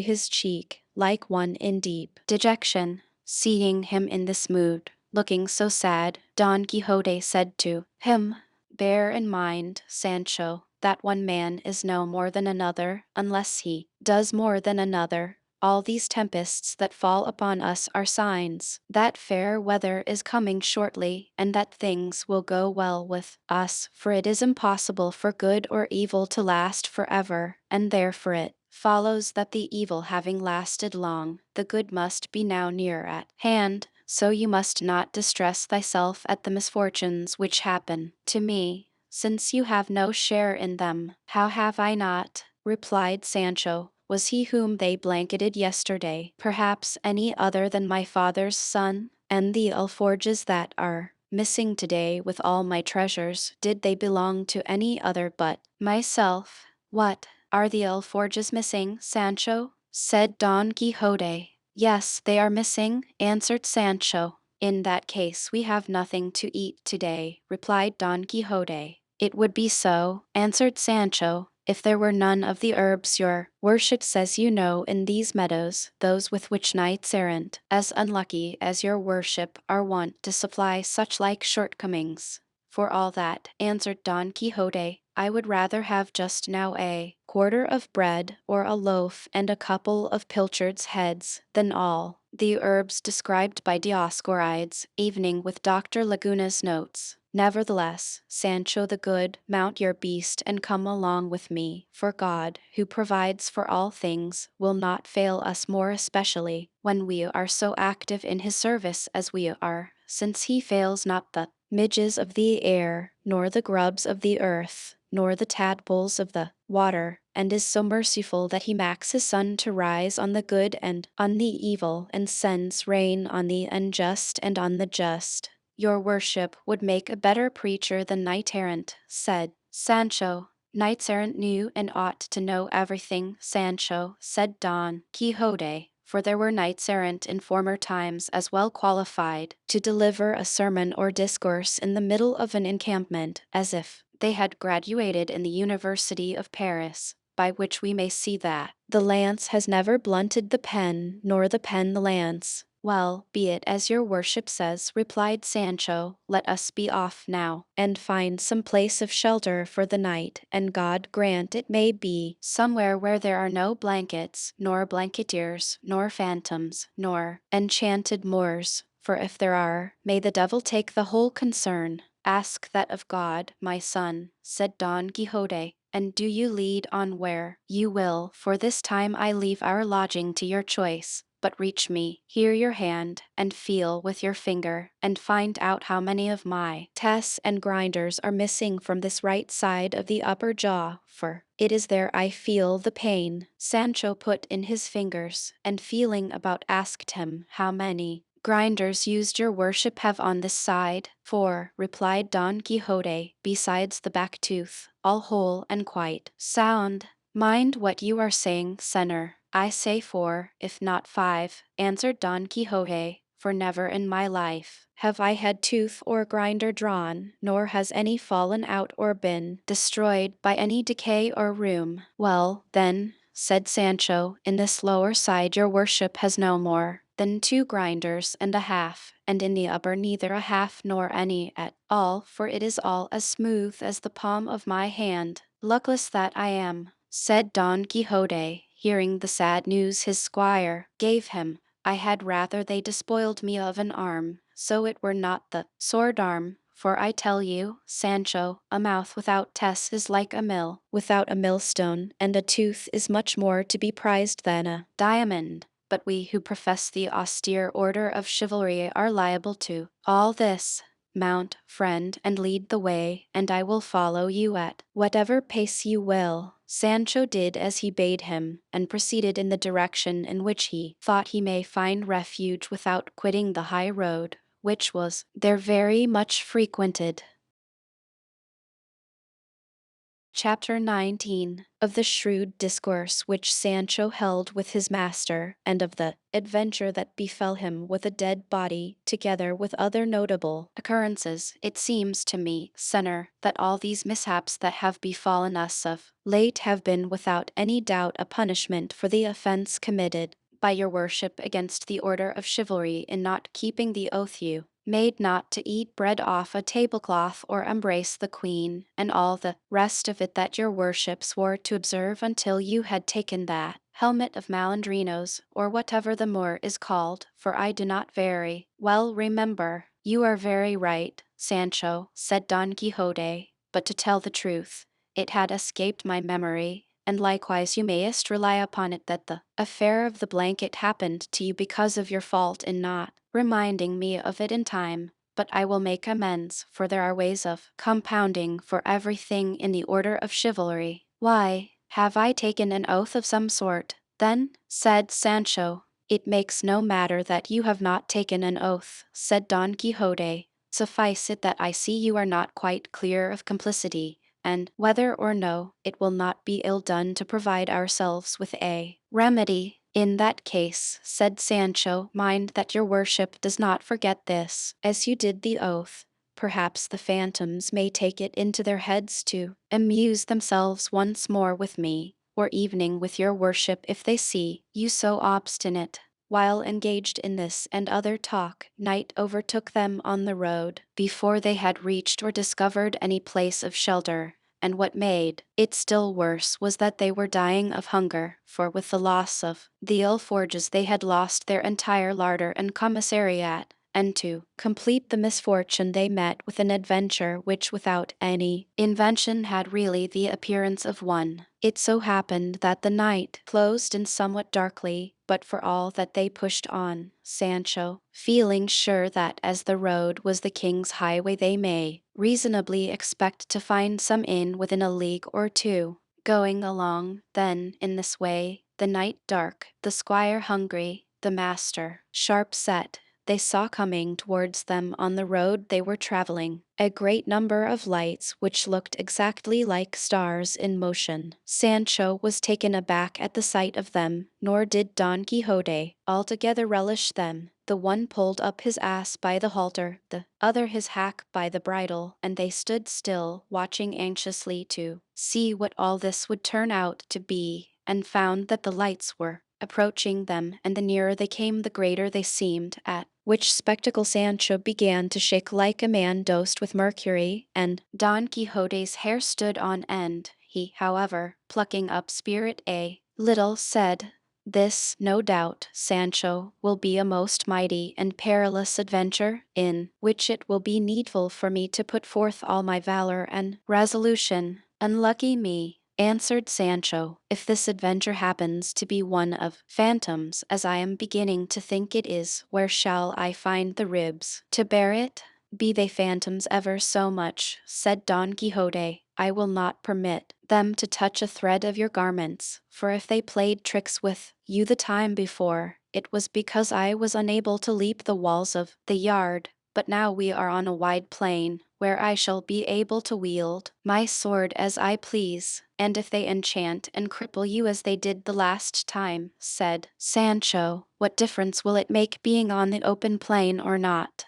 his cheek, like one in deep dejection. Seeing him in this mood, looking so sad, Don Quixote said to him, "Bear in mind, Sancho, that one man is no more than another unless he does more than another. All these tempests that fall upon us are signs that fair weather is coming shortly, and that things will go well with us, for it is impossible for good or evil to last forever, and therefore it follows that the evil having lasted long, the good must be now near at hand. So you must not distress thyself at the misfortunes which happen to me, since you have no share in them." "How have I not?" replied Sancho. "Was he whom they blanketed yesterday perhaps any other than my father's son? And the alforjas that are missing today with all my treasures, did they belong to any other but myself?" "What, are the alforjas missing, Sancho?" said Don Quixote. "Yes, they are missing," answered Sancho. "In that case we have nothing to eat today," replied Don Quixote. "It would be so," answered Sancho, "if there were none of the herbs your worship says you know in these meadows, those with which knights errant, as unlucky as your worship, are wont to supply such like shortcomings." "For all that," answered Don Quixote, "I would rather have just now a quarter of bread or a loaf and a couple of pilchards' heads than all the herbs described by Dioscorides, evening with Dr. Laguna's notes. Nevertheless, Sancho the Good, mount your beast and come along with me, for God, who provides for all things, will not fail us more especially when we are so active in his service as we are, since he fails not the midges of the air, nor the grubs of the earth, nor the tadpoles of the water, and is so merciful that he makes his sun to rise on the good and on the evil, and sends rain on the unjust and on the just." "Your worship would make a better preacher than knight-errant," said Sancho. "Knights-errant knew and ought to know everything, Sancho," said Don Quixote, "for there were knights-errant in former times as well qualified to deliver a sermon or discourse in the middle of an encampment as if they had graduated in the University of Paris, by which we may see that the lance has never blunted the pen, nor the pen the lance." "Well, be it as your worship says," replied Sancho. "Let us be off now, and find some place of shelter for the night, and God grant it may be somewhere where there are no blankets, nor blanketeers, nor phantoms, nor enchanted Moors, for if there are, may the devil take the whole concern." "Ask that of God, my son," said Don Quixote, "and do you lead on where you will, for this time I leave our lodging to your choice. But reach me here your hand, and feel with your finger, and find out how many of my tests and grinders are missing from this right side of the upper jaw, for it is there I feel the pain." Sancho put in his fingers, and feeling about asked him how many grinders used your worship have on this side. "Four," replied Don Quixote, "besides the back tooth, all whole and quite sound." "Mind what you are saying, senor. I say 4, if not 5, answered Don Quixote, "for never in my life have I had tooth or grinder drawn, nor has any fallen out or been destroyed by any decay or rheum." "Well, then," said Sancho, "in this lower side your worship has no more than 2 grinders and a half, and in the upper neither a half nor any at all, for it is all as smooth as the palm of my hand." "Luckless that I am," said Don Quixote, hearing the sad news his squire gave him. "I had rather they despoiled me of an arm, so it were not the sword arm, for I tell you, Sancho, a mouth without teeth is like a mill without a millstone, and a tooth is much more to be prized than a diamond. But we who profess the austere order of chivalry are liable to all this. Mount, friend, and lead the way, and I will follow you at whatever pace you will. Sancho did as he bade him, and proceeded in the direction in which he thought he may find refuge without quitting the high road, which was there very much frequented. Chapter 19 of the shrewd discourse which Sancho held with his master, and of the adventure that befell him with a dead body, together with other notable occurrences. It seems to me, Senor, that all these mishaps that have befallen us of late have been without any doubt a punishment for the offense committed by your worship against the order of chivalry in not keeping the oath you made not to eat bread off a tablecloth or embrace the queen, and all the rest of it that your worship swore to observe until you had taken that helmet of Malandrinos, or whatever the Moor is called, for I do not very well remember. You are very right, Sancho, said Don Quixote, but to tell the truth, it had escaped my memory, and likewise you mayest rely upon it that the affair of the blanket happened to you because of your fault in not reminding me of it in time. But I will make amends, for there are ways of compounding for everything in the order of chivalry. Why, have I taken an oath of some sort, then? Said Sancho. It makes no matter that you have not taken an oath, said Don Quixote. Suffice it that I see you are not quite clear of complicity, and whether or no, it will not be ill done to provide ourselves with a remedy. In that case, said Sancho, mind that your worship does not forget this, as you did the oath. Perhaps the phantoms may take it into their heads to amuse themselves once more with me, or evening with your worship if they see you so obstinate. While engaged in this and other talk, night overtook them on the road, before they had reached or discovered any place of shelter. And what made it still worse was that they were dying of hunger, for with the loss of the alforges they had lost their entire larder and commissariat, and to complete the misfortune they met with an adventure which without any invention had really the appearance of one. It so happened that the night closed in somewhat darkly, but for all that they pushed on, Sancho, feeling sure that as the road was the king's highway they may reasonably expect to find some inn within a league or two. Going along, then, in this way, the night dark, the squire hungry, the master sharp set, they saw coming towards them on the road they were traveling a great number of lights which looked exactly like stars in motion. Sancho was taken aback at the sight of them, nor did Don Quixote altogether relish them. The one pulled up his ass by the halter, the other his hack by the bridle, and they stood still, watching anxiously to see what all this would turn out to be, and found that the lights were approaching them, and the nearer they came the greater they seemed, at which spectacle Sancho began to shake like a man dosed with mercury, and Don Quixote's hair stood on end. He, however, plucking up spirit a little, said, "This, no doubt, Sancho, will be a most mighty and perilous adventure, in which it will be needful for me to put forth all my valor and resolution." "Unlucky me," answered Sancho, "if this adventure happens to be one of phantoms, as I am beginning to think it is. Where shall I find the ribs to bear it? Be they phantoms ever so much," said Don Quixote, "I will not permit them to touch a thread of your garments, for if they played tricks with you the time before, it was because I was unable to leap the walls of the yard. But now we are on a wide plain, where I shall be able to wield my sword as I please, and if they enchant and cripple you as they did the last time," said Sancho, "what difference will it make being on the open plain or not?"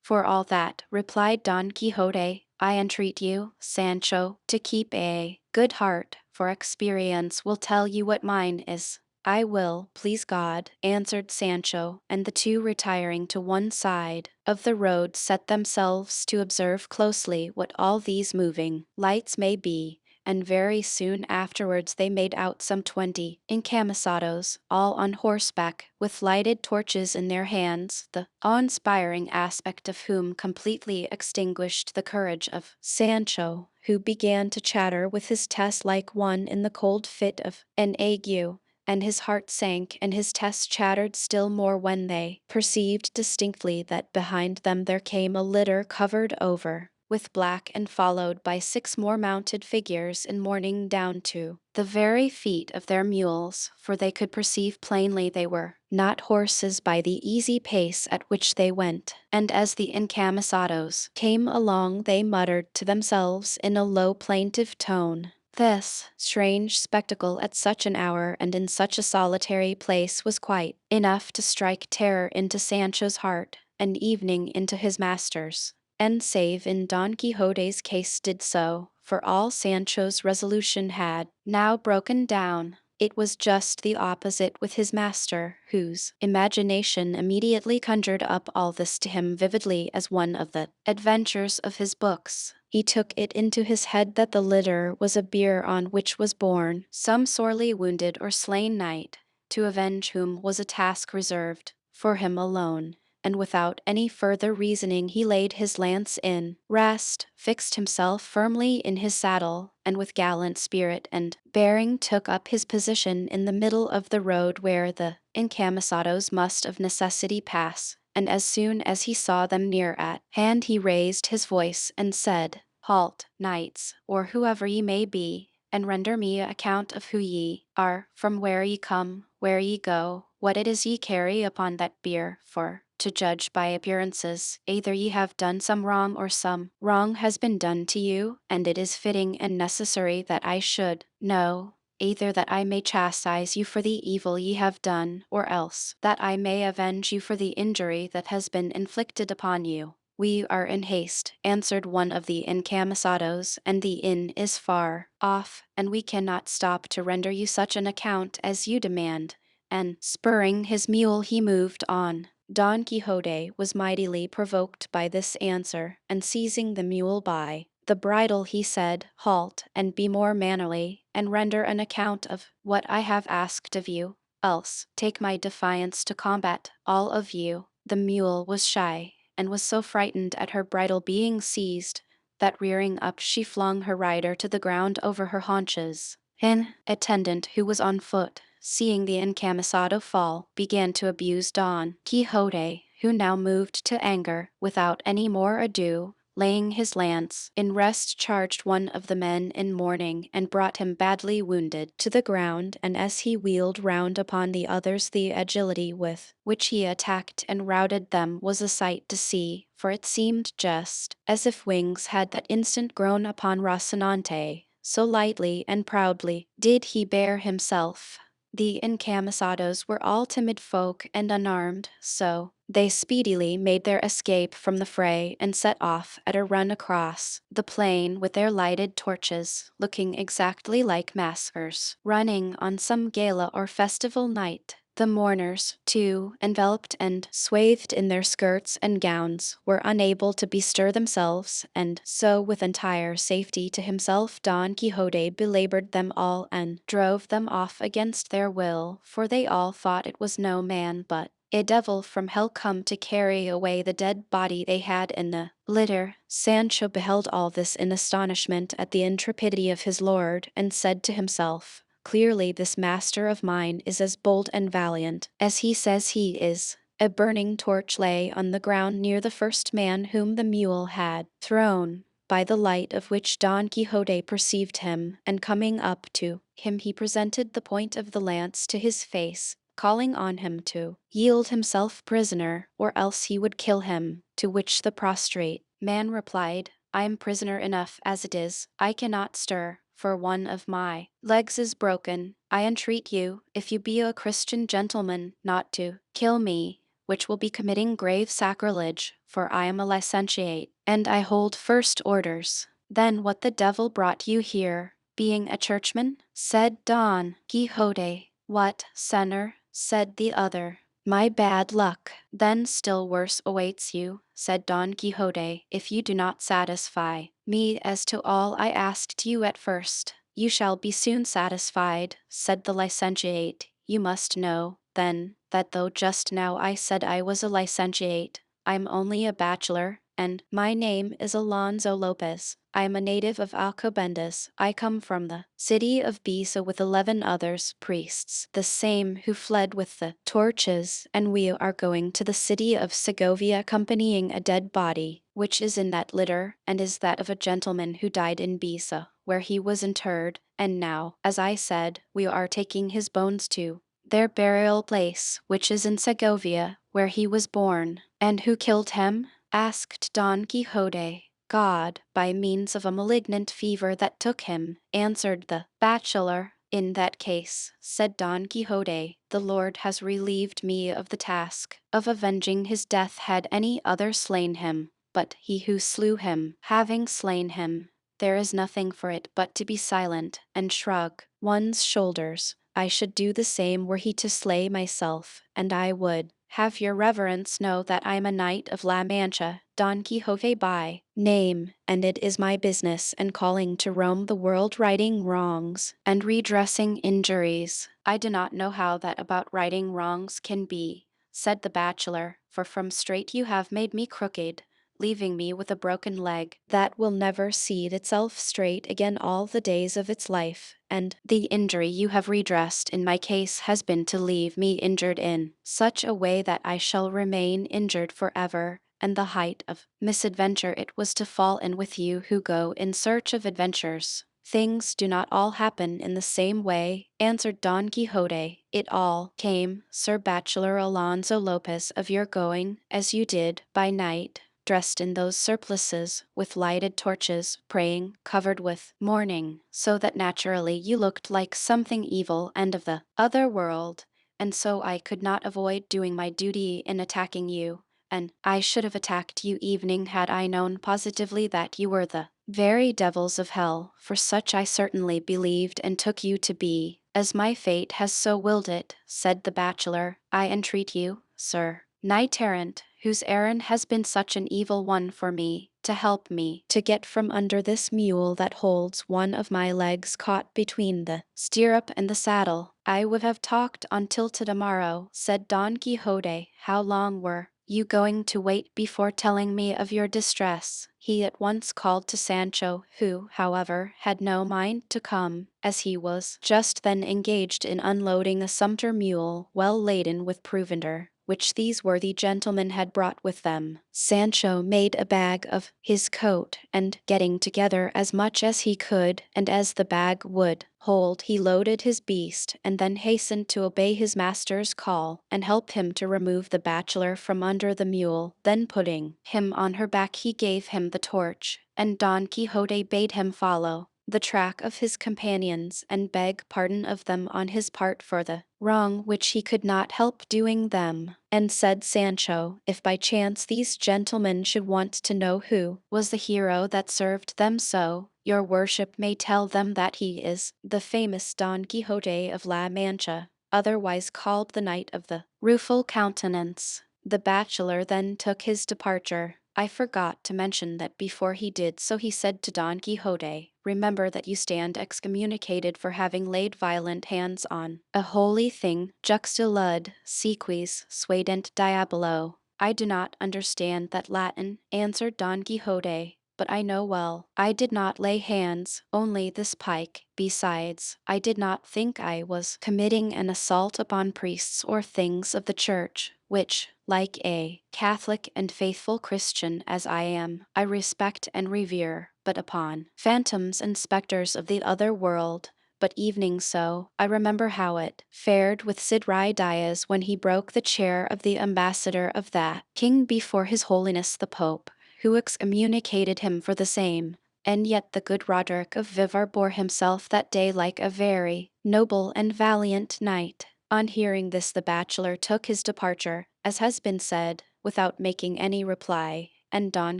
"For all that," replied Don Quixote, "I entreat you, Sancho, to keep a good heart, for experience will tell you what mine is." "I will, please God," answered Sancho, and the two retiring to one side of the road set themselves to observe closely what all these moving lights may be, and very soon afterwards they made out some 20 encamisados, all on horseback, with lighted torches in their hands, the awe-inspiring aspect of whom completely extinguished the courage of Sancho, who began to chatter with his test like one in the cold fit of an ague, and his heart sank and his tests chattered still more when they perceived distinctly that behind them there came a litter covered over with black and followed by 6 more mounted figures in mourning down to the very feet of their mules, for they could perceive plainly they were not horses by the easy pace at which they went, and as the encamisados came along they muttered to themselves in a low plaintive tone, "This strange spectacle at such an hour and in such a solitary place was quite enough to strike terror into Sancho's heart, and evening into his master's." And save in Don Quixote's case did so, for all Sancho's resolution had now broken down. It was just the opposite with his master, whose imagination immediately conjured up all this to him vividly as one of the adventures of his books. He took it into his head that the litter was a bier on which was borne some sorely wounded or slain knight, to avenge whom was a task reserved for him alone, and without any further reasoning he laid his lance in rest, fixed himself firmly in his saddle, and with gallant spirit and bearing took up his position in the middle of the road where the encamisados must of necessity pass, and as soon as he saw them near at hand he raised his voice and said, "Halt, knights, or whoever ye may be, and render me account of who ye are, from where ye come, where ye go, what it is ye carry upon that bier, for, to judge by appearances, either ye have done some wrong or some wrong has been done to you, and it is fitting and necessary that I should know, either that I may chastise you for the evil ye have done, or else that I may avenge you for the injury that has been inflicted upon you." "We are in haste," answered one of the encamisados, "and the inn is far off, and we cannot stop to render you such an account as you demand." And spurring his mule he moved on. Don Quixote was mightily provoked by this answer, and seizing the mule by the bridle he said, "Halt, and be more mannerly, and render an account of what I have asked of you, else take my defiance to combat all of you." The mule was shy, and was so frightened at her bridle being seized, that rearing up she flung her rider to the ground over her haunches. An attendant who was on foot, seeing the encamisado fall, began to abuse Don Quixote, who now moved to anger. Without any more ado, laying his lance in rest, charged one of the men in mourning and brought him badly wounded to the ground, and as he wheeled round upon the others the agility with which he attacked and routed them was a sight to see, for it seemed just as if wings had that instant grown upon Rocinante, so lightly and proudly did he bear himself. The encamisados were all timid folk and unarmed, so they speedily made their escape from the fray and set off at a run across the plain with their lighted torches, looking exactly like maskers running on some gala or festival night. The mourners, too, enveloped and swathed in their skirts and gowns, were unable to bestir themselves, and so with entire safety to himself Don Quixote belabored them all and drove them off against their will, for they all thought it was no man but a devil from hell come to carry away the dead body they had in the litter. Sancho beheld all this in astonishment at the intrepidity of his lord, and said to himself, "Clearly this master of mine is as bold and valiant as he says he is." A burning torch lay on the ground near the first man whom the mule had thrown, by the light of which Don Quixote perceived him, and coming up to him he presented the point of the lance to his face, calling on him to yield himself prisoner, or else he would kill him, to which the prostrate man replied, "I am prisoner enough as it is, I cannot stir, for one of my legs is broken. I entreat you, if you be a Christian gentleman, not to kill me, which will be committing grave sacrilege, for I am a licentiate, and I hold first orders." "Then what the devil brought you here, being a churchman?" said Don Quixote. "What, senor?" said the other. "My bad luck." "Then still worse awaits you," said Don Quixote, "if you do not satisfy me as to all I asked you at first. You shall be soon satisfied, said the licentiate. You must know, then, that though just now I said I was a licentiate, I'm only a bachelor, and my name is Alonzo Lopez. I am a native of Alcobendas. I come from the city of Pisa with 11 others, priests, the same who fled with the torches, and we are going to the city of Segovia accompanying a dead body, which is in that litter, and is that of a gentleman who died in Pisa, where he was interred, and now, as I said, we are taking his bones to their burial place, which is in Segovia, where he was born. And who killed him? Asked Don Quixote. God, by means of a malignant fever that took him, answered the bachelor. In that case, said Don Quixote, the Lord has relieved me of the task of avenging his death had any other slain him, but he who slew him, having slain him, there is nothing for it but to be silent and shrug one's shoulders. I should do the same were he to slay myself, and I would have your reverence know that I am a knight of La Mancha, Don Quixote by name, and it is my business and calling to roam the world righting wrongs and redressing injuries. I do not know how that about righting wrongs can be, said the bachelor, for from straight you have made me crooked, leaving me with a broken leg that will never seat itself straight again all the days of its life, and the injury you have redressed in my case has been to leave me injured in such a way that I shall remain injured forever, and the height of misadventure it was to fall in with you who go in search of adventures. Things do not all happen in the same way, answered Don Quixote. It all came, Sir Bachelor Alonzo Lopez, of your going, as you did, by night, dressed in those surplices, with lighted torches, praying, covered with mourning, so that naturally you looked like something evil and of the other world, and so I could not avoid doing my duty in attacking you, and I should have attacked you evening had I known positively that you were the very devils of hell, for such I certainly believed and took you to be, as my fate has so willed it, said the bachelor. I entreat you, sir, knight errant, whose errand has been such an evil one for me, to help me to get from under this mule that holds one of my legs caught between the stirrup and the saddle. I would have talked until to tomorrow, said Don Quixote. How long were you going to wait before telling me of your distress? He at once called to Sancho, who, however, had no mind to come, as he was just then engaged in unloading a sumpter mule well laden with provender, which these worthy gentlemen had brought with them. Sancho made a bag of his coat, and getting together as much as he could, and as the bag would hold, he loaded his beast, and then hastened to obey his master's call, and help him to remove the bachelor from under the mule. Then putting him on her back he gave him the torch, and Don Quixote bade him follow the track of his companions, and beg pardon of them on his part for the wrong which he could not help doing them. And said Sancho, if by chance these gentlemen should want to know who was the hero that served them so, your worship may tell them that he is the famous Don Quixote of La Mancha, otherwise called the Knight of the Rueful Countenance. The bachelor then took his departure. I forgot to mention that before he did so he said to Don Quixote, remember that you stand excommunicated for having laid violent hands on a holy thing, juxta lud, sequis, suadent diabolo. I do not understand that Latin, answered Don Quixote, but I know well, I did not lay hands, only this pike. Besides, I did not think I was committing an assault upon priests or things of the church, which, like a Catholic and faithful Christian as I am, I respect and revere, but upon phantoms and spectres of the other world. But evening so, I remember how it fared with Cid Dias when he broke the chair of the ambassador of that king before his holiness the Pope, who excommunicated him for the same. And yet the good Roderick of Vivar bore himself that day like a very noble and valiant knight. On hearing this the bachelor took his departure, as has been said, without making any reply, and Don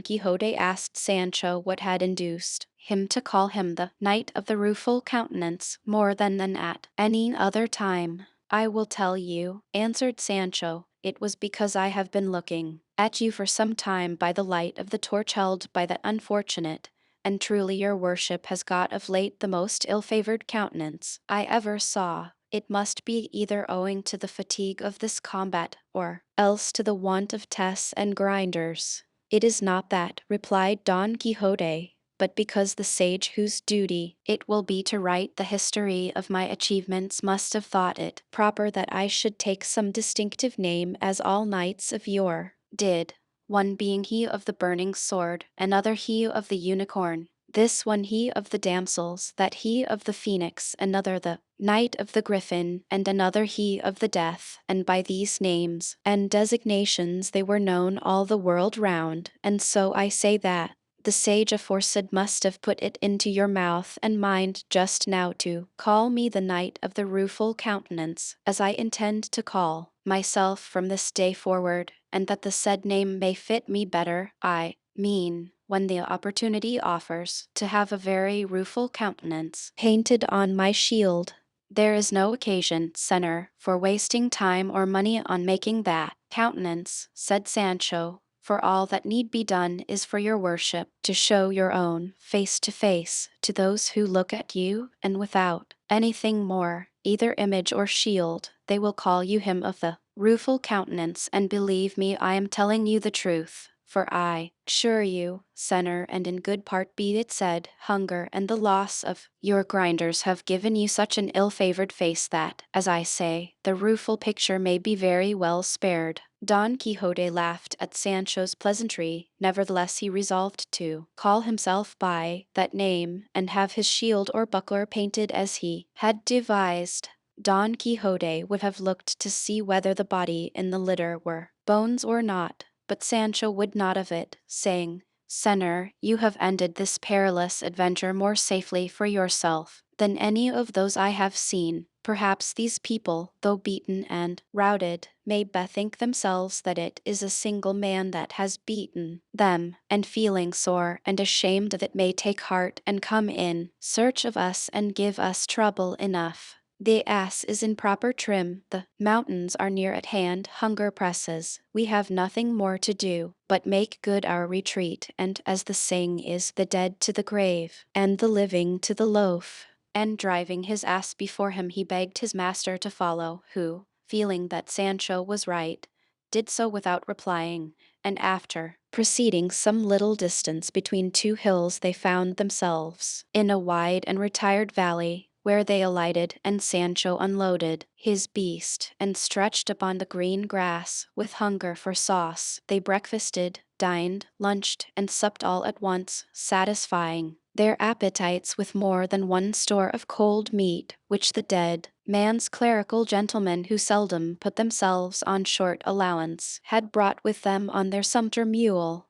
Quixote asked Sancho what had induced him to call him the Knight of the Rueful Countenance more than at any other time. I will tell you, answered Sancho, it was because I have been looking at you for some time by the light of the torch held by that unfortunate and truly your worship has got of late the most ill-favored countenance I ever saw. It must be either owing to the fatigue of this combat, or else to the want of tests and grinders. It is not that, replied Don Quixote, but because the sage whose duty it will be to write the history of my achievements must have thought it proper that I should take some distinctive name, as all knights of yore did, one being he of the burning sword, another he of the unicorn, this one he of the damsels, that he of the phoenix, another the knight of the griffin, and another he of the death, and by these names and designations they were known all the world round, and so I say that the sage aforesaid must have put it into your mouth and mind just now to call me the Knight of the Rueful Countenance, as I intend to call myself from this day forward, and that the said name may fit me better, I mean, when the opportunity offers, to have a very rueful countenance painted on my shield. There is no occasion, Senor, for wasting time or money on making that countenance, said Sancho, for all that need be done is for your worship to show your own face to face to those who look at you, and without anything more, either image or shield, they will call you him of the rueful countenance, and believe me, I am telling you the truth. For I assure you, Senor, and in good part be it said, hunger and the loss of your grinders have given you such an ill-favored face that, as I say, the rueful picture may be very well spared. Don Quixote laughed at Sancho's pleasantry, nevertheless he resolved to call himself by that name, and have his shield or buckler painted as he had devised. Don Quixote would have looked to see whether the body in the litter were bones or not, but Sancho would not of it, saying, Senor, you have ended this perilous adventure more safely for yourself than any of those I have seen. Perhaps these people, though beaten and routed, may bethink themselves that it is a single man that has beaten them, and feeling sore and ashamed of it may take heart and come in search of us and give us trouble enough. The ass is in proper trim, the mountains are near at hand, hunger presses, we have nothing more to do but make good our retreat, and as the saying is, the dead to the grave, and the living to the loaf. And driving his ass before him he begged his master to follow, who, feeling that Sancho was right, did so without replying, and after proceeding some little distance between two hills they found themselves in a wide and retired valley, where they alighted, and Sancho unloaded his beast, and stretched upon the green grass, with hunger for sauce. They breakfasted, dined, lunched, and supped all at once, satisfying their appetites with more than one store of cold meat, which the dead man's clerical gentlemen, who seldom put themselves on short allowance, had brought with them on their sumpter mule.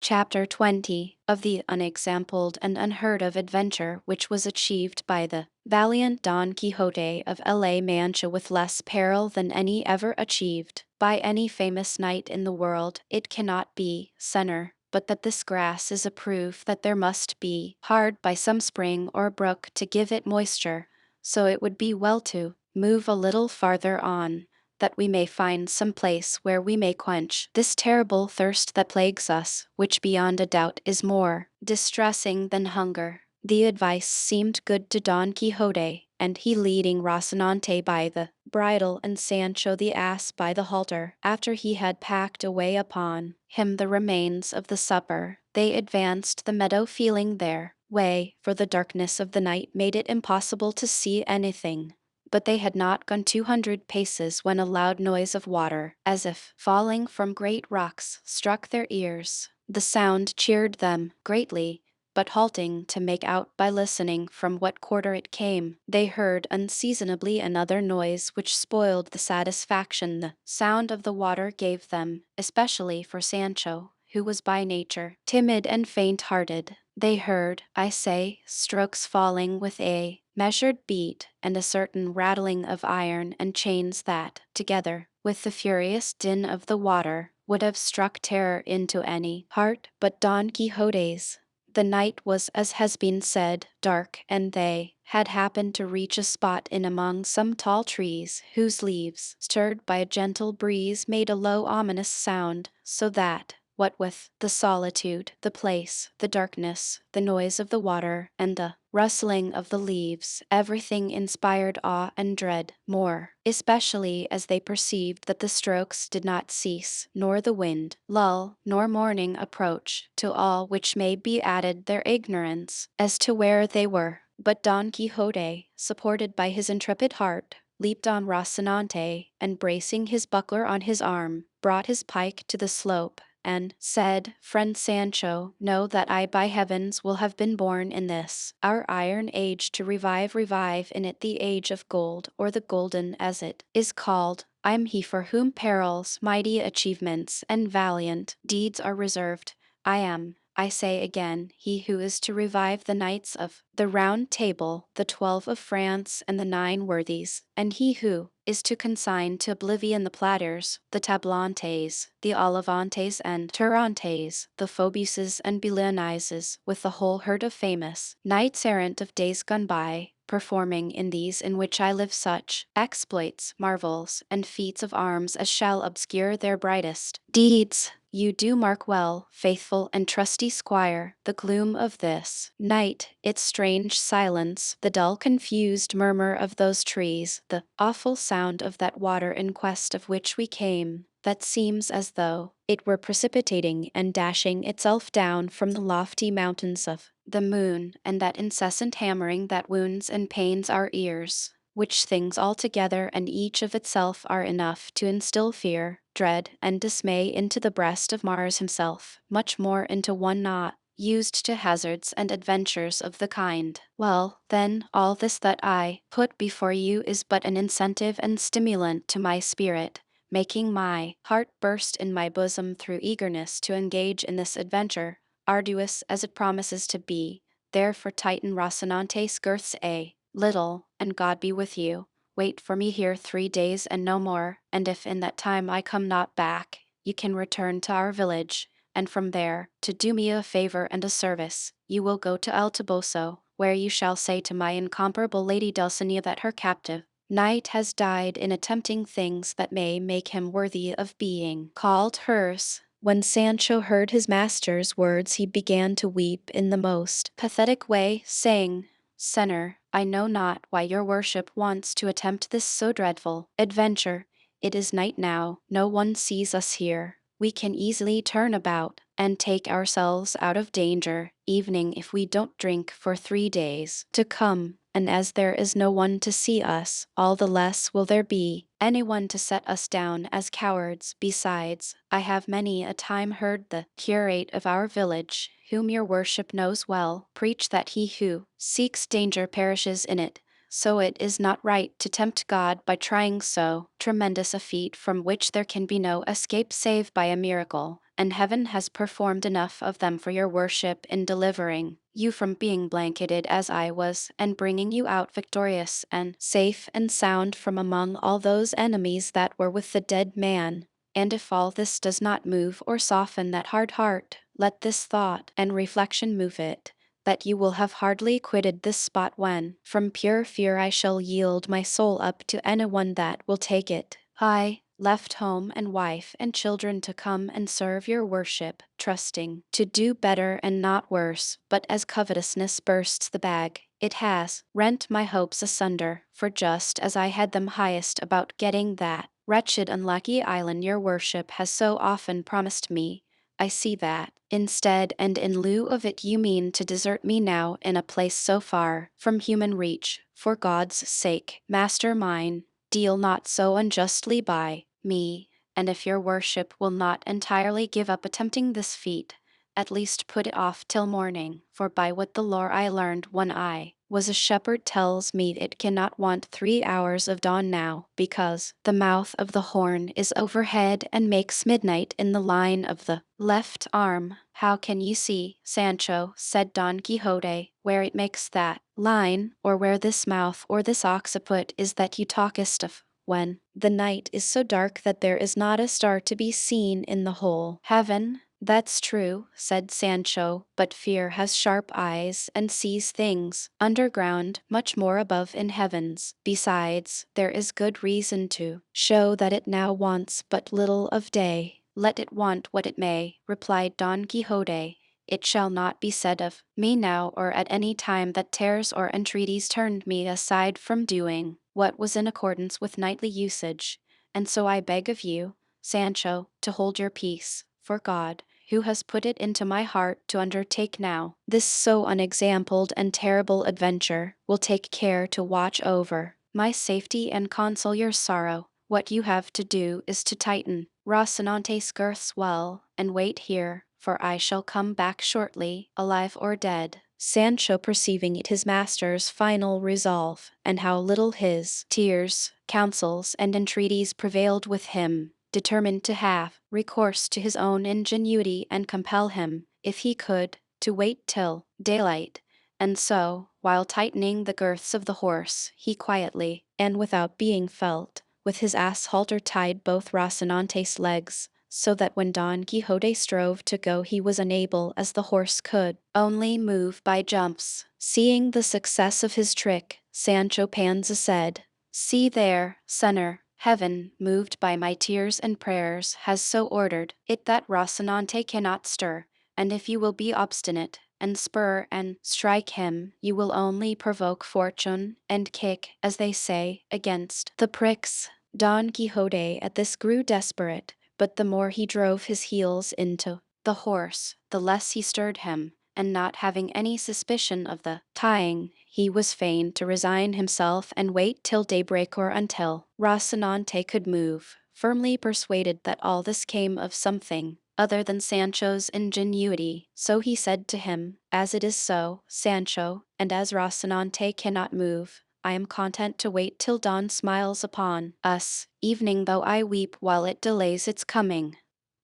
Chapter 20 of the unexampled and unheard of adventure which was achieved by the valiant Don Quixote of La Mancha with less peril than any ever achieved by any famous knight in the world. It cannot be, Senor, but that this grass is a proof that there must be hard by some spring or brook to give it moisture, so it would be well to move a little farther on, that we may find some place where we may quench this terrible thirst that plagues us, which beyond a doubt is more distressing than hunger. The advice seemed good to Don Quixote, and he, leading Rocinante by the bridle and Sancho the ass by the halter, after he had packed away upon him the remains of the supper, they advanced the meadow, feeling their way, for the darkness of the night made it impossible to see anything. But they had not gone 200 paces when a loud noise of water, as if falling from great rocks, struck their ears. The sound cheered them greatly, but halting to make out by listening from what quarter it came, they heard unseasonably another noise which spoiled the satisfaction the sound of the water gave them, especially for Sancho, who was by nature timid and faint-hearted. They heard, I say, strokes falling with a measured beat, and a certain rattling of iron and chains that, together with the furious din of the water, would have struck terror into any heart but Don Quixote's. The night was, as has been said, dark, and they had happened to reach a spot in among some tall trees, whose leaves, stirred by a gentle breeze, made a low ominous sound, so that What with the solitude, the place, the darkness, the noise of the water, and the rustling of the leaves, everything inspired awe and dread, more especially as they perceived that the strokes did not cease, nor the wind lull, nor morning approach, to all which may be added their ignorance as to where they were. But Don Quixote, supported by his intrepid heart, leaped on Rocinante, and bracing his buckler on his arm, brought his pike to the slope, and said, "Friend Sancho, know that I by heavens will have been born in this our iron age to revive in it the age of gold, or the golden as it is called. I am he for whom perils, mighty achievements, and valiant deeds are reserved. I am, I say again, he who is to revive the knights of the Round Table, the 12 of France, and the 9 worthies, and he who is to consign to oblivion the Platters, the Tablantes, the Olivantes and Turantes, the Phoebuses and Belenises, with the whole herd of famous knights errant of days gone by, performing in these in which I live such exploits, marvels, and feats of arms as shall obscure their brightest deeds. You do mark well, faithful and trusty squire, the gloom of this night, its strange silence, the dull confused murmur of those trees, the awful sound of that water in quest of which we came, that seems as though it were precipitating and dashing itself down from the lofty mountains of the moon, and that incessant hammering that wounds and pains our ears, which things altogether and each of itself are enough to instill fear, dread, and dismay into the breast of Mars himself, much more into one not used to hazards and adventures of the kind. Well, then, all this that I put before you is but an incentive and stimulant to my spirit, making my heart burst in my bosom through eagerness to engage in this adventure, arduous as it promises to be. Therefore tighten Rocinante's girths a little, and God be with you. Wait for me here 3 days and no more, and if in that time I come not back, you can return to our village, and from there, to do me a favor and a service, you will go to El Toboso, where you shall say to my incomparable Lady Dulcinea that her captive knight has died in attempting things that may make him worthy of being called hers." When Sancho heard his master's words, he began to weep in the most pathetic way, saying, "Senor, I know not why your worship wants to attempt this so dreadful adventure. It is night now, no one sees us here. We can easily turn about and take ourselves out of danger, evening if we don't drink for 3 days to come, and as there is no one to see us, all the less will there be anyone to set us down as cowards. Besides, I have many a time heard the curate of our village, whom your worship knows well, preach that he who seeks danger perishes in it. So it is not right to tempt God by trying so tremendous a feat from which there can be no escape save by a miracle, and heaven has performed enough of them for your worship in delivering you from being blanketed as I was, and bringing you out victorious and safe and sound from among all those enemies that were with the dead man. And if all this does not move or soften that hard heart, let this thought and reflection move it, that you will have hardly quitted this spot when, from pure fear, I shall yield my soul up to anyone that will take it. I left home and wife and children to come and serve your worship, trusting to do better and not worse, but as covetousness bursts the bag, it has rent my hopes asunder, for just as I had them highest about getting that wretched unlucky island your worship has so often promised me, I see that, instead and in lieu of it, you mean to desert me now in a place so far from human reach. For God's sake, master mine, deal not so unjustly by me, and if your worship will not entirely give up attempting this feat, at least put it off till morning, for by what the lore I learned when I was a shepherd tells me it cannot want 3 hours of dawn now, because the mouth of the horn is overhead and makes midnight in the line of the left arm. How can you see, Sancho, said Don Quixote, where it makes that line, or where this mouth or this occiput is that you talkest of, when the night is so dark that there is not a star to be seen in the whole heaven? That's true, said Sancho, but fear has sharp eyes and sees things underground much more above in heavens. Besides, there is good reason to show that it now wants but little of day. "Let it want what it may," replied Don Quixote, "it shall not be said of me now or at any time that tears or entreaties turned me aside from doing what was in accordance with knightly usage, and so I beg of you, Sancho, to hold your peace, for God, who has put it into my heart to undertake now this so unexampled and terrible adventure, will take care to watch over my safety and console your sorrow. What you have to do is to tighten Rocinante's girths well, and wait here, for I shall come back shortly, alive or dead." Sancho, perceiving it his master's final resolve, and how little his tears, counsels, and entreaties prevailed with him, determined to have recourse to his own ingenuity and compel him, if he could, to wait till daylight. And so, while tightening the girths of the horse, he quietly, and without being felt, with his ass halter tied both Rocinante's legs, so that when Don Quixote strove to go he was unable, as the horse could only move by jumps. Seeing the success of his trick, Sancho Panza said, "See there, Senor, Heaven, moved by my tears and prayers, has so ordered it that Rocinante cannot stir, and if you will be obstinate, and spur and strike him, you will only provoke fortune, and kick, as they say, against the pricks." Don Quixote at this grew desperate, but the more he drove his heels into the horse, the less he stirred him, and not having any suspicion of the tying, he was fain to resign himself and wait till daybreak or until Rocinante could move, firmly persuaded that all this came of something other than Sancho's ingenuity. So he said to him, "As it is so, Sancho, and as Rocinante cannot move, I am content to wait till dawn smiles upon us, evening though I weep while it delays its coming."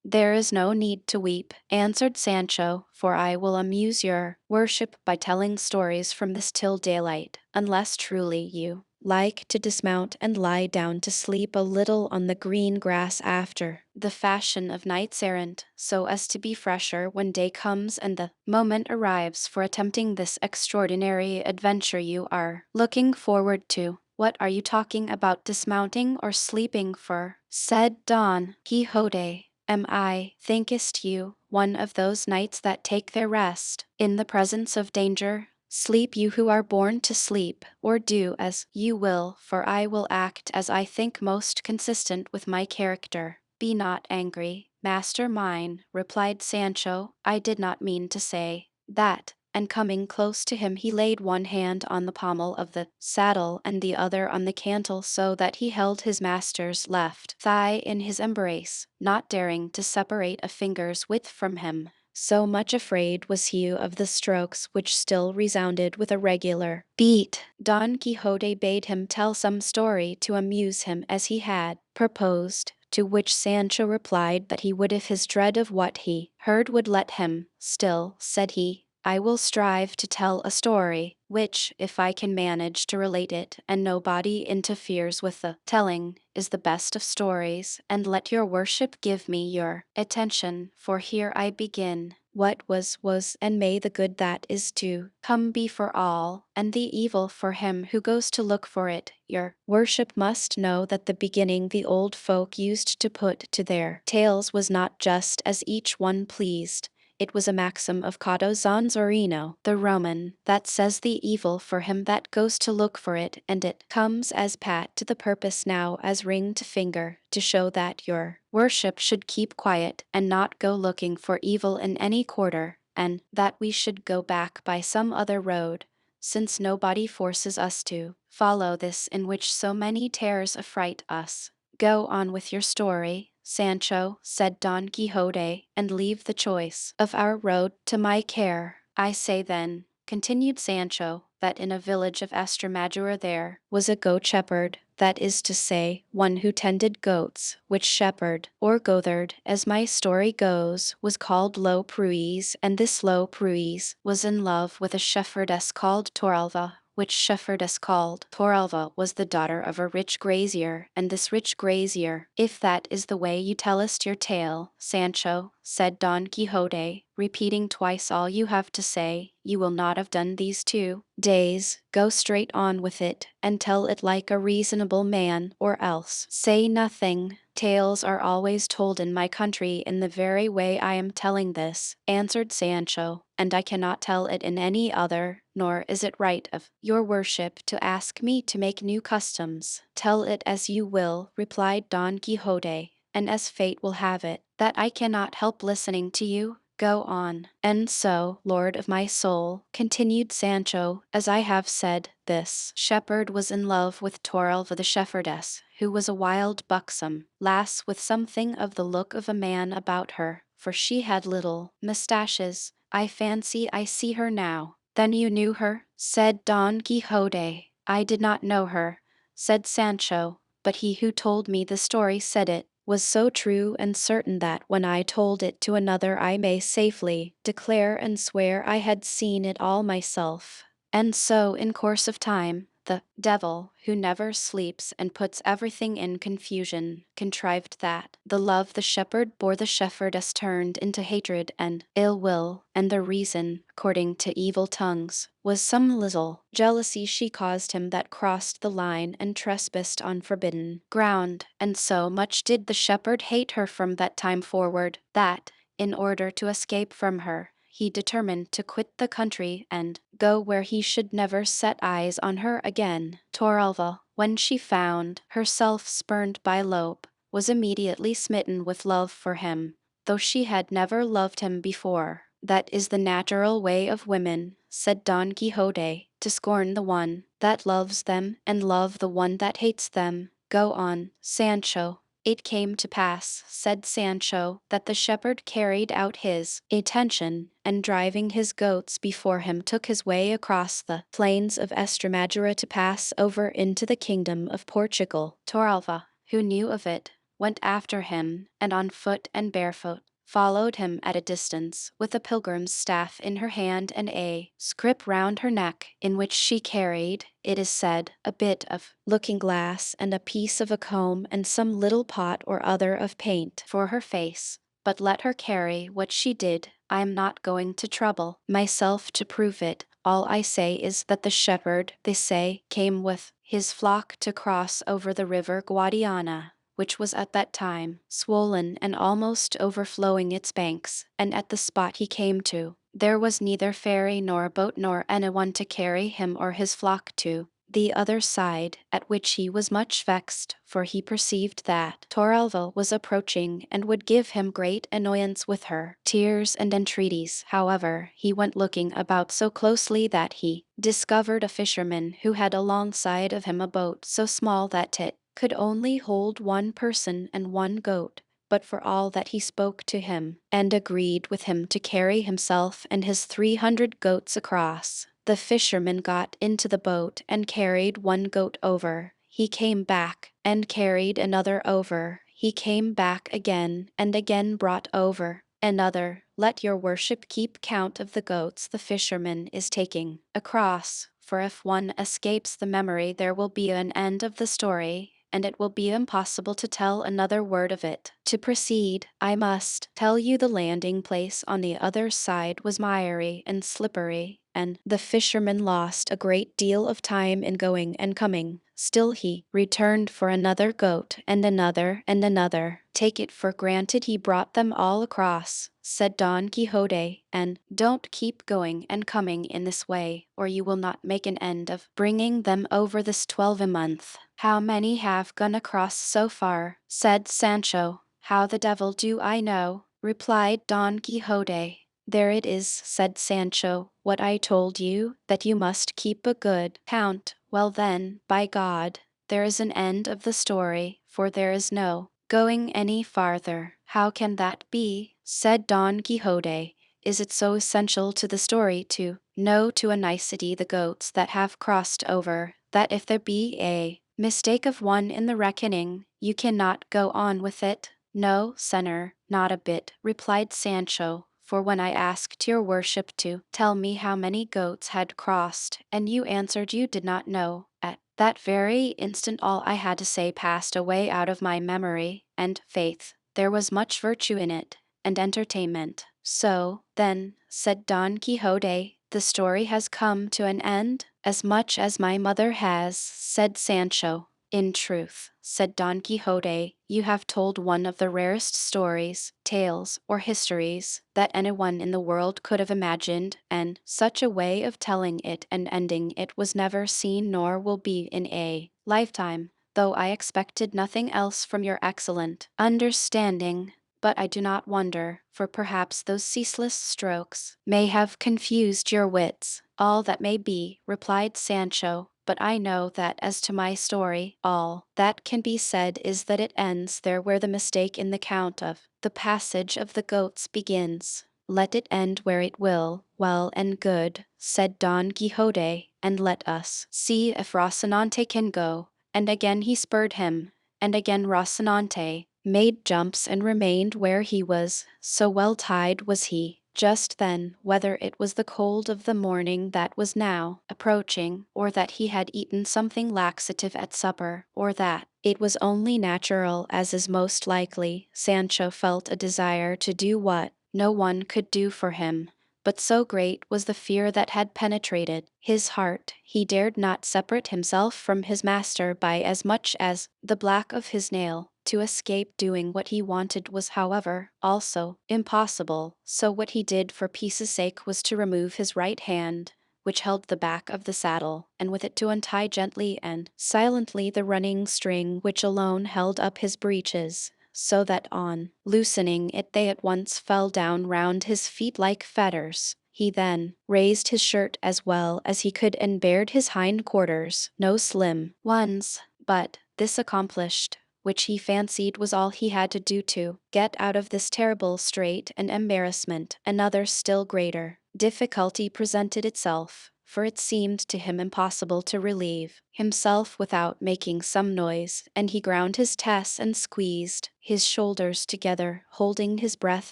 "There is no need to weep," answered Sancho, "for I will amuse your worship by telling stories from this till daylight, unless truly you like to dismount and lie down to sleep a little on the green grass after the fashion of knights errant, so as to be fresher when day comes and the moment arrives for attempting this extraordinary adventure you are looking forward to." "What are you talking about, dismounting or sleeping for?" said Don Quixote. "Am I, thinkest you, one of those knights that take their rest in the presence of danger? Sleep, you who are born to sleep, or do as you will, for I will act as I think most consistent with my character." "Be not angry, master mine," replied Sancho, "I did not mean to say that." And coming close to him he laid one hand on the pommel of the saddle and the other on the cantle, so that he held his master's left thigh in his embrace, not daring to separate a finger's width from him. So much afraid was he of the strokes, which still resounded with a regular beat. Don Quixote bade him tell some story to amuse him as he had proposed, to which Sancho replied that he would if his dread of what he heard would let him. "Still," said he, "I will strive to tell a story, which, if I can manage to relate it, and nobody interferes with the telling, is the best of stories, and let your worship give me your attention, for here I begin. What was, and may the good that is to come be for all, and the evil for him who goes to look for it. Your worship must know that the beginning the old folk used to put to their tales was not just as each one pleased. It was a maxim of Cato Zanzorino, the Roman, that says the evil for him that goes to look for it, and it comes as pat to the purpose now as ring to finger, to show that your worship should keep quiet, and not go looking for evil in any quarter, and that we should go back by some other road, since nobody forces us to follow this in which so many terrors affright us." "Go on with your story, Sancho," said Don Quixote, "and leave the choice of our road to my care." "I say then," continued Sancho, "that in a village of Estremadura there was a goat shepherd, that is to say, one who tended goats, which shepherd, or goatherd, as my story goes, was called Lo Pruis, and this Lo Pruis was in love with a shepherdess called Toralva, which shepherdess called Toralva was the daughter of a rich grazier, and this rich grazier—" "If that is the way you tellest your tale, Sancho," said Don Quixote, repeating twice all you have to say. You will not have done these 2 days. Go straight on with it, and tell it like a reasonable man, or else say nothing. Tales are always told in my country in the very way I am telling this, answered Sancho, and I cannot tell it in any other, nor is it right of your worship to ask me to make new customs. Tell it as you will, replied Don Quixote, and as fate will have it, that I cannot help listening to you. Go on. And so, lord of my soul, continued Sancho, as I have said, this shepherd was in love with Torelva the shepherdess, who was a wild buxom lass with something of the look of a man about her, for she had little moustaches. I fancy I see her now. Then you knew her? Said Don Quixote. I did not know her, said Sancho, but he who told me the story said it was so true and certain that when I told it to another I may safely declare and swear I had seen it all myself. And so in course of time, the devil, who never sleeps and puts everything in confusion, contrived that the love the shepherd bore the shepherdess turned into hatred and ill will, and the reason, according to evil tongues, was some little jealousy she caused him that crossed the line and trespassed on forbidden ground, and so much did the shepherd hate her from that time forward, that, in order to escape from her, he determined to quit the country and go where he should never set eyes on her again. Torelva, when she found herself spurned by Lope, was immediately smitten with love for him, though she had never loved him before. That is the natural way of women, said Don Quixote, to scorn the one that loves them and love the one that hates them. Go on, Sancho. It came to pass, said Sancho, that the shepherd carried out his intention, and driving his goats before him took his way across the plains of Estremadura to pass over into the kingdom of Portugal. Toralva, who knew of it, went after him, and on foot and barefoot, followed him at a distance, with a pilgrim's staff in her hand and a scrip round her neck, in which she carried, it is said, a bit of looking-glass and a piece of a comb and some little pot or other of paint for her face. But let her carry what she did, I am not going to trouble myself to prove it. All I say is that the shepherd, they say, came with his flock to cross over the river Guadiana, which was at that time swollen and almost overflowing its banks, and at the spot he came to, there was neither ferry nor boat nor anyone to carry him or his flock to the other side, at which he was much vexed, for he perceived that Torelva was approaching and would give him great annoyance with her tears and entreaties. However, he went looking about so closely that he discovered a fisherman who had alongside of him a boat so small that it could only hold 1 person and 1 goat, but for all that he spoke to him, and agreed with him to carry himself and his 300 goats across. The fisherman got into the boat and carried 1 goat over. He came back and carried another over. He came back again and again brought over another. Let your worship keep count of the goats the fisherman is taking across, for if one escapes the memory there will be an end of the story, and it will be impossible to tell another word of it. To proceed, I must tell you the landing place on the other side was miry and slippery, and the fisherman lost a great deal of time in going and coming. Still he returned for another goat and another and another. Take it for granted he brought them all across, said Don Quixote, and don't keep going and coming in this way, or you will not make an end of bringing them over this 12 month. How many have gone across so far? Said Sancho. How the devil do I know? Replied Don Quixote. There it is, said Sancho, what I told you, that you must keep a good count. Well then, by God, there is an end of the story, for there is no going any farther. How can that be? Said Don Quixote. Is it so essential to the story to know to a nicety the goats that have crossed over, that if there be a mistake of one in the reckoning, you cannot go on with it? No, senor, not a bit, replied Sancho, for when I asked your worship to tell me how many goats had crossed, and you answered you did not know, at that very instant all I had to say passed away out of my memory, and, faith, there was much virtue in it. and entertainment. So, then, said Don Quixote, the story has come to an end, as much as my mother has, said Sancho. In truth, said Don Quixote, you have told one of the rarest stories, tales, or histories that anyone in the world could have imagined, and such a way of telling it and ending it was never seen nor will be in a lifetime, though I expected nothing else from your excellent understanding. But I do not wonder, for perhaps those ceaseless strokes may have confused your wits. All that may be, replied Sancho, but I know that as to my story, all that can be said is that it ends there where the mistake in the count of the passage of the goats begins. Let it end where it will, well and good, said Don Quixote, and let us see if Rocinante can go. And again he spurred him, and again Rocinante made jumps and remained where he was, so well tied was he. Just then, whether it was the cold of the morning that was now approaching, or that he had eaten something laxative at supper, or that it was only natural, as is most likely, Sancho felt a desire to do what no one could do for him. But so great was the fear that had penetrated his heart, he dared not separate himself from his master by as much as the black of his nail. To escape doing what he wanted was, however, also impossible, so what he did for peace's sake was to remove his right hand, which held the back of the saddle, and with it to untie gently and silently the running string which alone held up his breeches, so that on loosening it they at once fell down round his feet like fetters. He then raised his shirt as well as he could and bared his hind quarters, no slim ones, but, this accomplished, which he fancied was all he had to do to get out of this terrible strait and embarrassment, another still greater difficulty presented itself, for it seemed to him impossible to relieve himself without making some noise, and he ground his teeth and squeezed his shoulders together, holding his breath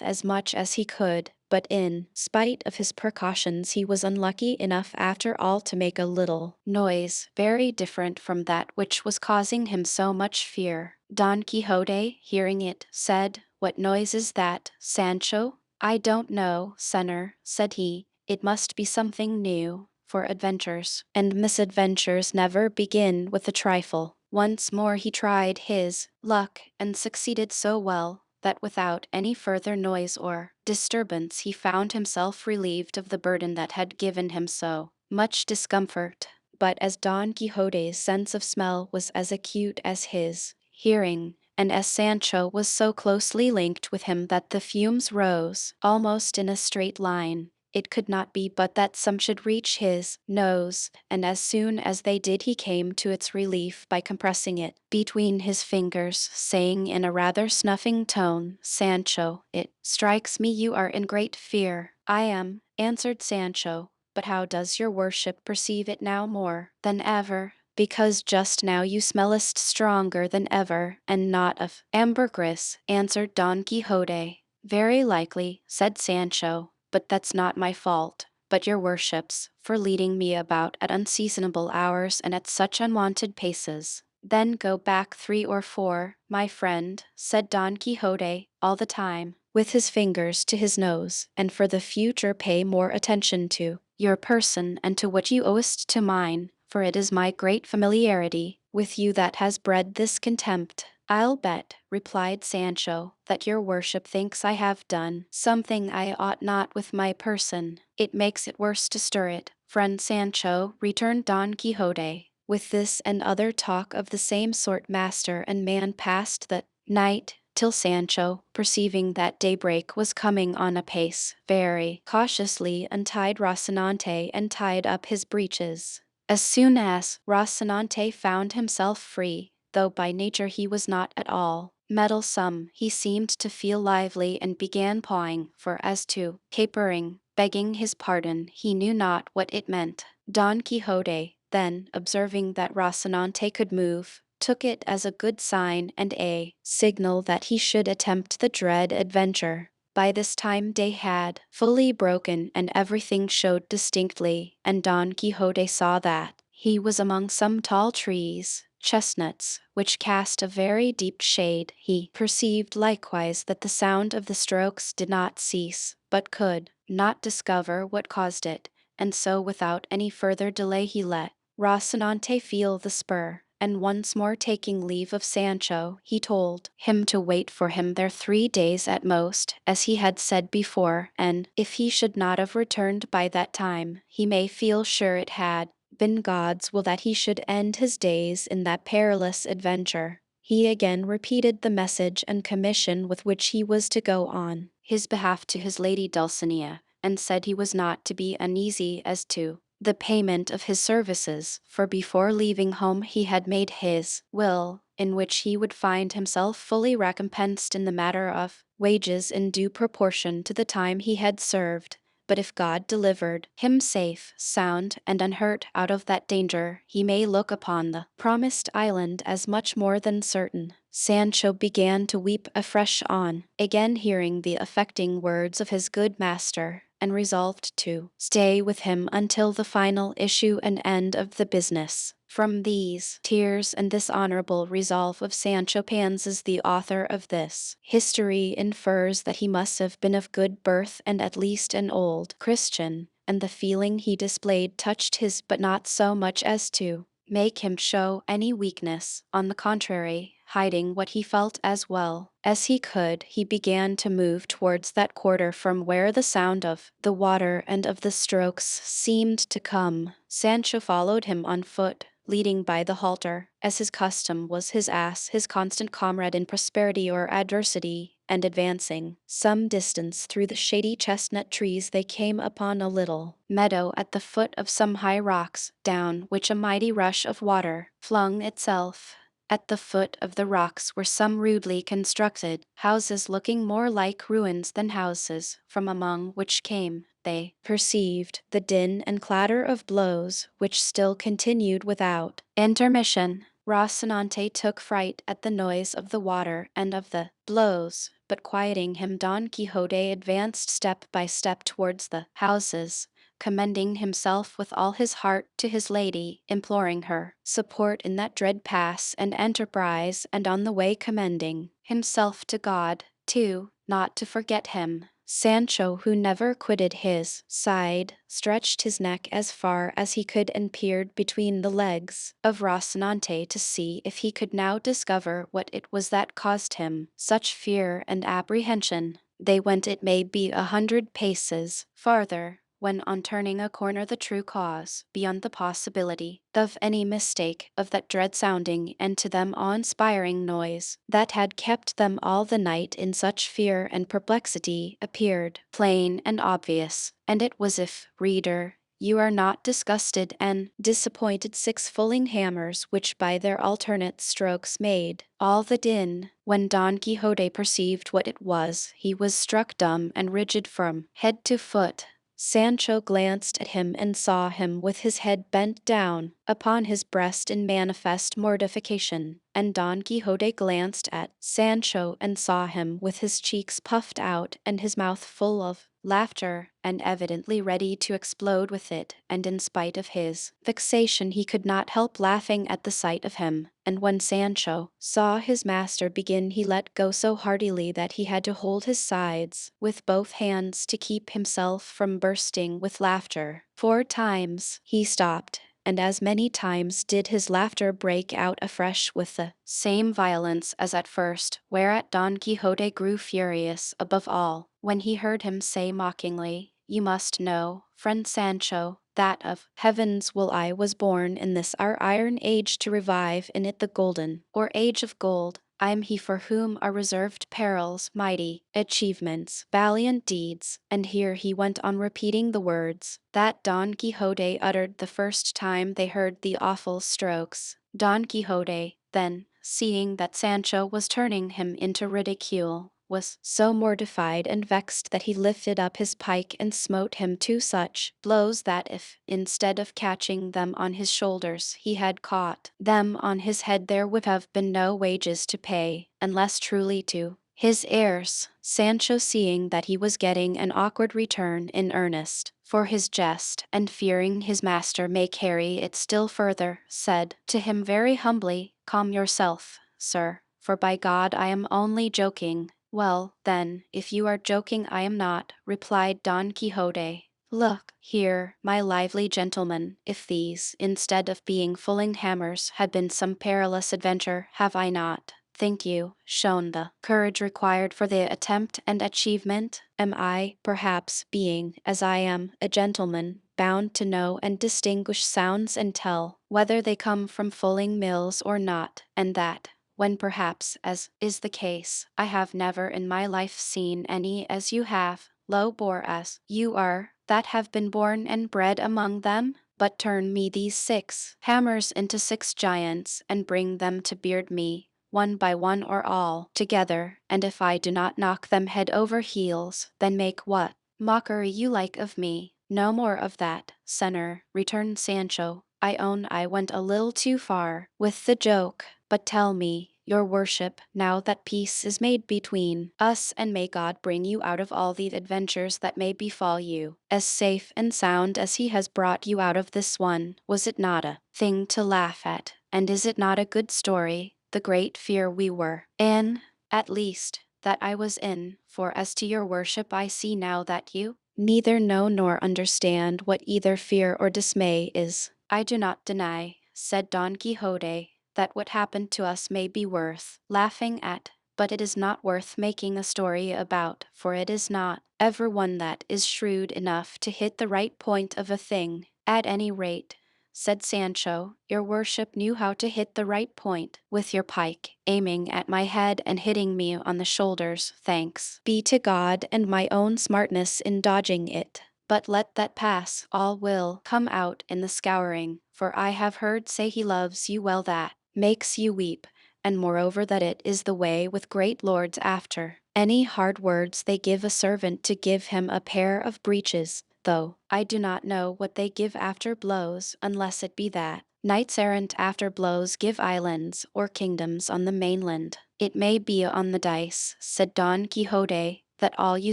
as much as he could. But in spite of his precautions he was unlucky enough after all to make a little noise, very different from that which was causing him so much fear. Don Quixote, hearing it, said, "What noise is that, Sancho?" "I don't know, senor," said he. "It must be something new, for adventures and misadventures never begin with a trifle." Once more he tried his luck, and succeeded so well that without any further noise or disturbance he found himself relieved of the burden that had given him so much discomfort. But as Don Quixote's sense of smell was as acute as his hearing, and as Sancho was so closely linked with him that the fumes rose almost in a straight line, it could not be but that some should reach his nose, and as soon as they did he came to its relief by compressing it between his fingers, saying in a rather snuffing tone, "Sancho, it strikes me you are in great fear." "I am," answered Sancho, "but how does your worship perceive it now more than ever?" "Because just now you smellest stronger than ever, and not of ambergris," answered Don Quixote. "Very likely," said Sancho, "but that's not my fault, but your worship's, for leading me about at unseasonable hours and at such unwonted paces." "Then go back 3 or 4, my friend," said Don Quixote, all the time with his fingers to his nose, "and for the future pay more attention to your person and to what you owest to mine, for it is my great familiarity with you that has bred this contempt." "I'll bet," replied Sancho, "that your worship thinks I have done something I ought not with my person. It makes it worse to stir it, friend Sancho," returned Don Quixote. With this and other talk of the same sort master and man passed that night, till Sancho, perceiving that daybreak was coming on apace, very cautiously untied Rocinante and tied up his breeches. As soon as Rocinante found himself free, though by nature he was not at all meddlesome, he seemed to feel lively and began pawing, for as to capering, begging his pardon, he knew not what it meant. Don Quixote, then, observing that Rocinante could move, took it as a good sign and a signal that he should attempt the dread adventure. By this time day had fully broken and everything showed distinctly, and Don Quixote saw that he was among some tall trees, chestnuts, which cast a very deep shade. He perceived likewise that the sound of the strokes did not cease, but could not discover what caused it, and so without any further delay he let Rocinante feel the spur, and once more taking leave of Sancho, he told him to wait for him there 3 days at most, as he had said before, and, if he should not have returned by that time, he may feel sure it had been God's will that he should end his days in that perilous adventure. He again repeated the message and commission with which he was to go on his behalf to his lady Dulcinea, and said he was not to be uneasy as to the payment of his services, for before leaving home he had made his will, in which he would find himself fully recompensed in the matter of wages in due proportion to the time he had served. But if God delivered him safe, sound, and unhurt out of that danger, he may look upon the promised island as much more than certain. Sancho began to weep afresh on again hearing the affecting words of his good master, and resolved to stay with him until the final issue and end of the business. From these tears and this honorable resolve of Sancho Panza's, the author of this history infers that he must have been of good birth and at least an old Christian, and the feeling he displayed touched his, but not so much as to make him show any weakness. On the contrary, hiding what he felt as well as he could, he began to move towards that quarter from where the sound of the water and of the strokes seemed to come. Sancho followed him on foot, leading by the halter, as his custom was, his ass, his constant comrade in prosperity or adversity, and advancing some distance through the shady chestnut trees they came upon a little meadow at the foot of some high rocks, down which a mighty rush of water flung itself. At the foot of the rocks were some rudely constructed houses looking more like ruins than houses, from among which came, they perceived, the din and clatter of blows, which still continued without intermission. Rocinante took fright at the noise of the water and of the blows, but quieting him, Don Quixote advanced step by step towards the houses, commending himself with all his heart to his lady, imploring her support in that dread pass and enterprise, and on the way commending himself to God, too, not to forget him. Sancho, who never quitted his side, stretched his neck as far as he could and peered between the legs of Rocinante to see if he could now discover what it was that caused him such fear and apprehension. They went, it may be, 100 paces farther, when on turning a corner the true cause, beyond the possibility of any mistake of that dread-sounding and to them awe-inspiring noise that had kept them all the night in such fear and perplexity, appeared plain and obvious, and it was if, reader, you are not disgusted and disappointed, 6 fulling hammers which by their alternate strokes made all the din. When Don Quixote perceived what it was, he was struck dumb and rigid from head to foot. Sancho glanced at him and saw him with his head bent down upon his breast in manifest mortification, and Don Quixote glanced at Sancho and saw him with his cheeks puffed out and his mouth full of laughter, and evidently ready to explode with it, and in spite of his vexation he could not help laughing at the sight of him. And when Sancho saw his master begin, he let go so heartily that he had to hold his sides with both hands to keep himself from bursting with laughter. 4 times he stopped, and as many times did his laughter break out afresh with the same violence as at first, whereat Don Quixote grew furious above all, when he heard him say mockingly, "You must know, friend Sancho, that of heaven's will I was born in this our iron age to revive in it the golden, or age of gold. I am he for whom are reserved perils, mighty achievements, valiant deeds," and here he went on repeating the words that Don Quixote uttered the first time they heard the awful strokes. Don Quixote, then, seeing that Sancho was turning him into ridicule, was so mortified and vexed that he lifted up his pike and smote him 2 such blows that if, instead of catching them on his shoulders, he had caught them on his head, there would have been no wages to pay, unless truly to his heirs. Sancho, seeing that he was getting an awkward return in earnest for his jest, and fearing his master may carry it still further, said to him very humbly, "Calm yourself, sir, for by God I am only joking." "Well, then, if you are joking I am not," replied Don Quixote. "Look here, my lively gentleman, if these, instead of being fulling hammers, had been some perilous adventure, have I not, think you, shown the courage required for the attempt and achievement? Am I, perhaps, being, as I am, a gentleman, bound to know and distinguish sounds and tell whether they come from fulling mills or not, and that, when perhaps, as is the case, I have never in my life seen any as you have, low bore as you are, that have been born and bred among them? But turn me these 6 hammers into 6 giants, and bring them to beard me, one by one or all together, and if I do not knock them head over heels, then make what mockery you like of me." "No more of that, senor," returned Sancho. "I own I went a little too far with the joke, but tell me, your worship, now that peace is made between us, and may God bring you out of all the adventures that may befall you, as safe and sound as he has brought you out of this one, was it not a thing to laugh at, and is it not a good story, the great fear we were in, at least, that I was in, for as to your worship I see now that you neither know nor understand what either fear or dismay is." "I do not deny," said Don Quixote, "that what happened to us may be worth laughing at, but it is not worth making a story about, for it is not every one that is shrewd enough to hit the right point of a thing. At any rate," said Sancho, "your worship knew how to hit the right point with your pike, aiming at my head and hitting me on the shoulders, thanks be to God and my own smartness in dodging it. But let that pass, all will come out in the scouring, for I have heard say he loves you well that makes you weep, and moreover that it is the way with great lords after any hard words they give a servant to give him a pair of breeches, though I do not know what they give after blows, unless it be that knights errant after blows give islands or kingdoms on the mainland." "It may be on the dice," said Don Quixote, "that all you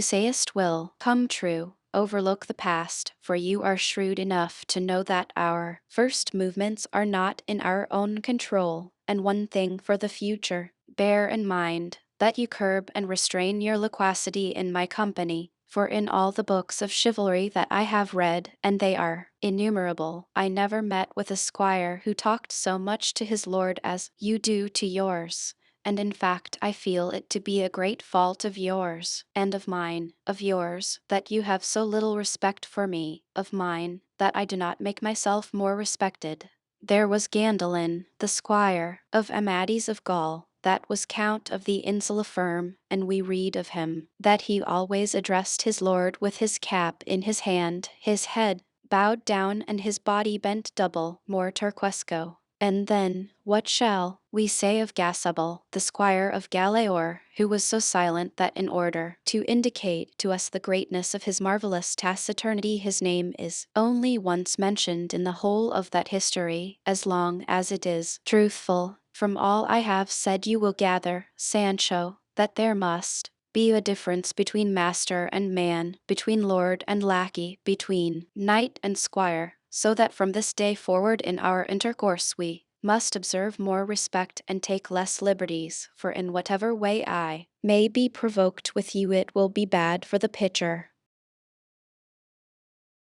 sayest will come true. Overlook the past, for you are shrewd enough to know that our first movements are not in our own control, and one thing for the future, bear in mind that you curb and restrain your loquacity in my company, for in all the books of chivalry that I have read, and they are innumerable, I never met with a squire who talked so much to his lord as you do to yours. And in fact I feel it to be a great fault of yours, and of mine, of yours, that you have so little respect for me, of mine, that I do not make myself more respected. There was Gandalin, the squire of Amadis of Gaul, that was count of the Insula Firm, and we read of him, that he always addressed his lord with his cap in his hand, his head bowed down and his body bent double, more turquesco. And then, what shall we say of Gasabel, the squire of Galaor, who was so silent that in order to indicate to us the greatness of his marvelous taciturnity his name is only once mentioned in the whole of that history, as long as it is truthful? From all I have said you will gather, Sancho, that there must be a difference between master and man, between lord and lackey, between knight and squire, so that from this day forward in our intercourse we must observe more respect and take less liberties, for in whatever way I may be provoked with you it will be bad for the pitcher."